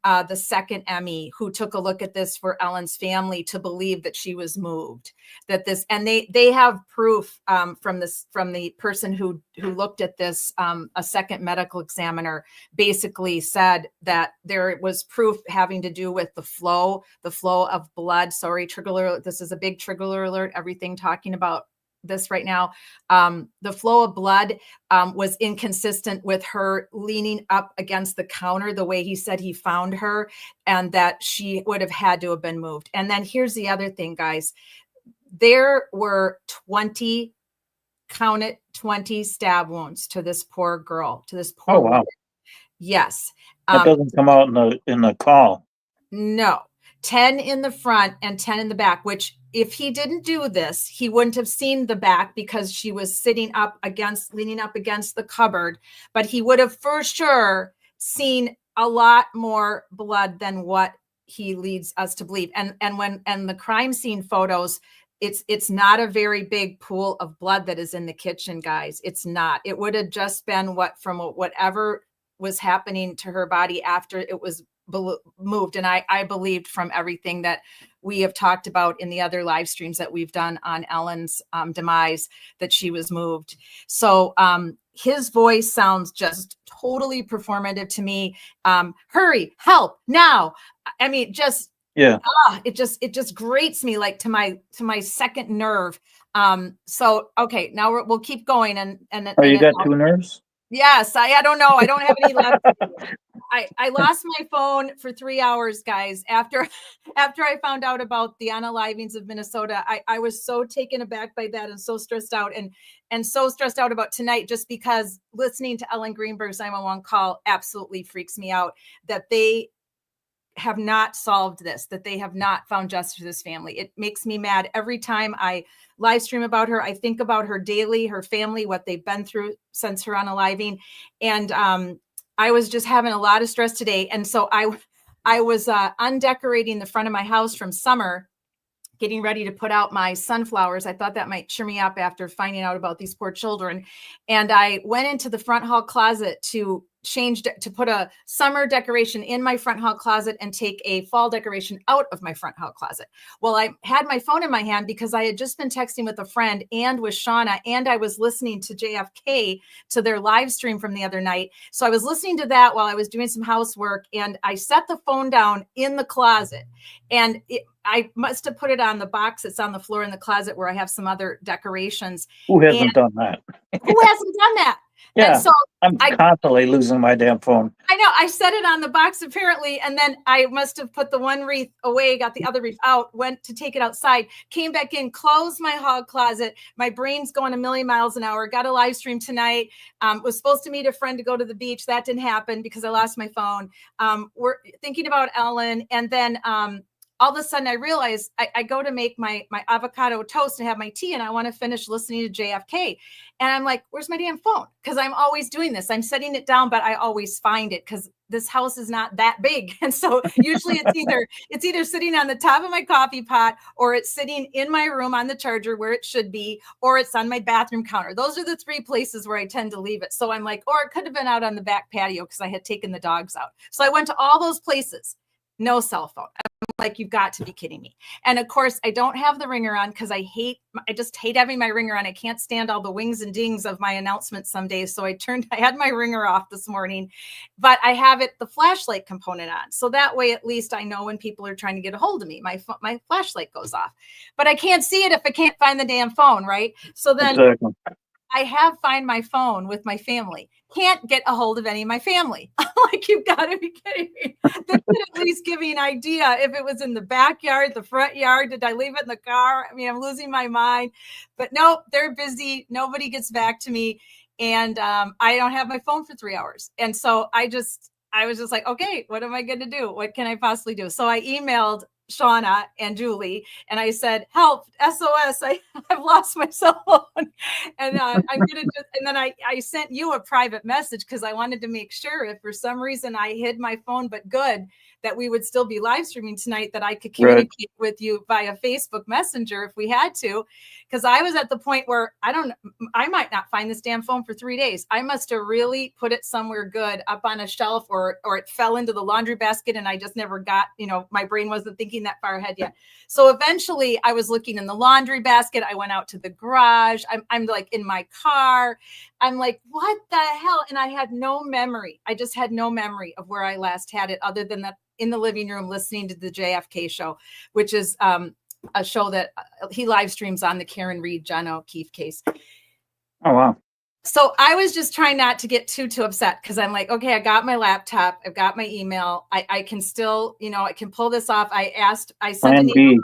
[SPEAKER 1] the second Emmy, who took a look at this for Ellen's family, to believe that she was moved. That this, and they have proof from the person who looked at this. A second medical examiner basically said that there was proof having to do with the flow of blood. Sorry, trigger alert. This is a big trigger alert. Everything talking about this right now. The flow of blood was inconsistent with her leaning up against the counter the way he said he found her, and that she would have had to have been moved. And then here's the other thing, guys. There were 20 stab wounds to this poor girl, to this poor
[SPEAKER 3] Oh wow,
[SPEAKER 1] woman. Yes.
[SPEAKER 3] that doesn't come out in the call.
[SPEAKER 1] No, 10 in the front and 10 in the back, which if he didn't do this, he wouldn't have seen the back because she was leaning up against the cupboard, but he would have for sure seen a lot more blood than what he leads us to believe. And the crime scene photos, it's not a very big pool of blood that is in the kitchen, guys. It's not. It would have just been whatever was happening to her body after it was moved. And I believed from everything that we have talked about in the other live streams that we've done on Ellen's demise, that she was moved. So his voice sounds just totally performative to me. Hurry, help now. I mean, just
[SPEAKER 3] Yeah.
[SPEAKER 1] it just grates me like to my second nerve. So okay, now we'll keep going and
[SPEAKER 3] Oh, you got 2 nerves?
[SPEAKER 1] Yes, I don't know. I don't have any left. I lost my phone for 3 hours, guys. After I found out about the unalivings of Minnesota, I was so taken aback by that and so stressed out and so stressed out about tonight, just because listening to Ellen Greenberg's 911 call absolutely freaks me out, that they have not solved this, that they have not found justice for this family. It makes me mad every time I live stream about her. I think about her daily, her family, what they've been through since her unaliving. And I was just having a lot of stress today. And so I was undecorating the front of my house from summer, getting ready to put out my sunflowers. I thought that might cheer me up after finding out about these poor children. And I went into the front hall closet to changed to put a summer decoration in my front hall closet and take a fall decoration out of my front hall closet. Well, I had my phone in my hand because I had just been texting with a friend and with Shauna, and I was listening to JFK, to their live stream from the other night. So I was listening to that while I was doing some housework, and I set the phone down in the closet, and I must have put it on the box that's on the floor in the closet where I have some other decorations.
[SPEAKER 3] Who hasn't done that?
[SPEAKER 1] Who hasn't done that?
[SPEAKER 3] Yeah,
[SPEAKER 1] And so
[SPEAKER 3] I'm constantly losing my damn phone.
[SPEAKER 1] I know I set it on the box apparently, and then I must have put the one wreath away, got the other wreath out, went to take it outside, came back in, closed my hall closet. My brain's going a million miles an hour. Got a live stream tonight. Was supposed to meet a friend to go to the beach. That didn't happen because I lost my phone. We're thinking about Ellen, and then all of a sudden I realized I go to make my avocado toast and have my tea, and I want to finish listening to JFK. And I'm like, where's my damn phone? Because I'm always doing this. I'm setting it down, but I always find it because this house is not that big. And so usually it's either sitting on the top of my coffee pot, or it's sitting in my room on the charger where it should be, or it's on my bathroom counter. Those are the three places where I tend to leave it. So I'm like, or it could have been out on the back patio because I had taken the dogs out. So I went to all those places. No cell phone. I'm like, you've got to be kidding me. And of course, I don't have the ringer on because I just hate having my ringer on. I can't stand all the wings and dings of my announcements some days. So I had my ringer off this morning, but I have the flashlight component on. So that way, at least I know when people are trying to get a hold of me, my flashlight goes off, but I can't see it if I can't find the damn phone. Right. So then exactly. I have Find My Phone with my family. Can't get a hold of any of my family. I'm like, you've got to be kidding me. They could at least give me an idea if it was in the backyard, the front yard. Did I leave it in the car? I mean, I'm losing my mind. But no, they're busy. Nobody gets back to me. And I don't have my phone for 3 hours. And so I was just like, okay, what am I going to do? What can I possibly do? So I emailed Shauna and Julie, and I said, help, SOS, I've lost my cell phone. And I'm gonna and then I sent you a private message because I wanted to make sure if for some reason I hid my phone, but good, that we would still be live streaming tonight, that I could communicate with you via Facebook Messenger if we had to. Because I was at the point where I might not find this damn phone for 3 days. I must have really put it somewhere good up on a shelf, or it fell into the laundry basket and I just never got, my brain wasn't thinking that far ahead yet. So eventually I was looking in the laundry basket. I went out to the garage. I'm like in my car. I'm like, what the hell? And I had no memory. I just had no memory of where I last had it, other than that in the living room listening to the JFK show, which is a show that he live streams on the Karen Reed, John O'Keefe case.
[SPEAKER 3] Oh, wow.
[SPEAKER 1] So I was just trying not to get too upset, because I'm like, okay, I got my laptop, I've got my email, I can still, I can pull this off. I sent an email.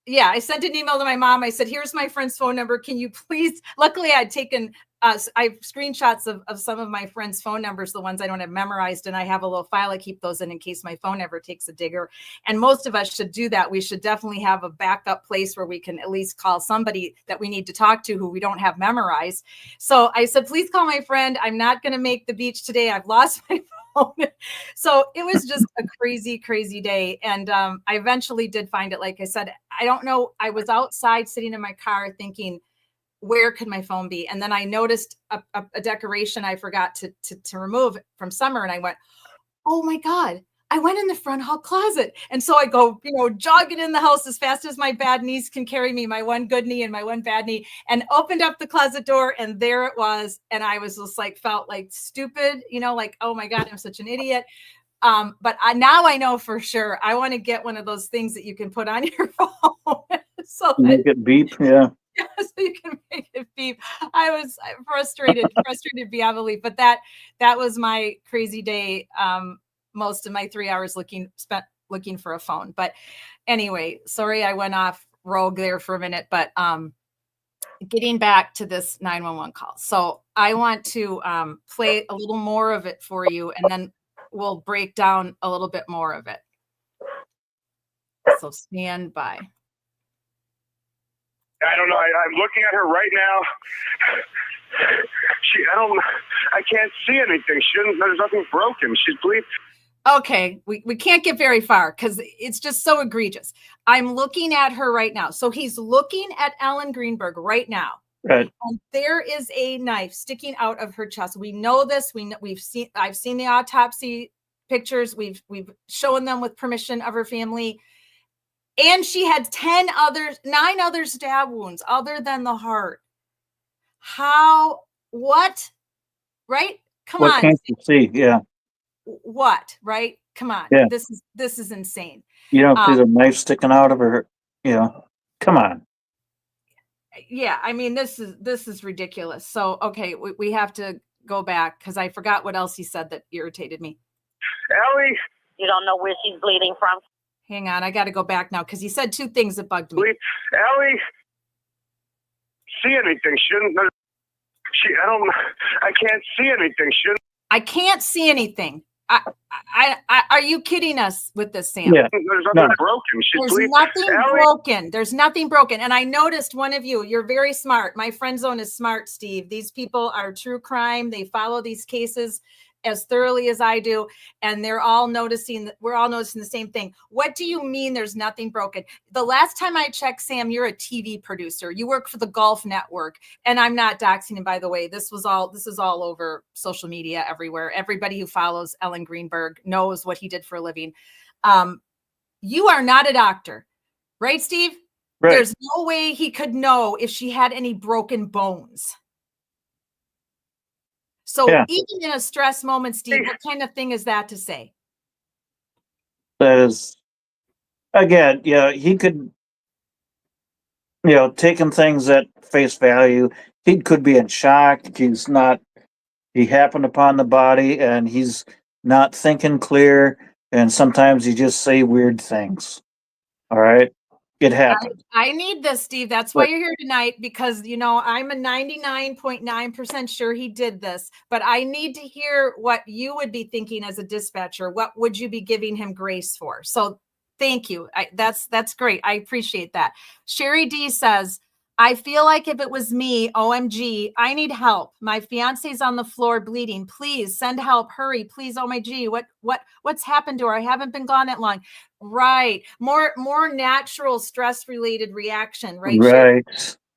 [SPEAKER 1] Yeah, I sent an email to my mom. I said, here's my friend's phone number. Can you please? Luckily, I'd taken I have screenshots of some of my friends' phone numbers, the ones I don't have memorized, and I have a little file. I keep those in case my phone ever takes a digger. And most of us should do that. We should definitely have a backup place where we can at least call somebody that we need to talk to who we don't have memorized. So I said, please call my friend. I'm not going to make the beach today. I've lost my phone. So it was just a crazy, crazy day. And I eventually did find it. Like I said, I don't know. I was outside sitting in my car thinking, where could my phone be? And then I noticed a decoration I forgot to remove from summer. And I went, oh my God, I went in the front hall closet. And so I go, jogging in the house as fast as my bad knees can carry me, my one good knee and my one bad knee, and opened up the closet door. And there it was. And I was just like, felt like stupid, like, oh my God, I'm such an idiot. But now I know for sure I want to get one of those things that you can put on your phone. So
[SPEAKER 3] make it beep. Yeah.
[SPEAKER 1] So you can make it beep. I was frustrated beyond belief, but that was my crazy day. Most of my 3 hours spent looking for a phone. But anyway, sorry, I went off rogue there for a minute, but getting back to this 911 call. So I want to play a little more of it for you, and then we'll break down a little bit more of it. So stand by.
[SPEAKER 7] I don't know. I'm looking at her right now. I can't see anything. There's nothing broken. She's bleeding.
[SPEAKER 1] Okay, we can't get very far because it's just so egregious. I'm looking at her right now. So he's looking at Ellen Greenberg right now.
[SPEAKER 3] Right.
[SPEAKER 1] And there is a knife sticking out of her chest. We know this. I've seen the autopsy pictures. We've shown them with permission of her family. And she had 9 other stab wounds other than the heart. What? Right? Come
[SPEAKER 3] What
[SPEAKER 1] on.
[SPEAKER 3] can't you see? Yeah.
[SPEAKER 1] What? Right? Come on.
[SPEAKER 3] Yeah.
[SPEAKER 1] This is insane.
[SPEAKER 3] You don't see the knife sticking out of her. Come on.
[SPEAKER 1] Yeah, I mean, this is ridiculous. So, okay, we have to go back because I forgot what else he said that irritated me.
[SPEAKER 7] Ellie,
[SPEAKER 8] You don't know where she's bleeding from?
[SPEAKER 1] Hang on, I got to go back now because he said 2 things that bugged me.
[SPEAKER 7] Ellie, see anything? I can't see anything.
[SPEAKER 1] I can't see anything. Are you kidding us with this, Sam?
[SPEAKER 3] Yeah.
[SPEAKER 7] There's nothing broken.
[SPEAKER 1] There's nothing broken. There's nothing broken. And I noticed one of you're very smart. My friend zone is smart, Steve. These people are true crime. They follow these cases as thoroughly as I do. And we're all noticing the same thing. What do you mean there's nothing broken? The last time I checked, Sam, you're a TV producer. You work for the Gulf Network. And I'm not doxing him, by the way. This is all over social media everywhere. Everybody who follows Ellen Greenberg knows what he did for a living. You are not a doctor, right, Steve?
[SPEAKER 3] Right.
[SPEAKER 1] There's no way he could know if she had any broken bones. So even in a stress moment, Steve, what kind of thing is that to say?
[SPEAKER 3] That is, again, he could, taking things at face value. He could be in shock. He happened upon the body and he's not thinking clear. And sometimes he just say weird things. All right. It happened.
[SPEAKER 1] I need this, Steve. That's why you're here tonight, because, I'm a 99.9% sure he did this, but I need to hear what you would be thinking as a dispatcher. What would you be giving him grace for? So thank you. That's great. I appreciate that. Sherry D says, I feel like if it was me, OMG, I need help. My fiance's on the floor bleeding. Please send help. Hurry, please. Oh my G, what's happened to her? I haven't been gone that long. Right. More natural stress related reaction, right?
[SPEAKER 3] Right.
[SPEAKER 1] Sherry?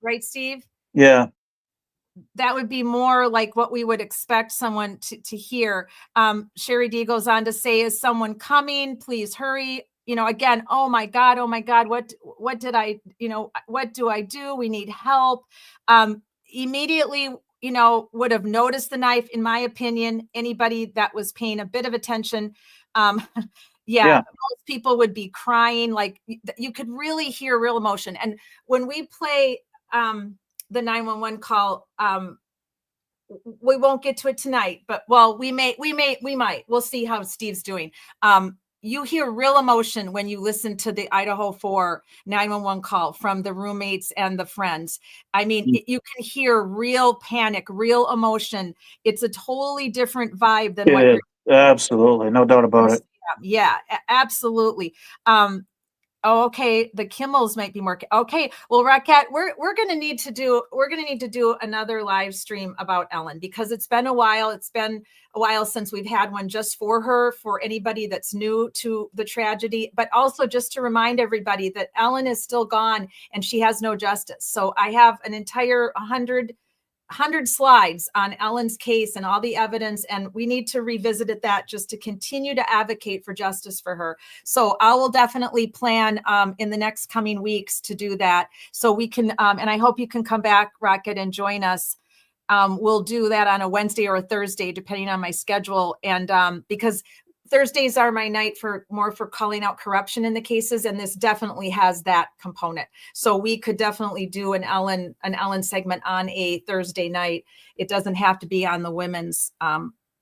[SPEAKER 1] Right, Steve?
[SPEAKER 3] Yeah.
[SPEAKER 1] That would be more like what we would expect someone to hear. Sherry D goes on to say, is someone coming? Please hurry. Again, oh my God, what did I, what do I do? We need help. Immediately, would have noticed the knife, in my opinion. Anybody that was paying a bit of attention. Most people would be crying. Like, you could really hear real emotion. And when we play the 911 call, we won't get to it tonight, but we might. We'll see how Steve's doing. You hear real emotion when you listen to the Idaho 4 911 call from the roommates and the friends. I mean, you can hear real panic, real emotion. It's a totally different vibe than what you're.
[SPEAKER 3] Absolutely. No doubt about it.
[SPEAKER 1] Yeah, absolutely. Okay, the Kimmels might be more. Okay, well, Raquette, we're going to need to do another live stream about Ellen, because it's been a while. It's been a while since we've had one just for her, for anybody that's new to the tragedy, but also just to remind everybody that Ellen is still gone and she has no justice. So I have an entire 100 slides on Ellen's case and all the evidence, and we need to revisit that just to continue to advocate for justice for her. So I will definitely plan in the next coming weeks to do that. So we can, and I hope you can come back, Rocket, and join us. We'll do that on a Wednesday or a Thursday, depending on my schedule. And because Thursdays are my night for calling out corruption in the cases, and this definitely has that component. So we could definitely do an Ellen segment on a Thursday night. It doesn't have to be on the women's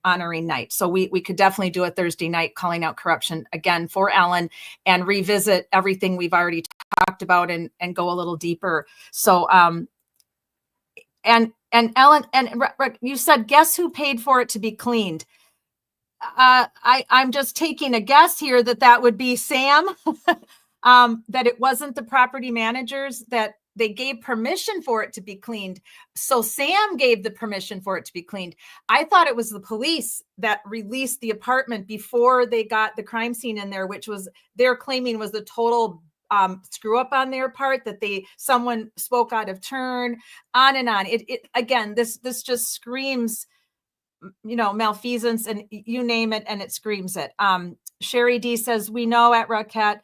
[SPEAKER 1] honoring night. So we could definitely do a Thursday night calling out corruption again for Ellen and revisit everything we've already talked about and go a little deeper. So and Ellen, and you said, guess who paid for it to be cleaned? I'm just taking a guess here that would be Sam, that it wasn't the property managers, that they gave permission for it to be cleaned. So Sam gave the permission for it to be cleaned. I thought it was the police that released the apartment before they got the crime scene in there, which was they're claiming was a total screw up on their part, that someone spoke out of turn, on and on. It again, this just screams, malfeasance, and you name it, and it screams it. Sherry D says, we know at Roquette,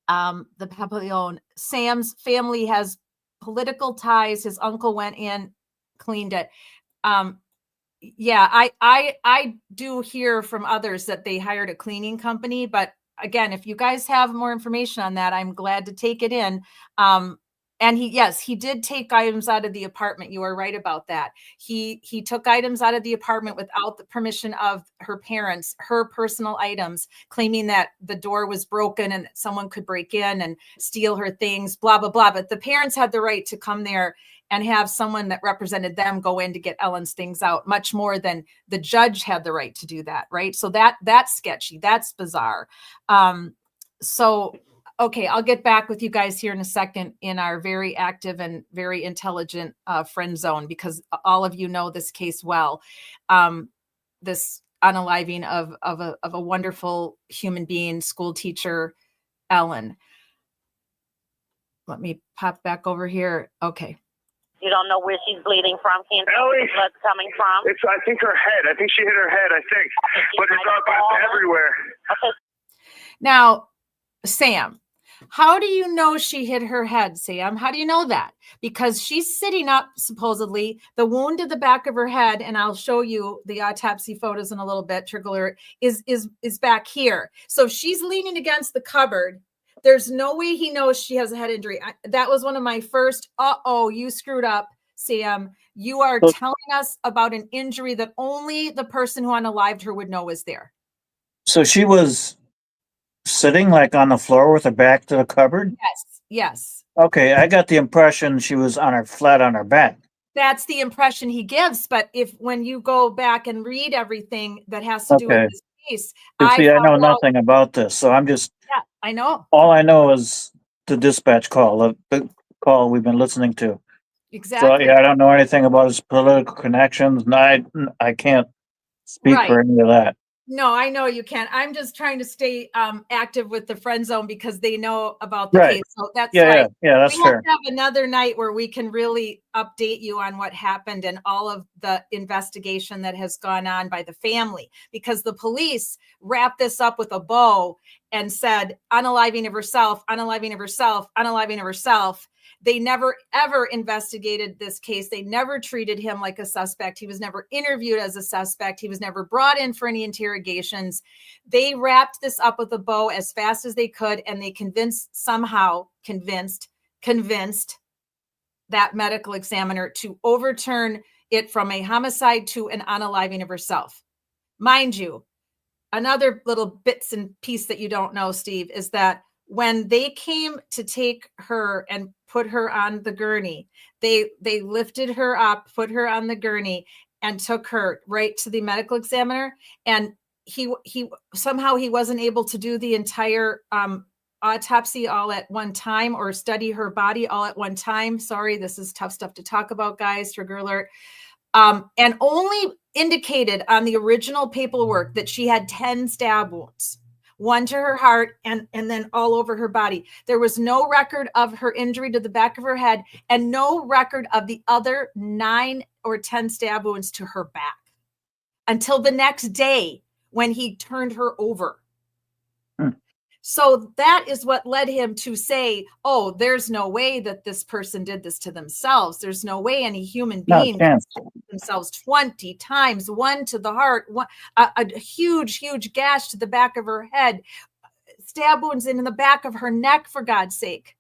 [SPEAKER 1] the Papillon, Sam's family has political ties. His uncle went in, cleaned it. Yeah, I do hear from others that they hired a cleaning company, but again, if you guys have more information on that, I'm glad to take it in. And he did take items out of the apartment. You are right about that. He took items out of the apartment without the permission of her parents, her personal items, claiming that the door was broken and that someone could break in and steal her things, blah, blah, blah. But the parents had the right to come there and have someone that represented them go in to get Ellen's things out, much more than the judge had the right to do that, right? So that's sketchy. That's bizarre. Okay, I'll get back with you guys here in a second in our very active and very intelligent friend zone, because all of you know this case well. This unaliving of a wonderful human being, school teacher, Ellen. Let me pop back over here. Okay.
[SPEAKER 8] You don't know where she's bleeding from, Ken?
[SPEAKER 7] Ellie,
[SPEAKER 8] Where blood's coming from?
[SPEAKER 7] It's, I think, her head. I think she hit her head, I think. But it's up everywhere.
[SPEAKER 8] Okay.
[SPEAKER 1] Now, Sam, how do you know she hit her head, Sam? How do you know that? Because she's sitting up, supposedly. The wound to the back of her head, and I'll show you the autopsy photos in a little bit, trigger alert, is back here. So she's leaning against the cupboard. There's no way he knows she has a head injury. That was one of my first, you screwed up, Sam. You are telling us about an injury that only the person who unalived her would know was there.
[SPEAKER 3] So she was sitting like on the floor with her back to the cupboard?
[SPEAKER 1] Yes.
[SPEAKER 3] Okay, I got the impression she was flat on her back.
[SPEAKER 1] That's the impression he gives. But when you go back and read everything that has to do with this case,
[SPEAKER 3] I know nothing about this, so I'm just.
[SPEAKER 1] Yeah, I know.
[SPEAKER 3] All I know is the dispatch call, the call we've been listening to.
[SPEAKER 1] Exactly.
[SPEAKER 3] So I don't know anything about his political connections. And I can't speak for any of that.
[SPEAKER 1] No, I know you can't. I'm just trying to stay active with the friend zone because they know about the case. So that's
[SPEAKER 3] right. Yeah, that's
[SPEAKER 1] we
[SPEAKER 3] fair.
[SPEAKER 1] have to have another night where we can really update you on what happened and all of the investigation that has gone on by the family, because the police wrapped this up with a bow and said unaliving of herself, unaliving of herself, unaliving of herself. They never, ever investigated this case. They never treated him like a suspect. He was never interviewed as a suspect. He was never brought in for any interrogations. They wrapped this up with a bow as fast as they could, and they somehow convinced that medical examiner to overturn it from a homicide to an unaliving of herself. Mind you, another little bits and piece that you don't know, Steve, is that when they came to take her and put her on the gurney, they lifted her up, put her on the gurney, and took her right to the medical examiner. And he somehow he wasn't able to do the entire autopsy all at one time, or study her body all at one time. Sorry, this is tough stuff to talk about, guys. Trigger alert. And only indicated on the original paperwork that she had 10 stab wounds. One to her heart and then all over her body. There was no record of her injury to the back of her head and no record of the other 9 or 10 stab wounds to her back until the next day when he turned her over. So that is what led him to say, oh, there's no way that this person did this to themselves. There's no way any human being can stab themselves 20 times, one to the heart, a huge, huge gash to the back of her head, stab wounds in the back of her neck, for God's sake.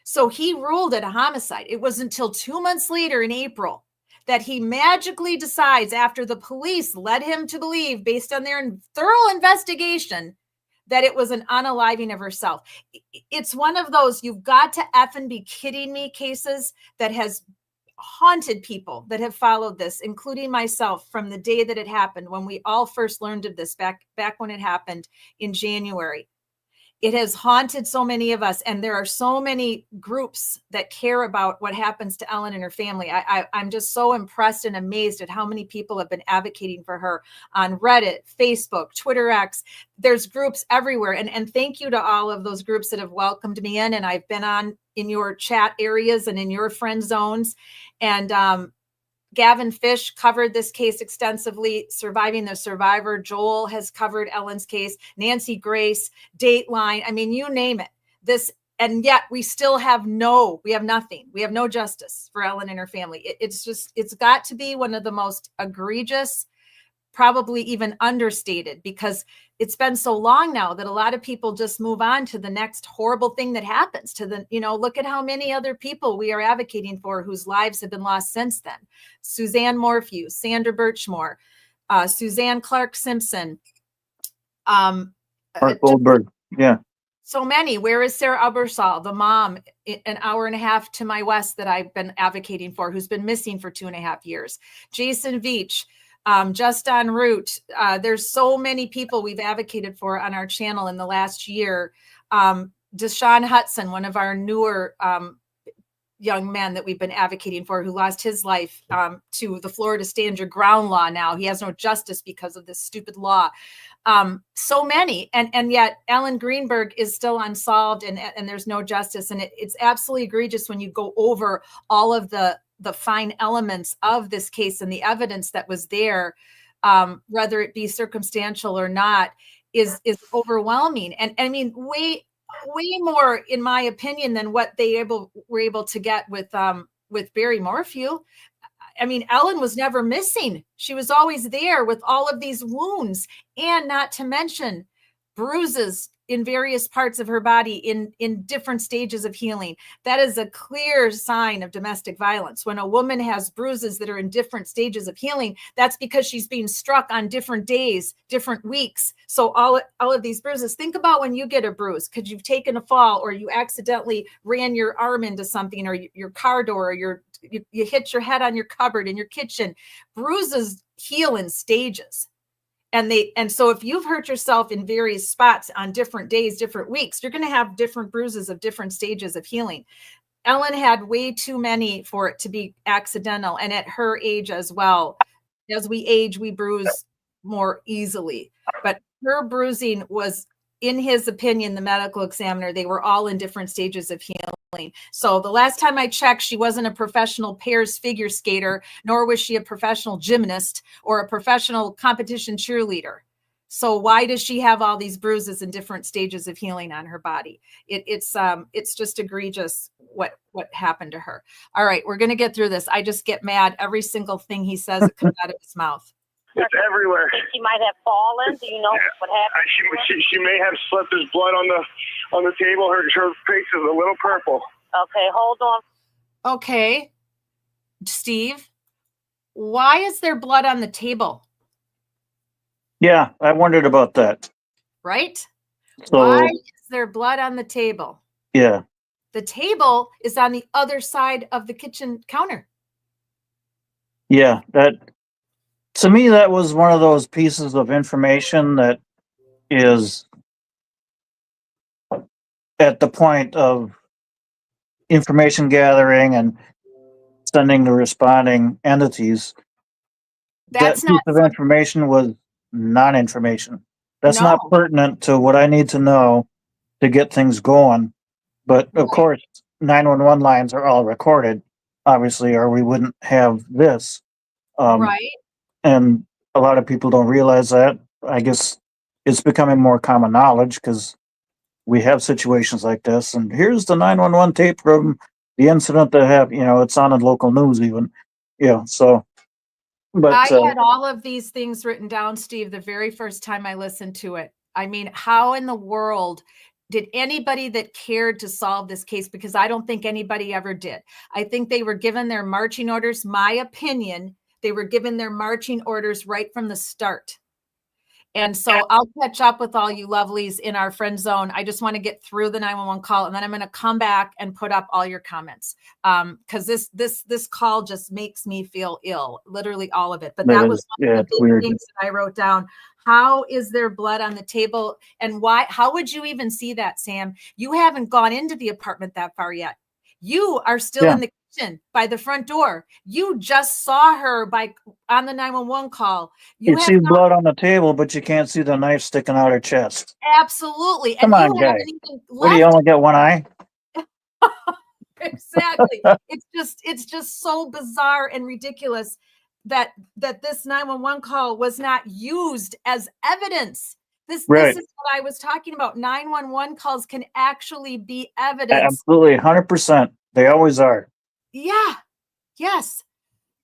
[SPEAKER 1] So he ruled it a homicide. It was until 2 months later in April that he magically decides, after the police led him to believe, based on their thorough investigation, that it was an unaliving of herself. It's one of those, you've got to effing be kidding me, cases that has haunted people that have followed this, including myself, from the day that it happened, when we all first learned of this back when it happened in January. it has haunted so many of us. And there are so many groups that care about what happens to Ellen and her family. I'm just so impressed and amazed at how many people have been advocating for her on Reddit, Facebook, Twitter X. There's groups everywhere. And thank you to all of those groups that have welcomed me in. And I've been on in your chat areas and in your friend zones. And Gavin Fish covered this case extensively. Surviving the Survivor, Joel has covered Ellen's case. Nancy Grace, Dateline. I mean, you name it. This, and yet we still have nothing. We have no justice for Ellen and her family. It's got to be one of the most egregious, probably even understated, because it's been so long now that a lot of people just move on to the next horrible thing that happens to the, look at how many other people we are advocating for whose lives have been lost since then. Suzanne Morphew, Sandra Birchmore, Suzanne Clark Simpson,
[SPEAKER 3] Mark Goldberg. Yeah.
[SPEAKER 1] So many. Where is Sarah Ubersall, the mom, an hour and a half to my west that I've been advocating for, who's been missing for 2.5 years? Jason Veach, just en route. There's so many people we've advocated for on our channel in the last year. Deshaun Hudson, one of our newer young men that we've been advocating for, who lost his life to the Florida Stand Your Ground law. Now he has no justice because of this stupid law. So many, and yet Ellen Greenberg is still unsolved, and there's no justice. And it's absolutely egregious when you go over all of the fine elements of this case and the evidence that was there, whether it be circumstantial or not, is overwhelming. And I mean, way more, in my opinion, than what they were able to get with Barry Morphew. I mean, Ellen was never missing. She was always there with all of these wounds, and not to mention bruises in various parts of her body in different stages of healing. That is a clear sign of domestic violence. When a woman has bruises that are in different stages of healing, that's because she's being struck on different days, different weeks. So all of these bruises, think about when you get a bruise, because you've taken a fall, or you accidentally ran your arm into something, or your car door, or you hit your head on your cupboard in your kitchen. Bruises heal in stages. And so if you've hurt yourself in various spots on different days, different weeks, you're going to have different bruises of different stages of healing. Ellen had way too many for it to be accidental. And at her age as well, as we age, we bruise more easily. But her bruising was, in his opinion, the medical examiner, they were all in different stages of healing. So the last time I checked, she wasn't a professional pairs figure skater, nor was she a professional gymnast or a professional competition cheerleader. So why does she have all these bruises in different stages of healing on her body? It's just egregious what happened to her. All right, we're going to get through this. I just get mad every single thing he says that comes out of his mouth.
[SPEAKER 7] It's everywhere.
[SPEAKER 8] She might have fallen. Do you know what happened?
[SPEAKER 7] She may have slipped. There's blood on the table. Her face is a little purple.
[SPEAKER 8] Okay, hold on.
[SPEAKER 1] Okay, Steve, why is there blood on the table?
[SPEAKER 3] Yeah, I wondered about that.
[SPEAKER 1] Right?
[SPEAKER 3] So,
[SPEAKER 1] why is there blood on the table?
[SPEAKER 3] Yeah.
[SPEAKER 1] The table is on the other side of the kitchen counter.
[SPEAKER 3] Yeah, to me, that was one of those pieces of information that is at the point of information gathering and sending to responding entities.
[SPEAKER 1] That's
[SPEAKER 3] that piece of information was non-information. That's not pertinent to what I need to know to get things going. But of course, 911 lines are all recorded, obviously, or we wouldn't have this.
[SPEAKER 1] Right.
[SPEAKER 3] And a lot of people don't realize that. I guess it's becoming more common knowledge because we have situations like this. And here's the 911 tape from the incident that happened. It's on the local news even. Yeah. So, but
[SPEAKER 1] I had all of these things written down, Steve, the very first time I listened to it. I mean, how in the world did anybody that cared to solve this case? Because I don't think anybody ever did. I think they were given their marching orders. My opinion, they were given their marching orders right from the start. And so I'll catch up with all you lovelies in our friend zone. I just want to get through the 911 call, and then I'm going to come back and put up all your comments. Because this call just makes me feel ill, literally all of it. But that was one of the
[SPEAKER 3] it's
[SPEAKER 1] big
[SPEAKER 3] weird.
[SPEAKER 1] things that I wrote down. How is there blood on the table? And why? How would you even see that, Sam? You haven't gone into the apartment that far yet. You are still in the kitchen by the front door. You just saw her on the 911 call.
[SPEAKER 3] You see blood on the table, but you can't see the knife sticking out her chest.
[SPEAKER 1] Absolutely.
[SPEAKER 3] Come on, guy. What do you only get one eye?
[SPEAKER 1] Exactly. It's just so bizarre and ridiculous that this 911 call was not used as evidence. This is what I was talking about. 911 calls can actually be evidence.
[SPEAKER 3] Absolutely, 100%. They always are.
[SPEAKER 1] Yeah. Yes.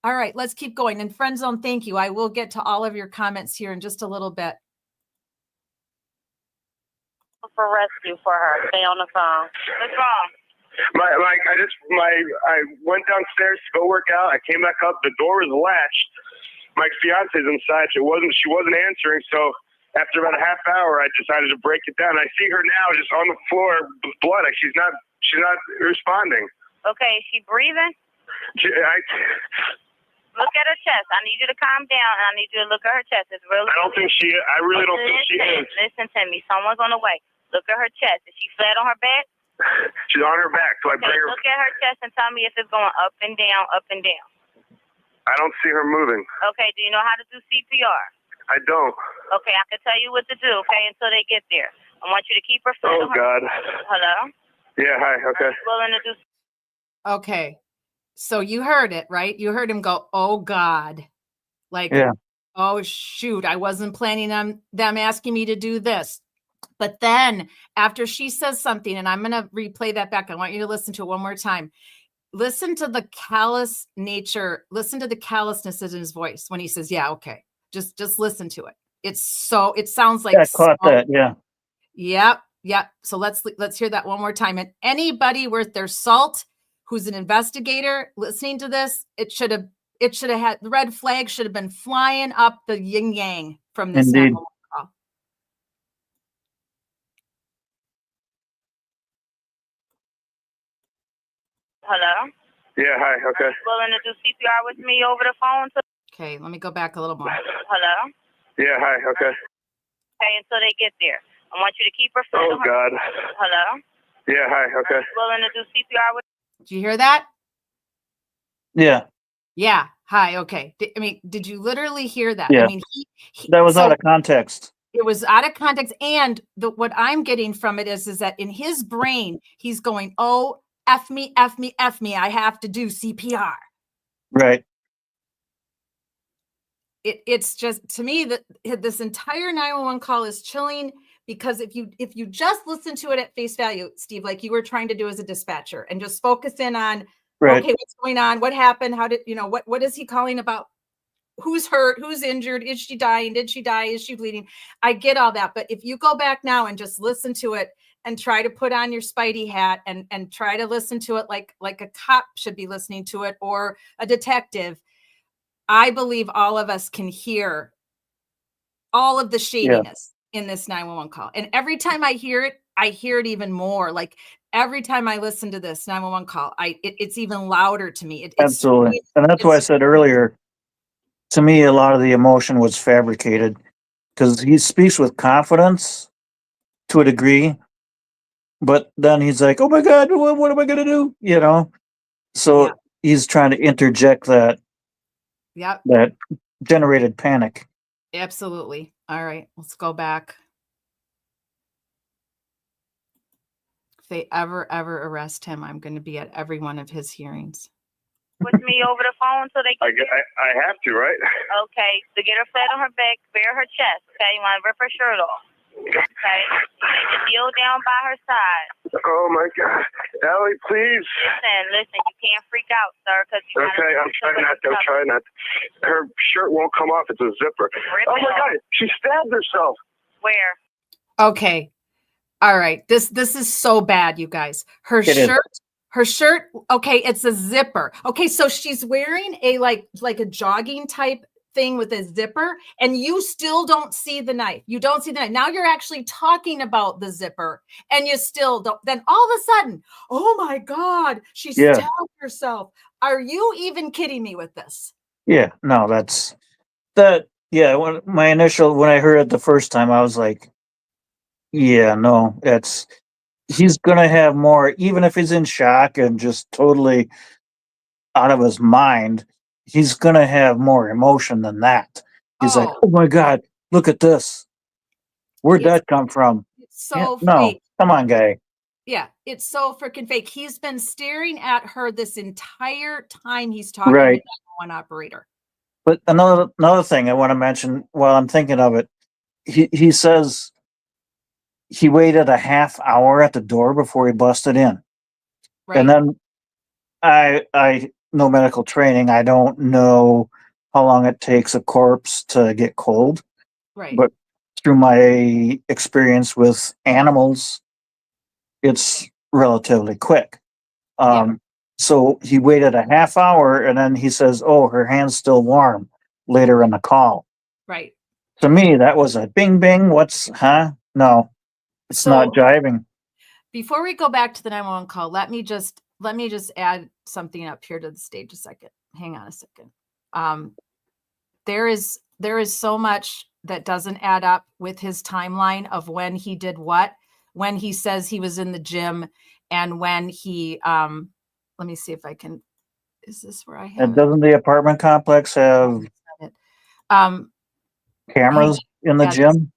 [SPEAKER 1] All right, let's keep going. And friend zone, thank you. I will get to all of your comments here in just a little bit.
[SPEAKER 8] For rescue for her. Stay on the phone. What's wrong?
[SPEAKER 7] I went downstairs to go work out. I came back up. The door was latched. My fiance's inside. She wasn't answering. So after about a half hour, I decided to break it down. I see her now just on the floor with blood. Like she's not responding.
[SPEAKER 8] Okay, is she breathing? Look at her chest. I need you to calm down, and I need you to look at her chest. It's really.
[SPEAKER 7] I really don't think she is.
[SPEAKER 8] Listen to me. Someone's on the way. Look at her chest. Is she flat on her back?
[SPEAKER 7] She's on her back. So I bring her.
[SPEAKER 8] Look at her chest and tell me if it's going up and down, up and down.
[SPEAKER 7] I don't see her moving.
[SPEAKER 8] Okay, do you know how to do CPR?
[SPEAKER 7] I don't.
[SPEAKER 8] Okay, I can tell you what to do, okay, until they get there. I want you to keep her flat on her.
[SPEAKER 7] God.
[SPEAKER 8] Hello?
[SPEAKER 7] Yeah, hi, okay.
[SPEAKER 8] Willing to do.
[SPEAKER 1] Okay. So you heard it, right? You heard him go, oh God. Like, oh shoot, I wasn't planning on them asking me to do this. But then after she says something, and I'm going to replay that back. I want you to listen to it one more time. Listen to the callous nature. Listen to the callousness in his voice when he says, yeah, okay. Just listen to it. It sounds like.
[SPEAKER 3] I caught that. Yeah.
[SPEAKER 1] Yep. So let's hear that one more time. And anybody worth their salt who's an investigator listening to this, it should have had the red flag should have been flying up the yin yang from this.
[SPEAKER 3] Indeed.
[SPEAKER 1] Call.
[SPEAKER 8] Hello?
[SPEAKER 7] Yeah, hi, okay.
[SPEAKER 8] Willing to do CPR with me over the phone?
[SPEAKER 1] Okay, let me go back a little more.
[SPEAKER 8] Hello?
[SPEAKER 7] Yeah, hi, okay.
[SPEAKER 8] Okay, until they get there. I want you to keep her flat on her.
[SPEAKER 7] God.
[SPEAKER 8] Hello?
[SPEAKER 7] Yeah, hi, okay.
[SPEAKER 8] Willing to do CPR with.
[SPEAKER 1] Did you hear that?
[SPEAKER 3] Yeah.
[SPEAKER 1] Yeah. Hi. Okay. Did you literally hear that?
[SPEAKER 3] Yeah.
[SPEAKER 1] I mean,
[SPEAKER 3] that was out of context.
[SPEAKER 1] It was out of context. And what I'm getting from it is that in his brain, he's going, oh, F me. I have to do CPR.
[SPEAKER 3] Right.
[SPEAKER 1] It's just, to me, that this entire 911 call is chilling, because if you just listen to it at face value, Steve, like you were trying to do as a dispatcher, and just focus in on, okay, what's going on? What happened? How did, what is he calling about? Who's hurt? Who's injured? Is she dying? Did she die? Is she bleeding? I get all that. But if you go back now and just listen to it and try to put on your Spidey hat and try to listen to it like a cop should be listening to it, or a detective, I believe all of us can hear all of the shadiness in this 911 call. And every time I hear it even more. Like every time I listen to this 911 call, it's even louder to me.
[SPEAKER 3] Absolutely. And that's why I said earlier, to me, a lot of the emotion was fabricated, because he speaks with confidence to a degree, but then he's like, oh my God, what am I going to do? So he's trying to interject that generated panic.
[SPEAKER 1] Absolutely. All right, let's go back. If they ever arrest him, I'm going to be at every one of his hearings.
[SPEAKER 8] With me over the phone so they can.
[SPEAKER 7] I have to, right?
[SPEAKER 8] Okay, so get her flat on her back, bare her chest. Okay, you want to rip her shirt off. Okay, kneel down by her side.
[SPEAKER 7] Oh my God, Ellie, please.
[SPEAKER 8] Listen, you can't freak out, sir, because you.
[SPEAKER 7] Okay, I'm trying not. Her shirt won't come off. It's a zipper. Oh my God, she stabbed herself.
[SPEAKER 8] Where?
[SPEAKER 1] Okay, all right. This is so bad, you guys. Her shirt. Okay, it's a zipper. Okay, so she's wearing a like a jogging type thing with a zipper and you still don't see the knife. You don't see the knife. Now you're actually talking about the zipper and you still don't. Then all of a sudden, oh my God, she
[SPEAKER 3] Yeah.
[SPEAKER 1] stabbed herself. Are you even kidding me with this?
[SPEAKER 3] Yeah, no, that's that. Yeah, when I heard it the first time, I was like, yeah, no, he's gonna have more, even if he's in shock and just totally out of his mind, he's gonna have more emotion than that. He's like,
[SPEAKER 1] Oh.
[SPEAKER 3] oh my God, look at this. Where'd
[SPEAKER 1] It's-
[SPEAKER 3] that come from?
[SPEAKER 1] It's so
[SPEAKER 3] No,
[SPEAKER 1] fake.
[SPEAKER 3] come on, guy.
[SPEAKER 1] Yeah, it's so freaking fake. He's been staring at her this entire time he's talking
[SPEAKER 3] Right.
[SPEAKER 1] to that one operator.
[SPEAKER 3] But another thing I want to mention while I'm thinking of it, he says he waited a half hour at the door before he busted in.
[SPEAKER 1] Right.
[SPEAKER 3] And then I no medical training. I don't know how long it takes a corpse to get cold,
[SPEAKER 1] right.
[SPEAKER 3] but through my experience with animals, it's relatively quick. So he waited a half hour and then he says, oh, her hand's still warm later in the call.
[SPEAKER 1] Right.
[SPEAKER 3] To me, that was a bing, bing. No, it's not jiving.
[SPEAKER 1] Before we go back to the 911 call, let me just add something up here to the stage a second. Hang on a second. There is so much that doesn't add up with his timeline of when he did what, when he says he was in the gym, and when he let me see if I can. Is this where I have
[SPEAKER 3] And doesn't the apartment complex have
[SPEAKER 1] it?
[SPEAKER 3] cameras in the gym?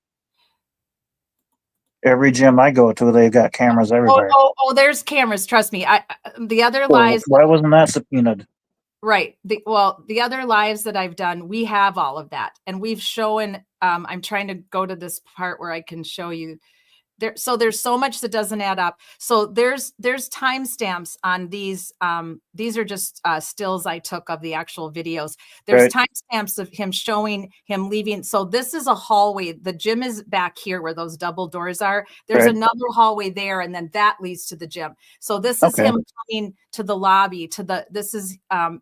[SPEAKER 3] Every gym I go to, they've got cameras everywhere.
[SPEAKER 1] Oh, there's cameras. Trust me. The other lives.
[SPEAKER 3] Why wasn't that subpoenaed?
[SPEAKER 1] Right. The other lives that I've done, we have all of that, and we've shown. I'm trying to go to this part where I can show you. So there's so much that doesn't add up. So there's timestamps on these. These are just stills I took of the actual videos. There's timestamps of him showing him leaving. So this is a hallway. The gym is back here where those double doors are. There's another hallway there, and then that leads to the gym. So this is him coming to the lobby.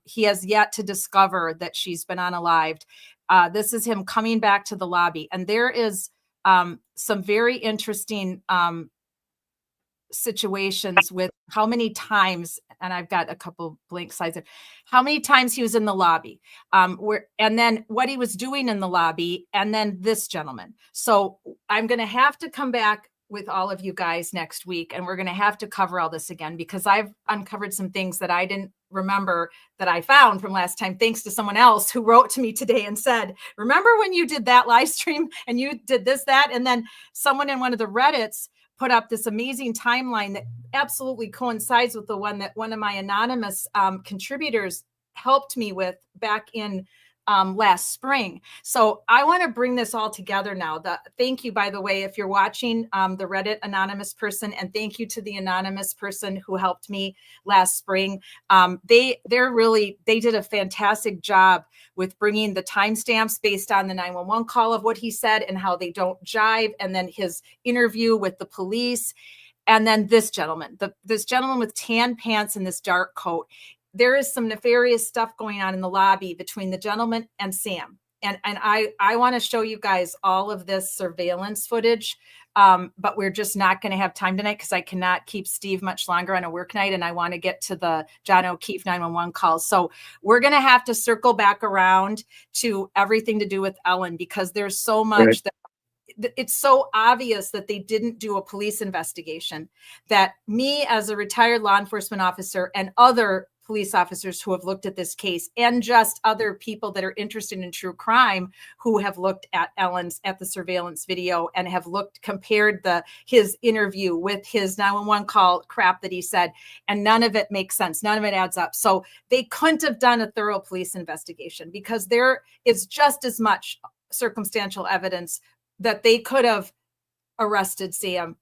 [SPEAKER 1] He has yet to discover that she's been unalived. This is him coming back to the lobby, and there is some very interesting situations with how many times, and I've got a couple blank slides of how many times he was in the lobby, and then what he was doing in the lobby, and then this gentleman. So I'm going to have to come back with all of you guys next week, and we're going to have to cover all this again because I've uncovered some things that I didn't remember that I found from last time, thanks to someone else who wrote to me today and said, remember when you did that live stream and you did this, that, and then someone in one of the Reddits put up this amazing timeline that absolutely coincides with the one that one of my anonymous contributors helped me with back in last spring. So I want to bring this all together now. Thank you, by the way, if you're watching the Reddit anonymous person, and thank you to the anonymous person who helped me last spring. They did a fantastic job with bringing the timestamps based on the 911 call of what he said and how they don't jive, and then his interview with the police. And then this gentleman with tan pants and this dark coat. There is some nefarious stuff going on in the lobby between the gentleman and Sam. And I want to show you guys all of this surveillance footage, but we're just not going to have time tonight because I cannot keep Steve much longer on a work night, and I want to get to the John O'Keefe 911 calls. So we're going to have to circle back around to everything to do with Ellen because there's so much that it's so obvious that they didn't do a police investigation, that me as a retired law enforcement officer and other police officers who have looked at this case, and just other people that are interested in true crime who have looked at at the surveillance video and have compared his interview with his 911 call crap that he said, and none of it makes sense. None of it adds up. So they couldn't have done a thorough police investigation because there is just as much circumstantial evidence that they could have arrested Sam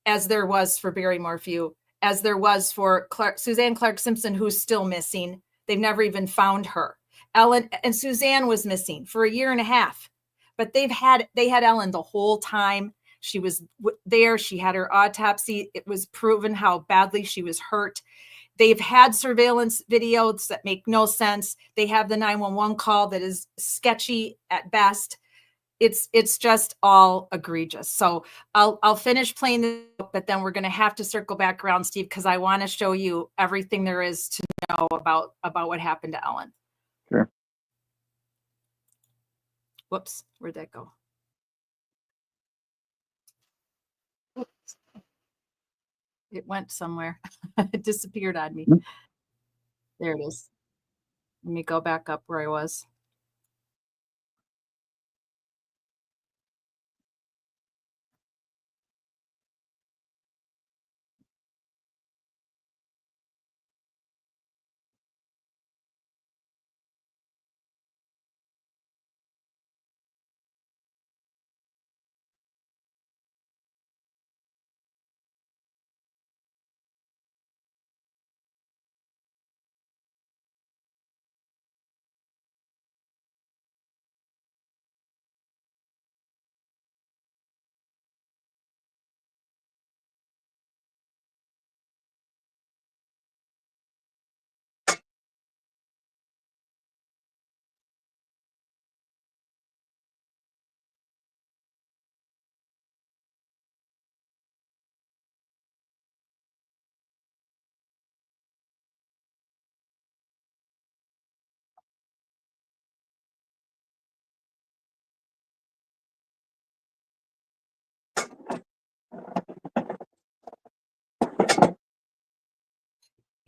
[SPEAKER 1] as there was for Barry Morphew, as there was for Suzanne Clark Simpson, who's still missing. They've never even found her. Ellen and Suzanne was missing for a year and a half, but they had Ellen the whole time. She was there. She had her autopsy. It was proven how badly she was hurt. they've had surveillance videos that make no sense. They have the 911 call that is sketchy at best. It's just all egregious. So I'll finish playing this, but then we're going to have to circle back around, Steve, because I want to show you everything there is to know about what happened to Ellen.
[SPEAKER 3] Sure.
[SPEAKER 1] Whoops, where'd that go? Oops. It went somewhere. It disappeared on me. There it is. Let me go back up where I was.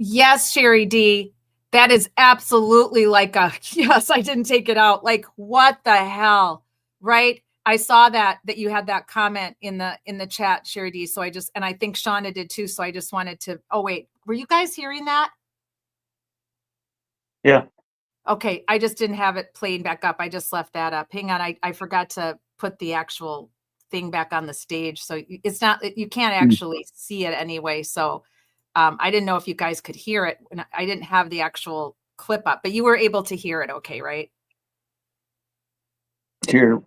[SPEAKER 1] Yes, Sherry D. That is absolutely like a, yes, I didn't take it out. Like, what the hell, right? I saw that you had that comment in the chat, Sherry D. So and I think Shauna did too. So I just wanted to, oh wait, were you guys hearing that?
[SPEAKER 3] Yeah.
[SPEAKER 1] Okay. I just didn't have it playing back up. I just left that up. Hang on. I forgot to put the actual thing back on the stage. So it's not, you can't actually see it anyway. So I didn't know if you guys could hear it. I didn't have the actual clip up, but you were able to hear it. Okay. Right.
[SPEAKER 3] Hear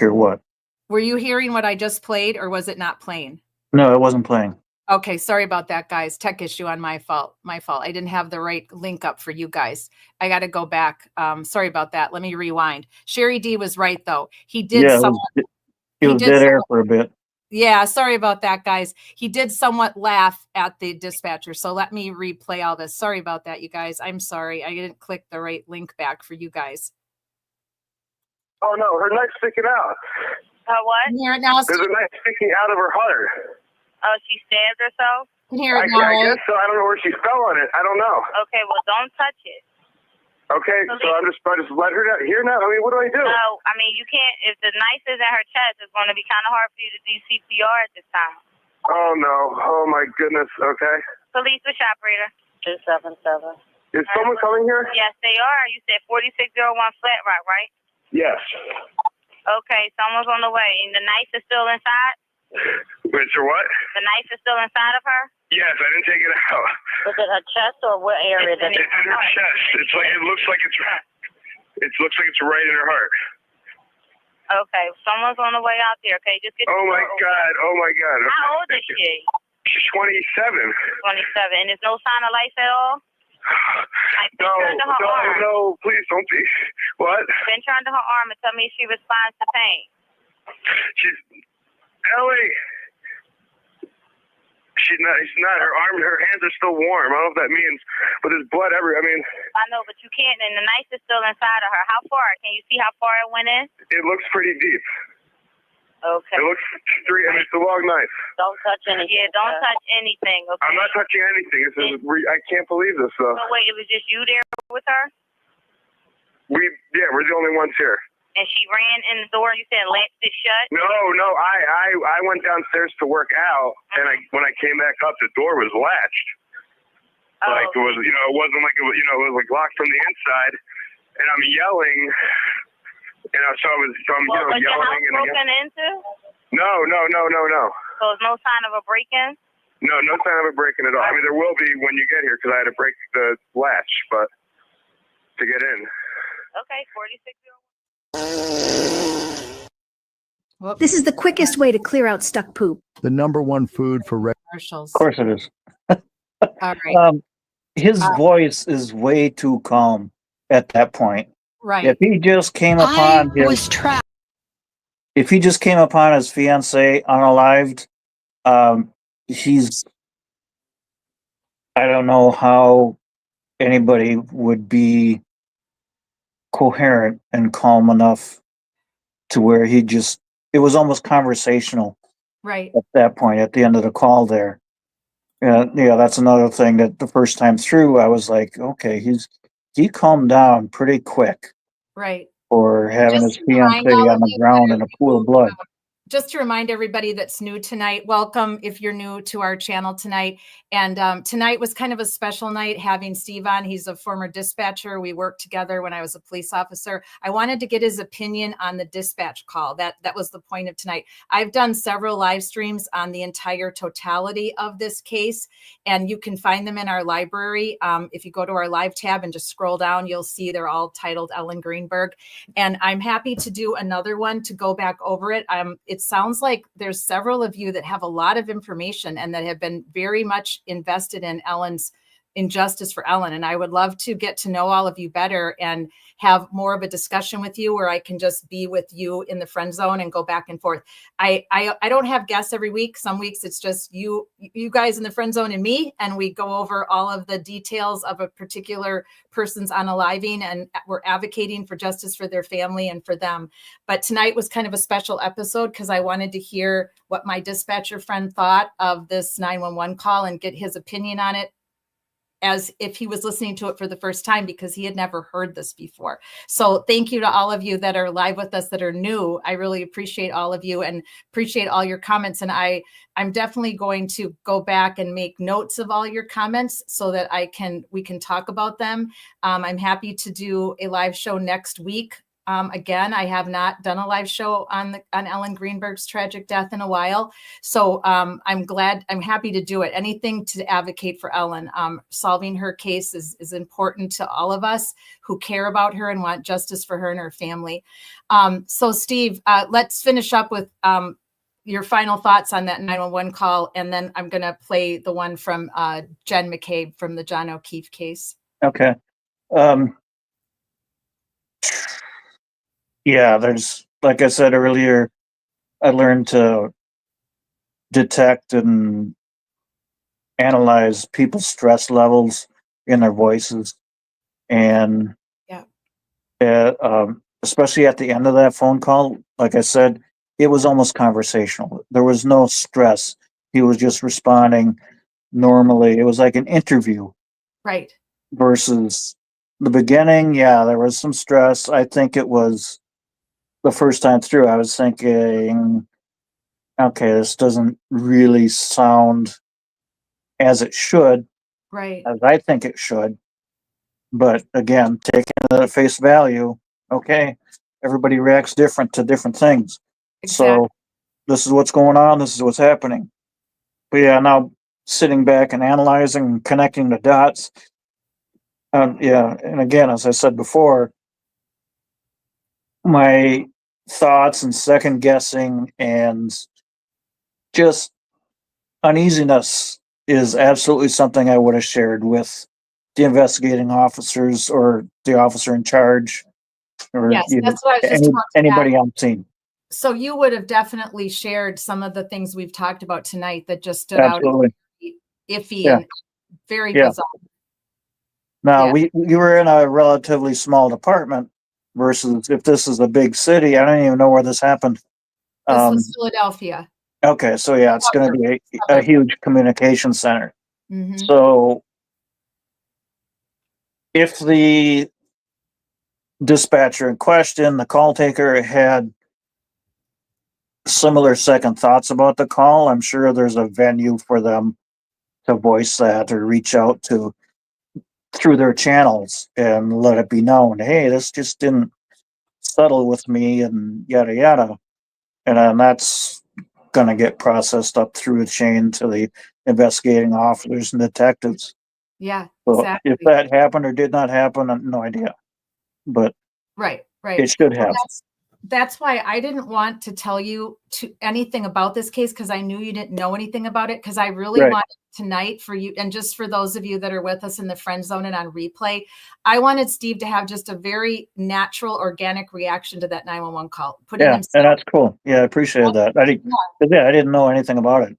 [SPEAKER 3] what?
[SPEAKER 1] Were you hearing what I just played, or was it not playing?
[SPEAKER 3] No, it wasn't playing.
[SPEAKER 1] Okay. Sorry about that, guys. Tech issue on my fault. I didn't have the right link up for you guys. I got to go back. Sorry about that. Let me rewind. Sherry D was right though. He did.
[SPEAKER 3] Yeah, it was dead air for a bit.
[SPEAKER 1] Yeah, sorry about that, guys. He did somewhat laugh at the dispatcher. So let me replay all this. Sorry about that, you guys. I'm sorry. I didn't click the right link back for you guys.
[SPEAKER 7] Oh no, her knife's sticking out.
[SPEAKER 8] What?
[SPEAKER 1] Can you hear it now?
[SPEAKER 7] There's a knife sticking out of her heart.
[SPEAKER 8] Oh, she stabbed herself?
[SPEAKER 1] Can you hear it
[SPEAKER 7] I
[SPEAKER 1] now, right?
[SPEAKER 7] guess so. I don't know where she fell on it. I don't know.
[SPEAKER 8] Okay, well, don't touch it.
[SPEAKER 7] Okay, so I just let her hear now. I mean, what do I do?
[SPEAKER 8] No, I mean, you can't. If the knife is in her chest, it's going to be kind of hard for you to do CPR at this time.
[SPEAKER 7] Oh no! Oh my goodness. Okay.
[SPEAKER 8] Police, which operator? 277.
[SPEAKER 7] Is someone coming here?
[SPEAKER 8] Yes, they are. You said 4601 Flat Rock, right?
[SPEAKER 7] Yes.
[SPEAKER 8] Okay, someone's on the way. And the knife is still inside?
[SPEAKER 7] Wait, so what?
[SPEAKER 8] The knife is still inside of her?
[SPEAKER 7] Yes, I didn't take it out.
[SPEAKER 8] Was it her chest or what area?
[SPEAKER 7] It's in her chest. It's like it looks like it's right in her heart.
[SPEAKER 8] Okay, someone's on the way out there. Okay, just get.
[SPEAKER 7] Oh my god! Oh my god! Okay.
[SPEAKER 8] How old is she?
[SPEAKER 7] She's 27.
[SPEAKER 8] 27, and there's no sign of life at all. Like,
[SPEAKER 7] No, please don't be. What?
[SPEAKER 8] Bend her under her arm and tell me if she responds to pain.
[SPEAKER 7] She's Ellie. She's not. Her arm, her hands are still warm. I don't know if that means, but there's blood everywhere. I mean.
[SPEAKER 8] I know, but you can't. And the knife is still inside of her. How far? Can you see how far it went in?
[SPEAKER 7] It looks pretty deep.
[SPEAKER 8] Okay.
[SPEAKER 7] It looks straight. I mean, it's a long knife.
[SPEAKER 8] Don't touch anything. Yeah, don't touch anything. Okay.
[SPEAKER 7] I'm not touching anything. I can't believe this though.
[SPEAKER 8] So wait, it was just you there with her?
[SPEAKER 7] We're the only ones here.
[SPEAKER 8] And she ran in the door. You said latched it shut.
[SPEAKER 7] No. I went downstairs to work out, and when I came back up, the door was latched.
[SPEAKER 8] Oh.
[SPEAKER 7] Like it was, it wasn't like it was, it was like locked from the inside, and I'm yelling. So I'm
[SPEAKER 8] was
[SPEAKER 7] yelling.
[SPEAKER 8] Your house
[SPEAKER 7] and
[SPEAKER 8] broken into?
[SPEAKER 7] No.
[SPEAKER 8] So there's no sign of a break-in?
[SPEAKER 7] No sign of a break-in at all. I mean, there will be when you get here because I had to break the latch, but to get in.
[SPEAKER 8] Okay, 46.
[SPEAKER 9] This is the quickest way to clear out stuck poop.
[SPEAKER 10] The number one food for
[SPEAKER 1] Commercials.
[SPEAKER 3] Of course it is.
[SPEAKER 1] All right.
[SPEAKER 3] his voice is way too calm at that point.
[SPEAKER 1] Right.
[SPEAKER 3] If he just came upon if he just came upon his fiance unalived, he's I don't know how anybody would be coherent and calm enough to where it was almost conversational
[SPEAKER 1] Right.
[SPEAKER 3] at that point at the end of the call there. Yeah, that's another thing that the first time through I was like, okay, he calmed down pretty quick
[SPEAKER 1] Right.
[SPEAKER 3] for having
[SPEAKER 1] Just
[SPEAKER 3] his
[SPEAKER 1] to remind
[SPEAKER 3] fiance
[SPEAKER 1] all
[SPEAKER 3] on
[SPEAKER 1] of
[SPEAKER 3] the
[SPEAKER 1] you
[SPEAKER 3] ground
[SPEAKER 1] that
[SPEAKER 3] in
[SPEAKER 1] are
[SPEAKER 3] a pool
[SPEAKER 1] new,
[SPEAKER 3] of blood.
[SPEAKER 1] just to remind everybody that's new tonight, welcome if you're new to our channel tonight. And tonight was kind of a special night having Steve on. He's a former dispatcher. We worked together when I was a police officer. I wanted to get his opinion on the dispatch call. That was the point of tonight. I've done several live streams on the entire totality of this case, and you can find them in our library. If you go to our live tab and just scroll down, you'll see they're all titled Ellen Greenberg. And I'm happy to do another one to go back over it. It sounds like there's several of you that have a lot of information and that have been very much invested in Ellen's injustice for Ellen. And I would love to get to know all of you better and have more of a discussion with you where I can just be with you in the friend zone and go back and forth. I don't have guests every week. Some weeks it's just you guys in the friend zone and me, and we go over all of the details of a particular person's unaliving, and we're advocating for justice for their family and for them. But tonight was kind of a special episode because I wanted to hear what my dispatcher friend thought of this 911 call and get his opinion on it, as if he was listening to it for the first time, because he had never heard this before. So thank you to all of you that are live with us that are new. I really appreciate all of you and appreciate all your comments. And I'm definitely going to go back and make notes of all your comments so that we can talk about them. I'm happy to do a live show next week. Again, I have not done a live show on Ellen Greenberg's tragic death in a while. So I'm happy to do it. Anything to advocate for Ellen. Solving her case is important to all of us who care about her and want justice for her and her family. So Steve, let's finish up with your final thoughts on that 911 call. And then I'm going to play the one from Jen McCabe from the John O'Keefe case.
[SPEAKER 3] Okay. Yeah, there's, like I said earlier, I learned to detect and analyze people's stress levels in their voices. And especially at the end of that phone call, like I said, it was almost conversational. There was no stress. He was just responding normally. It was like an interview.
[SPEAKER 1] Right.
[SPEAKER 3] Versus the beginning, yeah, there was some stress. I think it was the first time through, I was thinking, okay, this doesn't really sound as it should,
[SPEAKER 1] right,
[SPEAKER 3] as I think it should. But again, taking it at face value, okay, everybody reacts different to different things.
[SPEAKER 1] Exactly.
[SPEAKER 3] So this is what's going on, this is what's happening. But yeah, now sitting back and analyzing and connecting the dots. Yeah, and again, as I said before, my thoughts and second guessing and just uneasiness is absolutely something I would have shared with the investigating officers or the officer in charge, or
[SPEAKER 1] yes, that's what I was just about to
[SPEAKER 3] anybody on scene.
[SPEAKER 1] So you would have definitely shared some of the things we've talked about tonight that just stood
[SPEAKER 3] Absolutely.
[SPEAKER 1] out iffy and very bizarre.
[SPEAKER 3] Now we were in a relatively small department versus if this is a big city. I don't even know where this happened.
[SPEAKER 1] This was Philadelphia.
[SPEAKER 3] Okay, so yeah, it's going to be a huge communication center.
[SPEAKER 1] Mm-hmm.
[SPEAKER 3] So if the dispatcher in question, the call taker, had similar second thoughts about the call, I'm sure there's a venue for them to voice that or reach out to through their channels and let it be known, hey, this just didn't settle with me and yada yada. And then that's going to get processed up through the chain to the investigating officers and detectives.
[SPEAKER 1] Yeah,
[SPEAKER 3] so
[SPEAKER 1] exactly.
[SPEAKER 3] If that happened or did not happen, I have no idea. But
[SPEAKER 1] right.
[SPEAKER 3] it should have.
[SPEAKER 1] that's why I didn't want to tell you anything about this case, because I knew you didn't know anything about it, because I really
[SPEAKER 3] Right.
[SPEAKER 1] wanted tonight for you, and just for those of you that are with us in the friend zone and on replay, I wanted Steve to have just a very natural, organic reaction to that 911 call. Putting
[SPEAKER 3] Yeah,
[SPEAKER 1] himself
[SPEAKER 3] and that's cool. Yeah, I appreciate that. I didn't know anything about it.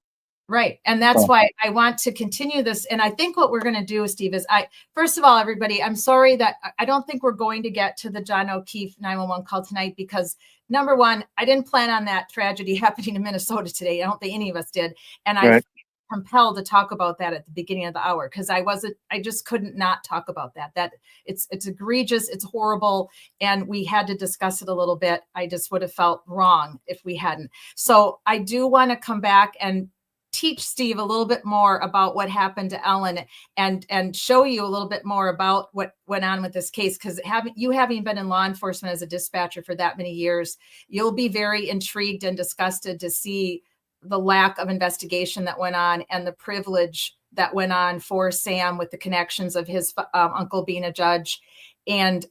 [SPEAKER 1] right. And that's
[SPEAKER 3] So,
[SPEAKER 1] why I want to continue this. And I think what we're going to do, Steve, is first of all, everybody, I'm sorry that I don't think we're going to get to the John O'Keefe 911 call tonight, because number one, I didn't plan on that tragedy happening in Minnesota today. I don't think any of us did. And I
[SPEAKER 3] right.
[SPEAKER 1] compelled to talk about that at the beginning of the hour, because I just couldn't not talk about that. That it's egregious, it's horrible, and we had to discuss it a little bit. I just would have felt wrong if we hadn't. So I do want to come back and teach Steve a little bit more about what happened to Ellen, and show you a little bit more about what went on with this case, because having been in law enforcement as a dispatcher for that many years, you'll be very intrigued and disgusted to see the lack of investigation that went on and the privilege that went on for Sam with the connections of his uncle being a judge. And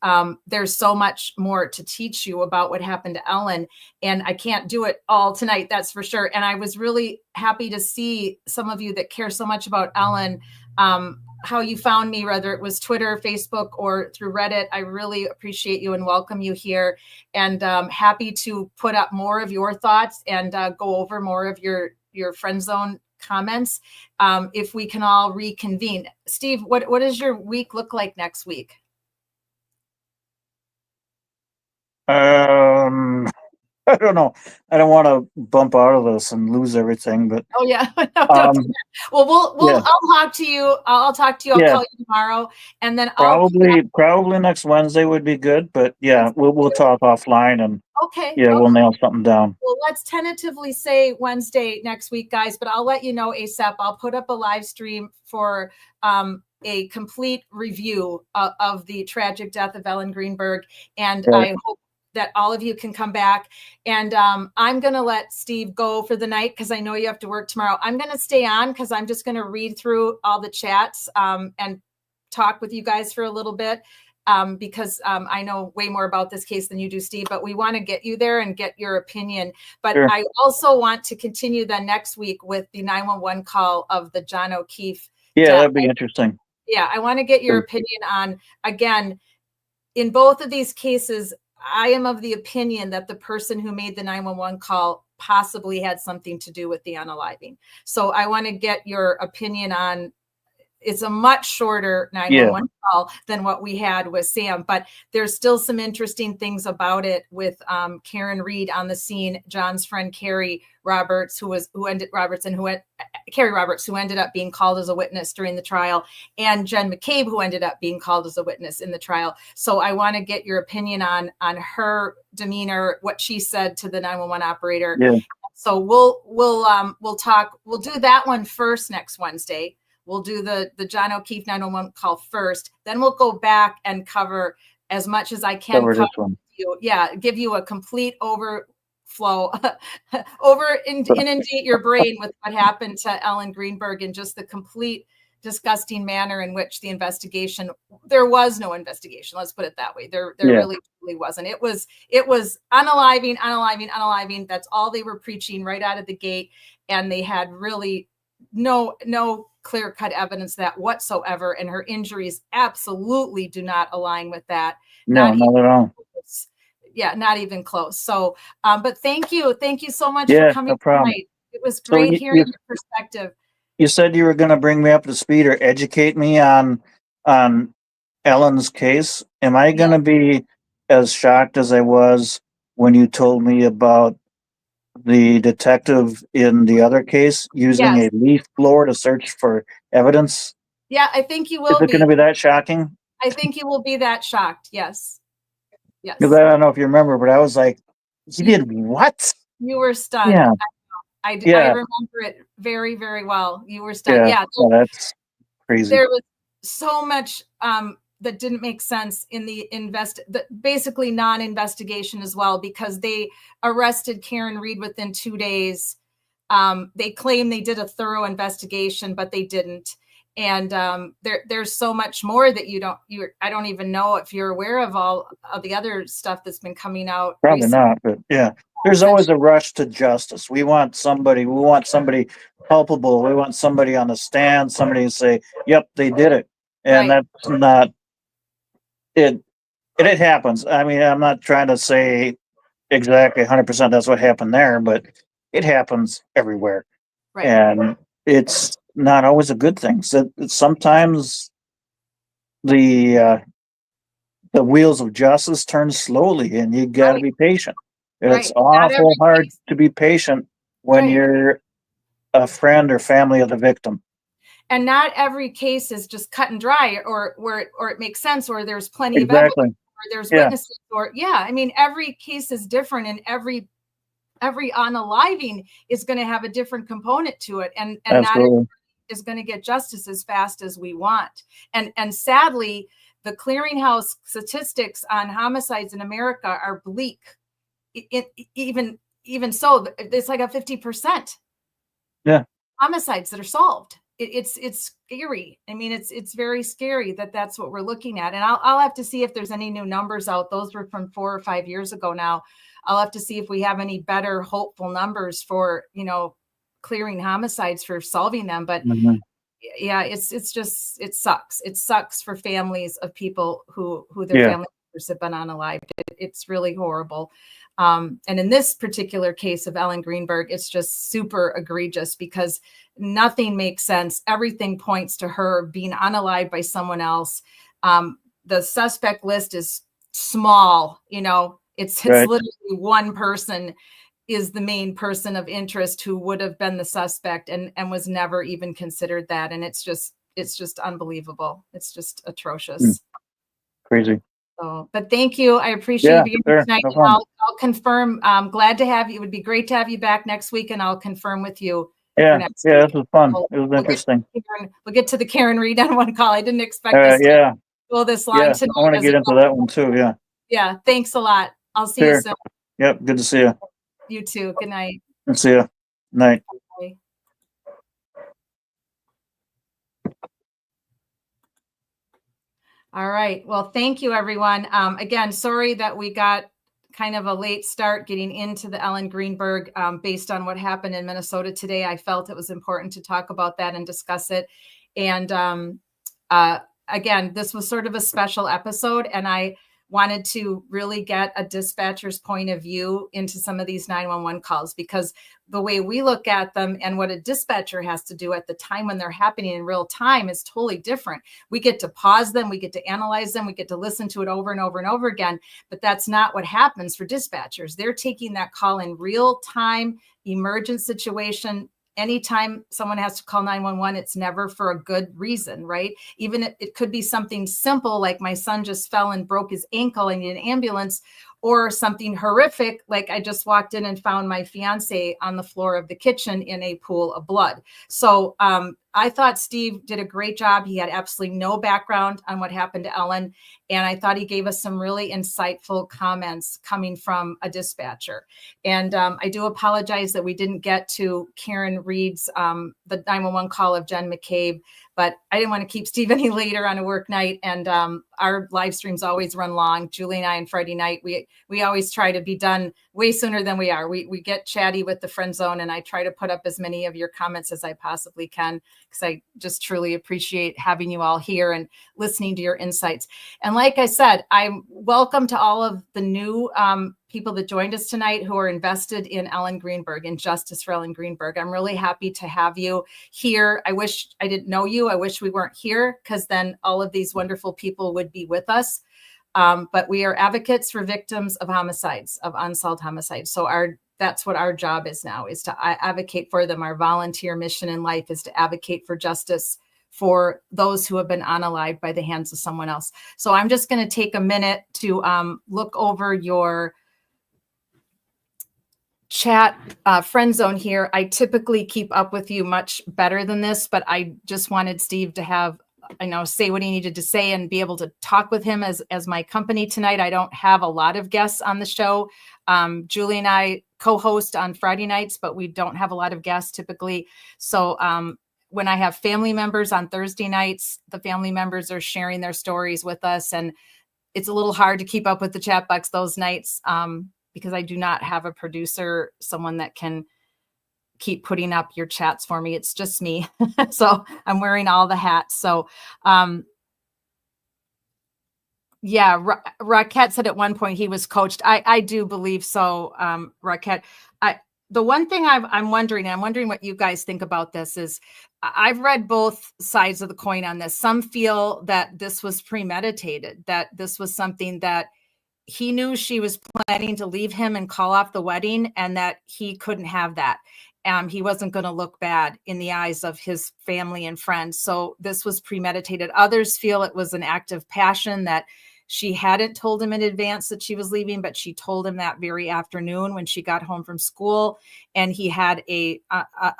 [SPEAKER 1] there's so much more to teach you about what happened to Ellen. And I can't do it all tonight, that's for sure. And I was really happy to see some of you that care so much about Ellen, how you found me, whether it was Twitter, Facebook, or through Reddit. I really appreciate you and welcome you here. And happy to put up more of your thoughts and go over more of your friend zone comments if we can all reconvene. Steve, what does your week look like next week?
[SPEAKER 3] I don't know. I don't want to bump out of this and lose everything, but
[SPEAKER 1] oh yeah. No, don't do that. Well,
[SPEAKER 3] yeah.
[SPEAKER 1] I'll talk to you. I'll talk to you. I'll call you tomorrow, and then
[SPEAKER 3] probably next Wednesday would be good. But yeah, we'll talk offline, and we'll nail something down.
[SPEAKER 1] Well, let's tentatively say Wednesday next week, guys. But I'll let you know ASAP. I'll put up a live stream for a complete review of the tragic death of Ellen Greenberg, and I hope that all of you can come back. And I'm going to let Steve go for the night, because I know you have to work tomorrow. I'm going to stay on, because I'm just going to read through all the chats and talk with you guys for a little bit, because I know way more about this case than you do, Steve, but we want to get you there and get your opinion. But sure. I also want to continue then next week with the 911 call of the John O'Keefe.
[SPEAKER 3] Yeah, that'd be interesting.
[SPEAKER 1] Yeah, I want to get your opinion on, again, in both of these cases, I am of the opinion that the person who made the 911 call possibly had something to do with the unaliving. So I want to get your opinion on, it's a much shorter 911 call than what we had with Sam, but there's still some interesting things about it with Karen Reed on the scene, John's friend Carrie Roberts, who ended up being called as a witness during the trial, and Jen McCabe, who ended up being called as a witness in the trial. So I want to get your opinion on her demeanor, what she said to the 911 operator. Yeah. So we'll talk. We'll do that one first next Wednesday. We'll do the John O'Keefe 911 call first. Then we'll go back and cover as much as I can. Give you a complete overflow, inundate your brain with what happened to Ellen Greenberg and just the complete disgusting manner in which the investigation. There was no investigation. Let's put it that way. There really wasn't. It was unaliving. That's all they were preaching right out of the gate, and they had really no clear-cut evidence of that whatsoever, and her injuries absolutely do not align with that.
[SPEAKER 3] No, not at all.
[SPEAKER 1] Yeah, not even close. So, but thank you so much for coming tonight. It was great hearing your perspective.
[SPEAKER 3] You said you were going to bring me up to speed or educate me on Ellen's case. Am I going to be as shocked as I was when you told me about the detective in the other case using a leaf blower to search for evidence?
[SPEAKER 1] Yeah, I think you will.
[SPEAKER 3] Is it going to be that shocking?
[SPEAKER 1] I think you will be that shocked. Yes.
[SPEAKER 3] Because I don't know if you remember, but I was like, "You did what?"
[SPEAKER 1] You were stunned.
[SPEAKER 3] Yeah.
[SPEAKER 1] I remember it very, very well. You were stunned. Yeah.
[SPEAKER 3] That's crazy.
[SPEAKER 1] There was so much that didn't make sense in the basically non-investigation as well, because they arrested Karen Reed within 2 days. They claim they did a thorough investigation, but they didn't. And there's so much more that I don't even know if you're aware of all of the other stuff that's been coming out.
[SPEAKER 3] Probably
[SPEAKER 1] recently.
[SPEAKER 3] not, but yeah, there's always a rush to justice. We want somebody culpable. We want somebody on the stand, somebody to say, yep, they did it. And
[SPEAKER 1] Right.
[SPEAKER 3] that's not it. It happens. I mean, I'm not trying to say exactly 100% that's what happened there, but it happens everywhere.
[SPEAKER 1] Right.
[SPEAKER 3] And it's not always a good thing. So sometimes the wheels of justice turn slowly, and you got to
[SPEAKER 1] Right.
[SPEAKER 3] be patient.
[SPEAKER 1] Right.
[SPEAKER 3] It's
[SPEAKER 1] Not every
[SPEAKER 3] awful hard
[SPEAKER 1] case-
[SPEAKER 3] to be patient when
[SPEAKER 1] Right.
[SPEAKER 3] you're a friend or family of the victim.
[SPEAKER 1] And not every case is just cut and dry, or it makes sense, or there's plenty of evidence,
[SPEAKER 3] Exactly.
[SPEAKER 1] or there's
[SPEAKER 3] Yeah.
[SPEAKER 1] witnesses, or I mean, every case is different, and every unaliving is going to have a different component to it, and not
[SPEAKER 3] Absolutely.
[SPEAKER 1] everybody is going to get justice as fast as we want. And sadly, the clearinghouse statistics on homicides in America are bleak. Even so, it's like a 50%.
[SPEAKER 3] Yeah.
[SPEAKER 1] Homicides that are solved. It's scary. I mean, it's very scary that's what we're looking at. And I'll have to see if there's any new numbers out. Those were from 4 or 5 years ago now. I'll have to see if we have any better hopeful numbers for, clearing homicides, for solving them. But
[SPEAKER 3] Mhm.
[SPEAKER 1] yeah, it sucks. It sucks for families of people who their
[SPEAKER 3] Yeah.
[SPEAKER 1] family members have been unalived. It's really horrible. And in this particular case of Ellen Greenberg, it's just super egregious because nothing makes sense. Everything points to her being unalived by someone else. The suspect list is small, it's
[SPEAKER 3] Right.
[SPEAKER 1] literally one person is the main person of interest who would have been the suspect and was never even considered that. And it's just unbelievable. It's just atrocious.
[SPEAKER 3] Crazy.
[SPEAKER 1] So, but thank you. I appreciate
[SPEAKER 3] Yeah,
[SPEAKER 1] you being
[SPEAKER 3] sure.
[SPEAKER 1] here tonight.
[SPEAKER 3] No
[SPEAKER 1] And
[SPEAKER 3] problem.
[SPEAKER 1] I'll confirm. I'm glad to have you. It would be great to have you back next week, and I'll confirm with you
[SPEAKER 3] Yeah.
[SPEAKER 1] for next
[SPEAKER 3] Yeah.
[SPEAKER 1] week.
[SPEAKER 3] This was fun.
[SPEAKER 1] We'll-
[SPEAKER 3] It was
[SPEAKER 1] we'll get
[SPEAKER 3] interesting.
[SPEAKER 1] We'll get to the Karen Reed on one call. I didn't expect us to
[SPEAKER 3] Yeah.
[SPEAKER 1] go this long
[SPEAKER 3] Yeah.
[SPEAKER 1] tonight.
[SPEAKER 3] I want to
[SPEAKER 1] as
[SPEAKER 3] get
[SPEAKER 1] a
[SPEAKER 3] into that one too. Yeah.
[SPEAKER 1] Yeah. Thanks a lot. I'll see you
[SPEAKER 3] Sure.
[SPEAKER 1] soon.
[SPEAKER 3] Yep. Good to see you.
[SPEAKER 1] You too. Good night.
[SPEAKER 3] And see you. Night.
[SPEAKER 1] Bye. All right. Well, thank you, everyone. Again, sorry that we got kind of a late start getting into the Ellen Greenberg based on what happened in Minnesota today. I felt it was important to talk about that and discuss it. And again, this was sort of a special episode, and I wanted to really get a dispatcher's point of view into some of these 911 calls, because the way we look at them and what a dispatcher has to do at the time when they're happening in real time is totally different. We get to pause them, we get to analyze them, we get to listen to it over and over and over again, but that's not what happens for dispatchers. They're taking that call in real time, emergent situation. Anytime someone has to call 911, it's never for a good reason, right? Even if it could be something simple, like my son just fell and broke his ankle and need an ambulance, or something horrific, like I just walked in and found my fiance on the floor of the kitchen in a pool of blood. So I thought Steve did a great job. He had absolutely no background on what happened to Ellen. And I thought he gave us some really insightful comments coming from a dispatcher. And I do apologize that we didn't get to Karen Reed's, the 911 call of Jen McCabe, but I didn't want to keep Steve any later on a work night. And our live streams always run long. Julie and I on Friday night, we always try to be done way sooner than we are. We get chatty with the friend zone, and I try to put up as many of your comments as I possibly can, because I just truly appreciate having you all here and listening to your insights. And like I said, I'm welcome to all of the new people that joined us tonight who are invested in Ellen Greenberg and justice for Ellen Greenberg. I'm really happy to have you here. I wish I didn't know you. I wish we weren't here, because then all of these wonderful people would be with us. But we are advocates for victims of homicides, of unsolved homicides. So that's what our job is now, is to advocate for them. Our volunteer mission in life is to advocate for justice for those who have been unalived by the hands of someone else. So I'm just going to take a minute to look over your chat friend zone here. I typically keep up with you much better than this, but I just wanted Steve to have, say what he needed to say and be able to talk with him as my company tonight. I don't have a lot of guests on the show. Julie and I co-host on Friday nights, but we don't have a lot of guests typically. So when I have family members on Thursday nights, the family members are sharing their stories with us, and it's a little hard to keep up with the chat box those nights because I do not have a producer, someone that can keep putting up your chats for me. It's just me. So I'm wearing all the hats. So yeah, Raquette said at one point he was coached. I do believe so, Raquette. The one thing I'm wondering what you guys think about this is, I've read both sides of the coin on this. Some feel that this was premeditated, that this was something that he knew she was planning to leave him and call off the wedding, and that he couldn't have that. He wasn't going to look bad in the eyes of his family and friends. So this was premeditated. Others feel it was an act of passion, that she hadn't told him in advance that she was leaving, but she told him that very afternoon when she got home from school, and he had a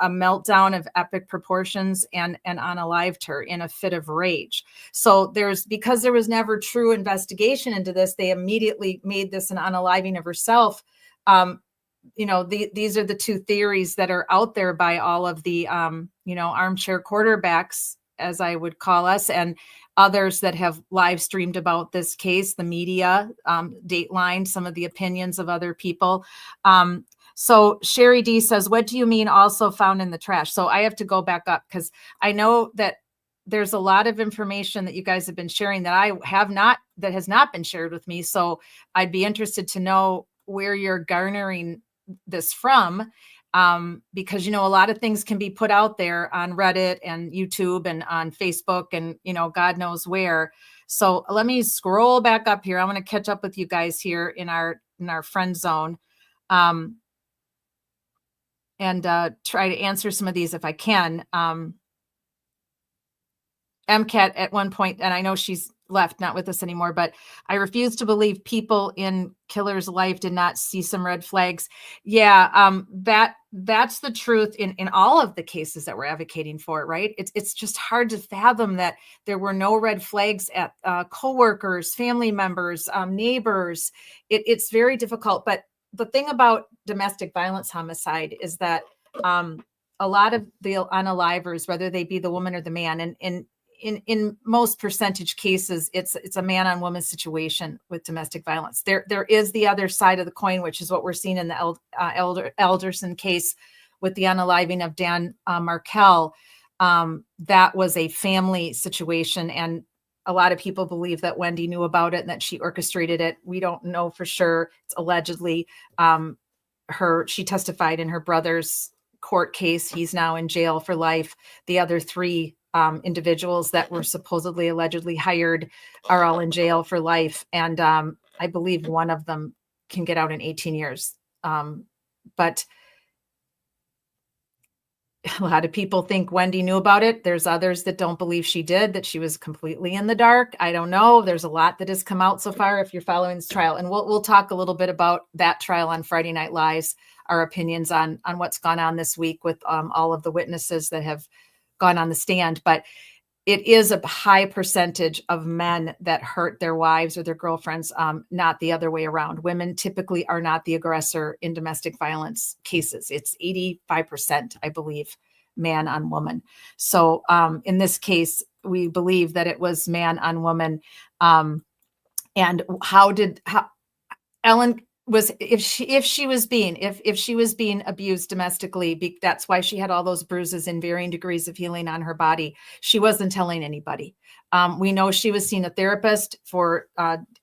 [SPEAKER 1] meltdown of epic proportions and unalived her in a fit of rage. So because there was never true investigation into this, they immediately made this an unaliving of herself. These are the two theories that are out there by all of the, armchair quarterbacks, as I would call us, and others that have live streamed about this case, the media, Dateline, some of the opinions of other people. So Sherry D says, what do you mean also found in the trash? So I have to go back up, because I know that there's a lot of information that you guys have been sharing that that has not been shared with me. So I'd be interested to know where you're garnering this from. Because, a lot of things can be put out there on Reddit and YouTube and on Facebook and, God knows where. So let me scroll back up here. I want to catch up with you guys here in our friend zone, and try to answer some of these if I can. MCAT at one point, and I know she's left, not with us anymore, but I refuse to believe people in Killer's life did not see some red flags. Yeah, that's the truth in all of the cases that we're advocating for, right? It's just hard to fathom that there were no red flags at coworkers, family members, neighbors. It's very difficult. But the thing about domestic violence homicide is that a lot of the unalivers, whether they be the woman or the man, and in most percentage cases, it's a man on woman situation with domestic violence. There is the other side of the coin, which is what we're seeing in the Elderson case with the unaliving of Dan Markel. That was a family situation, and a lot of people believe that Wendy knew about it and that she orchestrated it. We don't know for sure. It's allegedly she testified in her brother's court case. He's now in jail for life. The other three individuals that were supposedly allegedly hired are all in jail for life. And I believe one of them can get out in 18 years. But a lot of people think Wendy knew about it. There's others that don't believe she did, that she was completely in the dark. I don't know. There's a lot that has come out so far if you're following this trial. And we'll talk a little bit about that trial on Friday Night Lies, our opinions on what's gone on this week with all of the witnesses that have gone on the stand. But it is a high percentage of men that hurt their wives or their girlfriends, not the other way around. Women typically are not the aggressor in domestic violence cases. It's 85%, I believe, man on woman. So in this case, we believe that it was man on woman. And how Ellen was, if she was being abused domestically, that's why she had all those bruises in varying degrees of healing on her body. She wasn't telling anybody. We know she was seeing a therapist for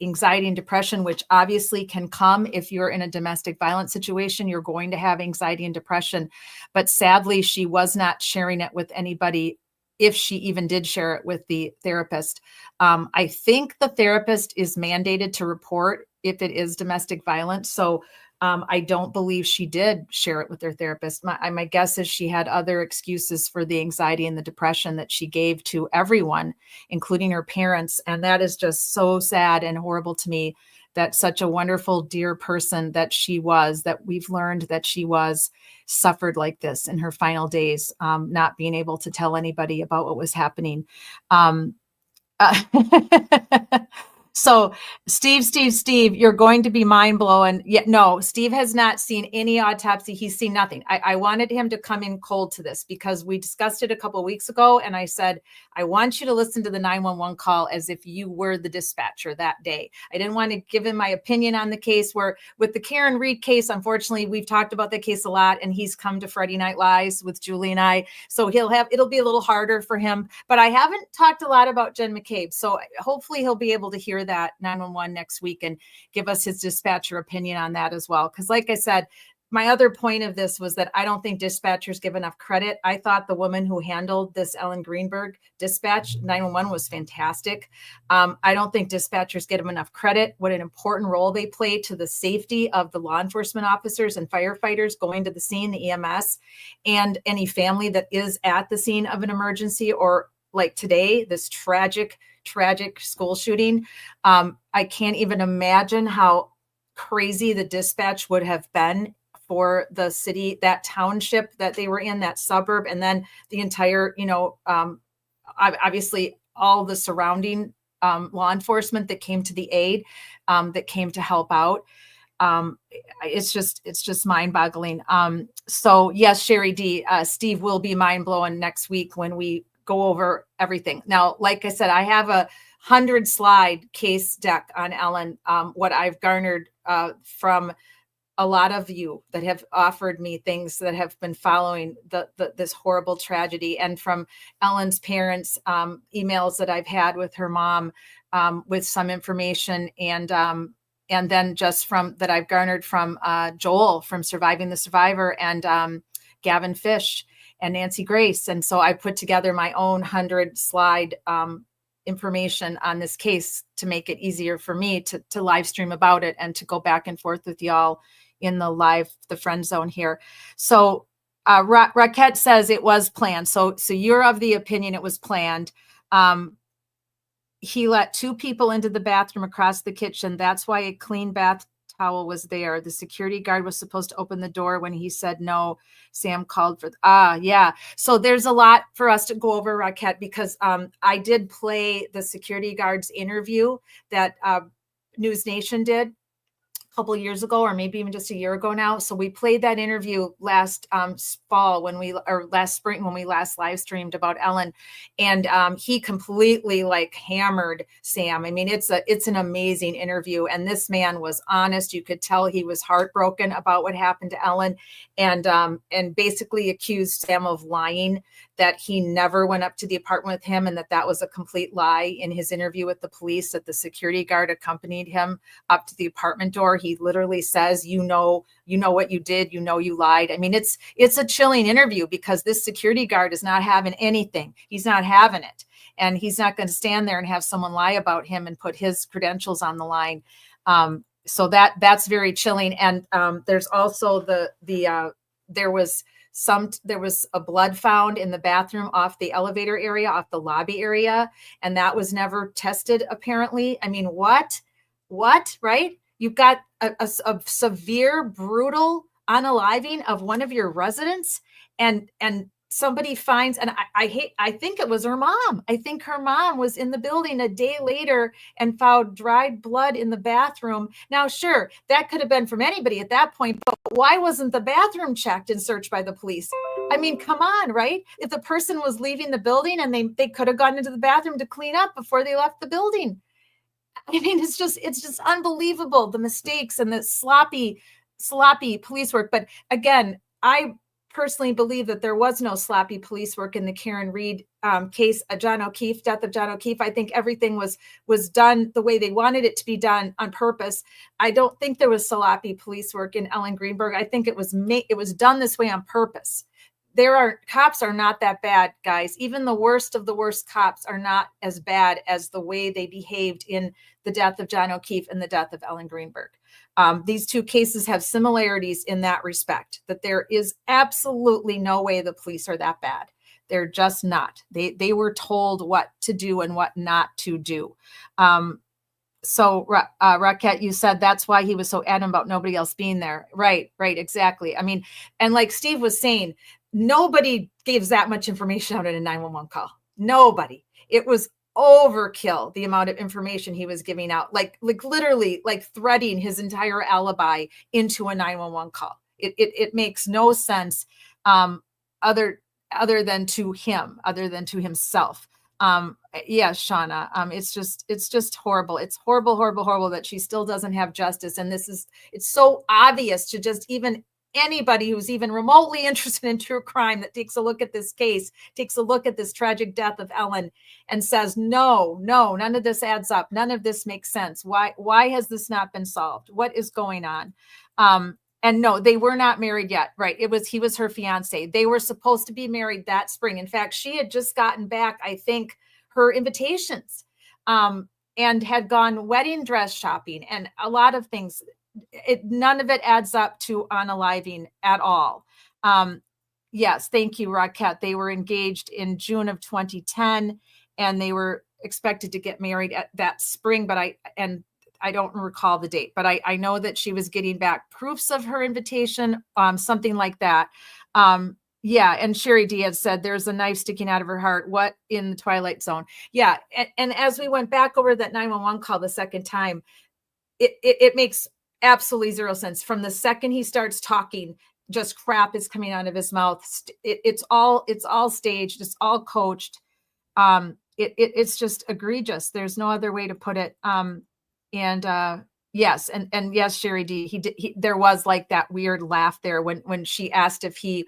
[SPEAKER 1] anxiety and depression, which obviously can come if you're in a domestic violence situation. You're going to have anxiety and depression, but sadly, she was not sharing it with anybody, if she even did share it with the therapist. I think the therapist is mandated to report if it is domestic violence. So I don't believe she did share it with her therapist. My guess is she had other excuses for the anxiety and the depression that she gave to everyone, including her parents. And that is just so sad and horrible to me, that such a wonderful, dear person that she was, that we've learned that she was, suffered like this in her final days, not being able to tell anybody about what was happening. So Steve, you're going to be mind blowing. Yeah, no, Steve has not seen any autopsy. He's seen nothing. I wanted him to come in cold to this because we discussed it a couple of weeks ago. And I said, I want you to listen to the 911 call as if you were the dispatcher that day. I didn't want to give him my opinion on the case where with the Karen Reed case, unfortunately, we've talked about that case a lot and he's come to Friday Night Lives with Julie and I. So it'll be a little harder for him, but I haven't talked a lot about Jen McCabe. So hopefully he'll be able to hear that 911 next week and give us his dispatcher opinion on that as well. Because like I said, my other point of this was that I don't think dispatchers give enough credit. I thought the woman who handled this Ellen Greenberg dispatch 911 was fantastic. I don't think dispatchers get them enough credit. What an important role they play to the safety of the law enforcement officers and firefighters going to the scene, the EMS, and any family that is at the scene of an emergency or like today, this tragic school shooting. I can't even imagine how crazy the dispatch would have been for the city, that township that they were in, that suburb, and then the entire, obviously all the surrounding law enforcement that came to the aid, that came to help out. It's just mind boggling. So yes, Sherry D, Steve will be mind blowing next week when we go over everything. Now, like I said, I have a 100-slide case deck on Ellen, what I've garnered from a lot of you that have offered me things that have been following this horrible tragedy, and from Ellen's parents, emails that I've had with her mom with some information, and then just from that I've garnered from Joel from Surviving the Survivor, and Gavin Fish and Nancy Grace. And so I put together my own 100-slide information on this case to make it easier for me to live stream about it and to go back and forth with y'all in the friend zone here. So Raquette says it was planned. So you're of the opinion it was planned. He let 2 people into the bathroom across the kitchen. That's why a clean bath towel was there. The security guard was supposed to open the door when he said no. Sam called for, yeah. So there's a lot for us to go over, Raquette, because I did play the security guard's interview that News Nation did a couple of years ago, or maybe even just a year ago now. So we played that interview last last spring when we last live streamed about Ellen, and he completely hammered Sam. I mean, it's an amazing interview, and this man was honest. You could tell he was heartbroken about what happened to Ellen, and basically accused Sam of lying, that he never went up to the apartment with him, and that was a complete lie in his interview with the police, that the security guard accompanied him up to the apartment door. He literally says, you know what you did, you lied. I mean, it's a chilling interview because this security guard is not having anything. He's not having it. And he's not going to stand there and have someone lie about him and put his credentials on the line. So that's very chilling. And there's also there was a blood found in the bathroom off the elevator area, off the lobby area, and that was never tested apparently. I mean, what, right? You've got a severe, brutal unaliving of one of your residents, and somebody finds, and I think it was her mom. I think her mom was in the building a day later and found dried blood in the bathroom. Now, sure, that could have been from anybody at that point, but why wasn't the bathroom checked and searched by the police? I mean, come on, right? If the person was leaving the building and they could have gone into the bathroom to clean up before they left the building. I mean, it's just unbelievable, the mistakes and the sloppy police work. But again, I personally believe that there was no sloppy police work in the Karen Reed case, death of John O'Keefe. I think everything was done the way they wanted it to be done on purpose. I don't think there was sloppy police work in Ellen Greenberg. I think it was done this way on purpose. Cops are not that bad, guys. Even the worst of the worst cops are not as bad as the way they behaved in the death of John O'Keefe and the death of Ellen Greenberg. These 2 cases have similarities in that respect, that there is absolutely no way the police are that bad. They're just not. They were told what to do and what not to do. So Raquette, you said that's why he was so adamant about nobody else being there. Right, exactly. I mean, and like Steve was saying, nobody gives that much information out in a 911 call. Nobody. It was overkill, the amount of information he was giving out, like literally like threading his entire alibi into a 911 call. It makes no sense other than to him, other than to himself. Yes, Shauna, it's just horrible. It's horrible that she still doesn't have justice. And it's so obvious to just even anybody who's even remotely interested in true crime that takes a look at this case, takes a look at this tragic death of Ellen and says, no, none of this adds up. None of this makes sense. Why has this not been solved? What is going on? And no, they were not married yet, right? He was her fiance. They were supposed to be married that spring. In fact, she had just gotten back, I think, her invitations, and had gone wedding dress shopping and a lot of things. None of it adds up to unaliving at all. Yes, thank you, Raquette. They were engaged in June of 2010, and they were expected to get married at that spring, but I don't recall the date, but I know that she was getting back proofs of her invitation, something like that. Yeah, and Sherry Diaz said there's a knife sticking out of her heart. What in the Twilight Zone? Yeah, and as we went back over that 911 call the second time, it makes absolutely zero sense. From the second he starts talking, just crap is coming out of his mouth. It's all staged. It's all coached. It's just egregious. There's no other way to put it. Yes, and yes, Sherry D. There was like that weird laugh there when she asked if he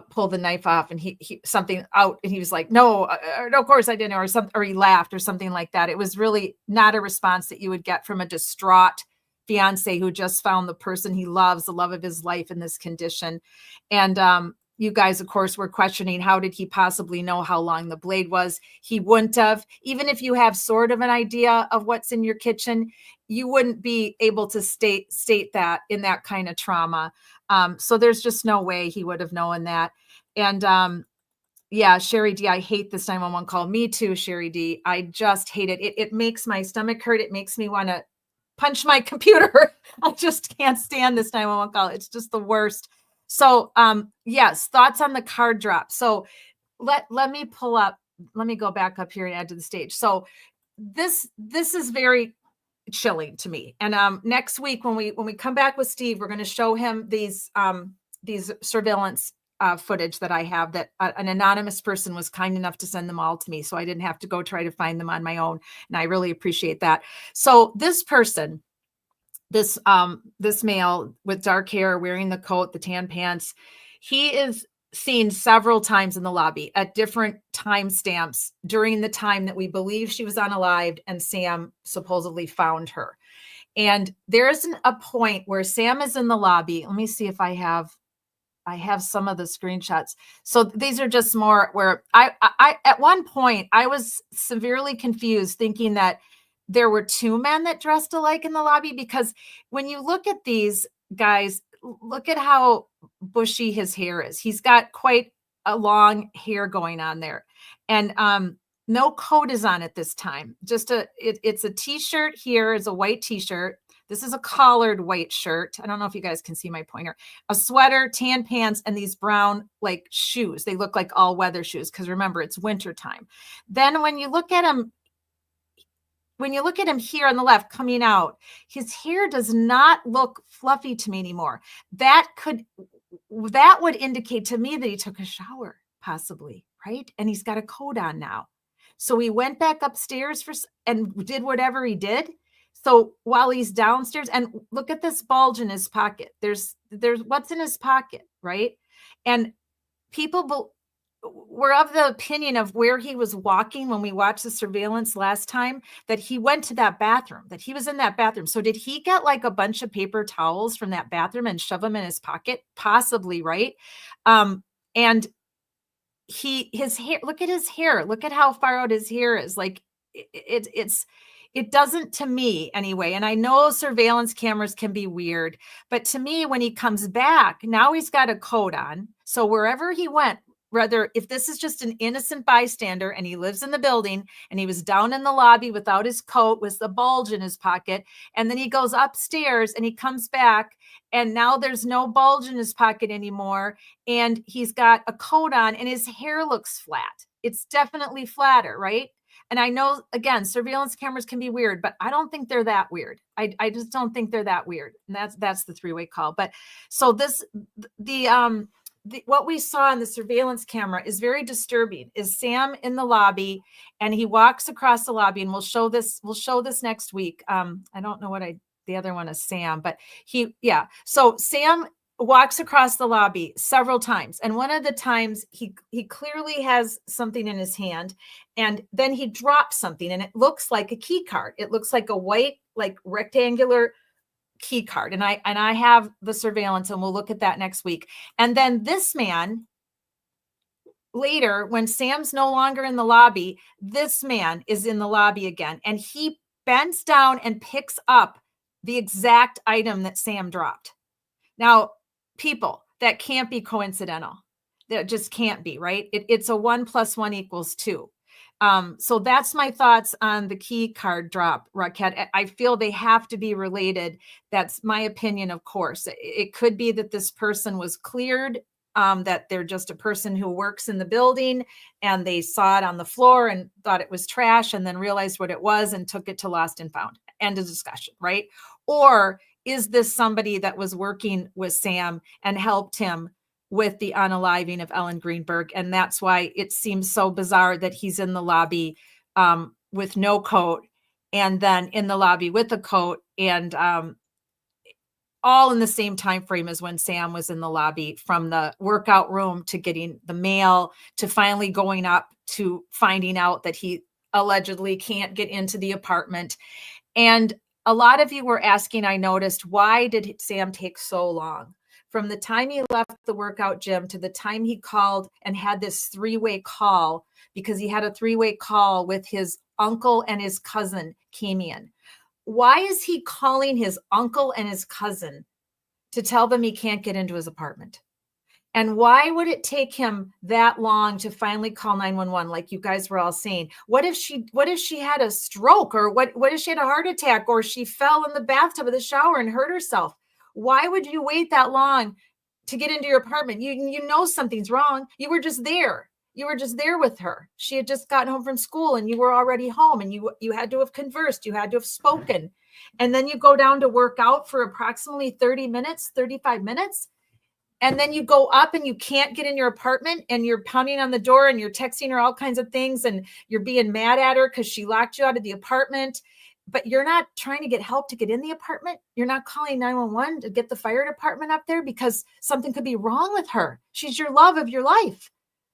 [SPEAKER 1] pulled the knife off, and he something out, and he was like, no, of course I didn't, or he laughed or something like that. It was really not a response that you would get from a distraught fiance who just found the person he loves, the love of his life, in this condition. And you guys, of course, were questioning, how did he possibly know how long the blade was? He wouldn't have. Even if you have sort of an idea of what's in your kitchen, you wouldn't be able to state that in that kind of trauma. So there's just no way he would have known that. And yeah, Sherry D, I hate this 911 call. Me too, Sherry D. I just hate it. It makes my stomach hurt. It makes me want to punch my computer. I just can't stand this 911 call. It's just the worst. So yes, thoughts on the card drop. So let me pull up, let me go back up here and add to the stage. So this is very chilling to me. And next week when we come back with Steve, we're going to show him these surveillance footage that I have, that an anonymous person was kind enough to send them all to me, so I didn't have to go try to find them on my own. And I really appreciate that. So this person, this male with dark hair, wearing the coat, the tan pants, he is seen several times in the lobby at different time stamps during the time that we believe she was unalived and Sam supposedly found her. And there's a point where Sam is in the lobby. Let me see if I have some of the screenshots. So these are just more where I at one point I was severely confused, thinking that there were two men that dressed alike in the lobby, because when you look at these guys, look at how bushy his hair is. He's got quite a long hair going on there. And no coat is on at this time. Just it's a t-shirt. Here is a white t-shirt. This is a collared white shirt. I don't know if you guys can see my pointer. A sweater, tan pants, and these brown like shoes. They look like all weather shoes, because remember, it's winter time. Then when you look at him here on the left coming out, his hair does not look fluffy to me anymore. That would indicate to me that he took a shower, possibly, right? And he's got a coat on now. So he went back upstairs and did whatever he did. So while he's downstairs, and look at this bulge in his pocket. There's what's in his pocket, right? And people were of the opinion of where he was walking when we watched the surveillance last time, that he went to that bathroom, that he was in that bathroom. So did he get like a bunch of paper towels from that bathroom and shove them in his pocket? Possibly, right? And his hair, look at his hair. Look at how far out his hair is. Like it doesn't, to me anyway. And I know surveillance cameras can be weird, but to me, when he comes back, now he's got a coat on. So wherever he went, whether if this is just an innocent bystander and he lives in the building and he was down in the lobby without his coat with the bulge in his pocket, and then he goes upstairs and he comes back and now there's no bulge in his pocket anymore, and he's got a coat on and his hair looks flat. It's definitely flatter, right? And I know, again, surveillance cameras can be weird, but I don't think they're that weird. I just don't think they're that weird. And that's the three-way call. But so what we saw on the surveillance camera is very disturbing. Is Sam in the lobby, and he walks across the lobby, and we'll show this next week. I don't know what the other one is Sam, but so Sam walks across the lobby several times, and one of the times he clearly has something in his hand, and then he drops something, and it looks like a key card. It looks like a white, like rectangular key card, and I have the surveillance, and we'll look at that next week. And then this man, later, when Sam's no longer in the lobby, this man is in the lobby again, and he bends down and picks up the exact item that Sam dropped. Now, people, that can't be coincidental. That just can't be, right? It's a 1 + 1 = 2. So that's my thoughts on the key card drop, Raquel. I feel they have to be related. That's my opinion, of course. It could be that this person was cleared, that they're just a person who works in the building, and they saw it on the floor and thought it was trash, and then realized what it was and took it to Lost and Found. End of discussion, right? Or is this somebody that was working with Sam and helped him with the unaliving of Ellen Greenberg? And that's why it seems so bizarre that he's in the lobby with no coat, and then in the lobby with a coat, and all in the same time frame as when Sam was in the lobby, from the workout room to getting the mail to finally going up to finding out that he allegedly can't get into the apartment. And a lot of you were asking, I noticed, why did Sam take so long? From the time he left the workout gym to the time he called and had this three-way call, because he had a three-way call with his uncle and his cousin came in. Why is he calling his uncle and his cousin to tell them he can't get into his apartment? And why would it take him that long to finally call 911, like you guys were all saying? What if she had a stroke, or what if she had a heart attack, or she fell in the bathtub of the shower and hurt herself? Why would you wait that long to get into your apartment? You know something's wrong. You were just there. You were just there with her. She had just gotten home from school, and you were already home, and you had to have conversed. You had to have spoken. And then you go down to work out for approximately 30 minutes, 35 minutes. And then you go up and you can't get in your apartment, and you're pounding on the door, and you're texting her all kinds of things, and you're being mad at her because she locked you out of the apartment. But you're not trying to get help to get in the apartment. You're not calling 911 to get the fire department up there because something could be wrong with her. She's your love of your life.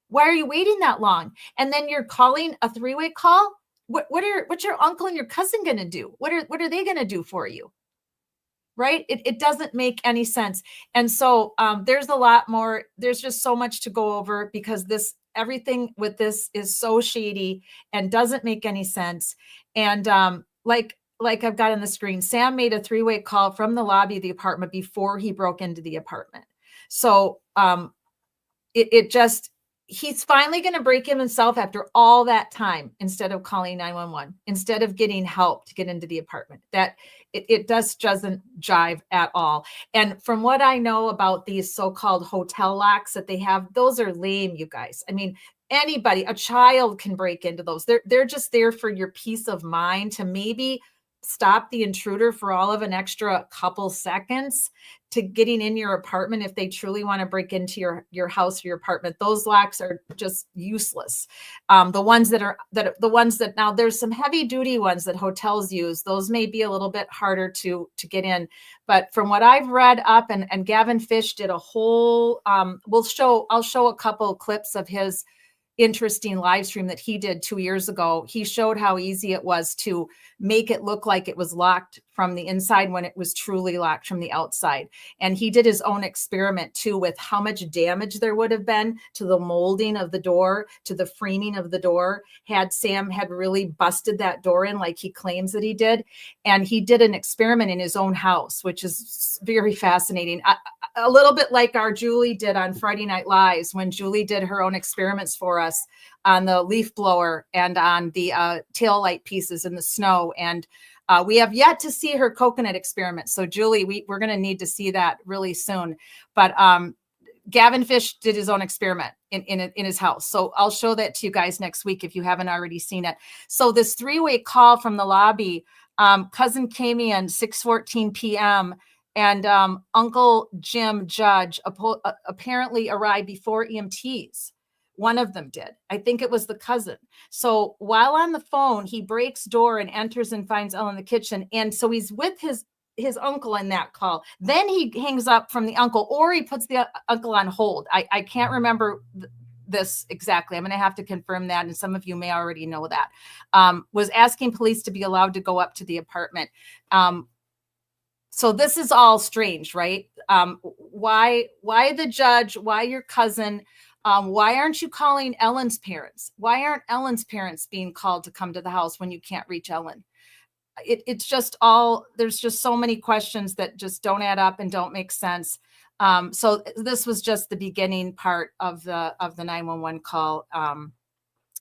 [SPEAKER 1] Why are you waiting that long? And then you're calling a three-way call? What's your uncle and your cousin going to do? What are they going to do for you? Right? It doesn't make any sense. And so there's a lot more. There's just so much to go over, because everything with this is so shady and doesn't make any sense. And like I've got on the screen, Sam made a three-way call from the lobby of the apartment before he broke into the apartment. So he's finally going to break him himself after all that time, instead of calling 911, instead of getting help to get into the apartment. That it just doesn't jive at all. And from what I know about these so-called hotel locks that they have, those are lame, you guys. I mean, anybody, a child can break into those. They're just there for your peace of mind, to maybe stop the intruder for all of an extra couple seconds to getting in your apartment. If they truly want to break into your house or your apartment, those locks are just useless. The ones that now, there's some heavy duty ones that hotels use. Those may be a little bit harder to get in, but from what I've read up, and Gavin Fish did a whole, I'll show a couple clips of his interesting live stream that he did 2 years ago. He showed how easy it was to make it look like it was locked from the inside when it was truly locked from the outside. And he did his own experiment too, with how much damage there would have been to the molding of the door, to the framing of the door, had Sam had really busted that door in like he claims that he did. And he did an experiment in his own house, which is very fascinating. A little bit like our Julie did on Friday Night Lives, when Julie did her own experiments for us on the leaf blower and on the tail light pieces in the snow. And we have yet to see her coconut experiment. So Julie, we're going to need to see that really soon. But Gavin Fish did his own experiment in his house. So I'll show that to you guys next week if you haven't already seen it. So this 3-way call from the lobby, cousin came in 6:14 p.m. and Uncle Jim Judge apparently arrived before EMTs. One of them did. I think it was the cousin. So while on the phone, he breaks door and enters and finds Ellen in the kitchen. And so he's with his uncle in that call. Then he hangs up from the uncle, or he puts the uncle on hold. I can't remember this exactly. I'm going to have to confirm that. And some of you may already know that. Was asking police to be allowed to go up to the apartment. So this is all strange, right? Why the judge? Why your cousin? Why aren't you calling Ellen's parents? Why aren't Ellen's parents being called to come to the house when you can't reach Ellen? It's just there's just so many questions that just don't add up and don't make sense. So this was just the beginning part of the 911 call.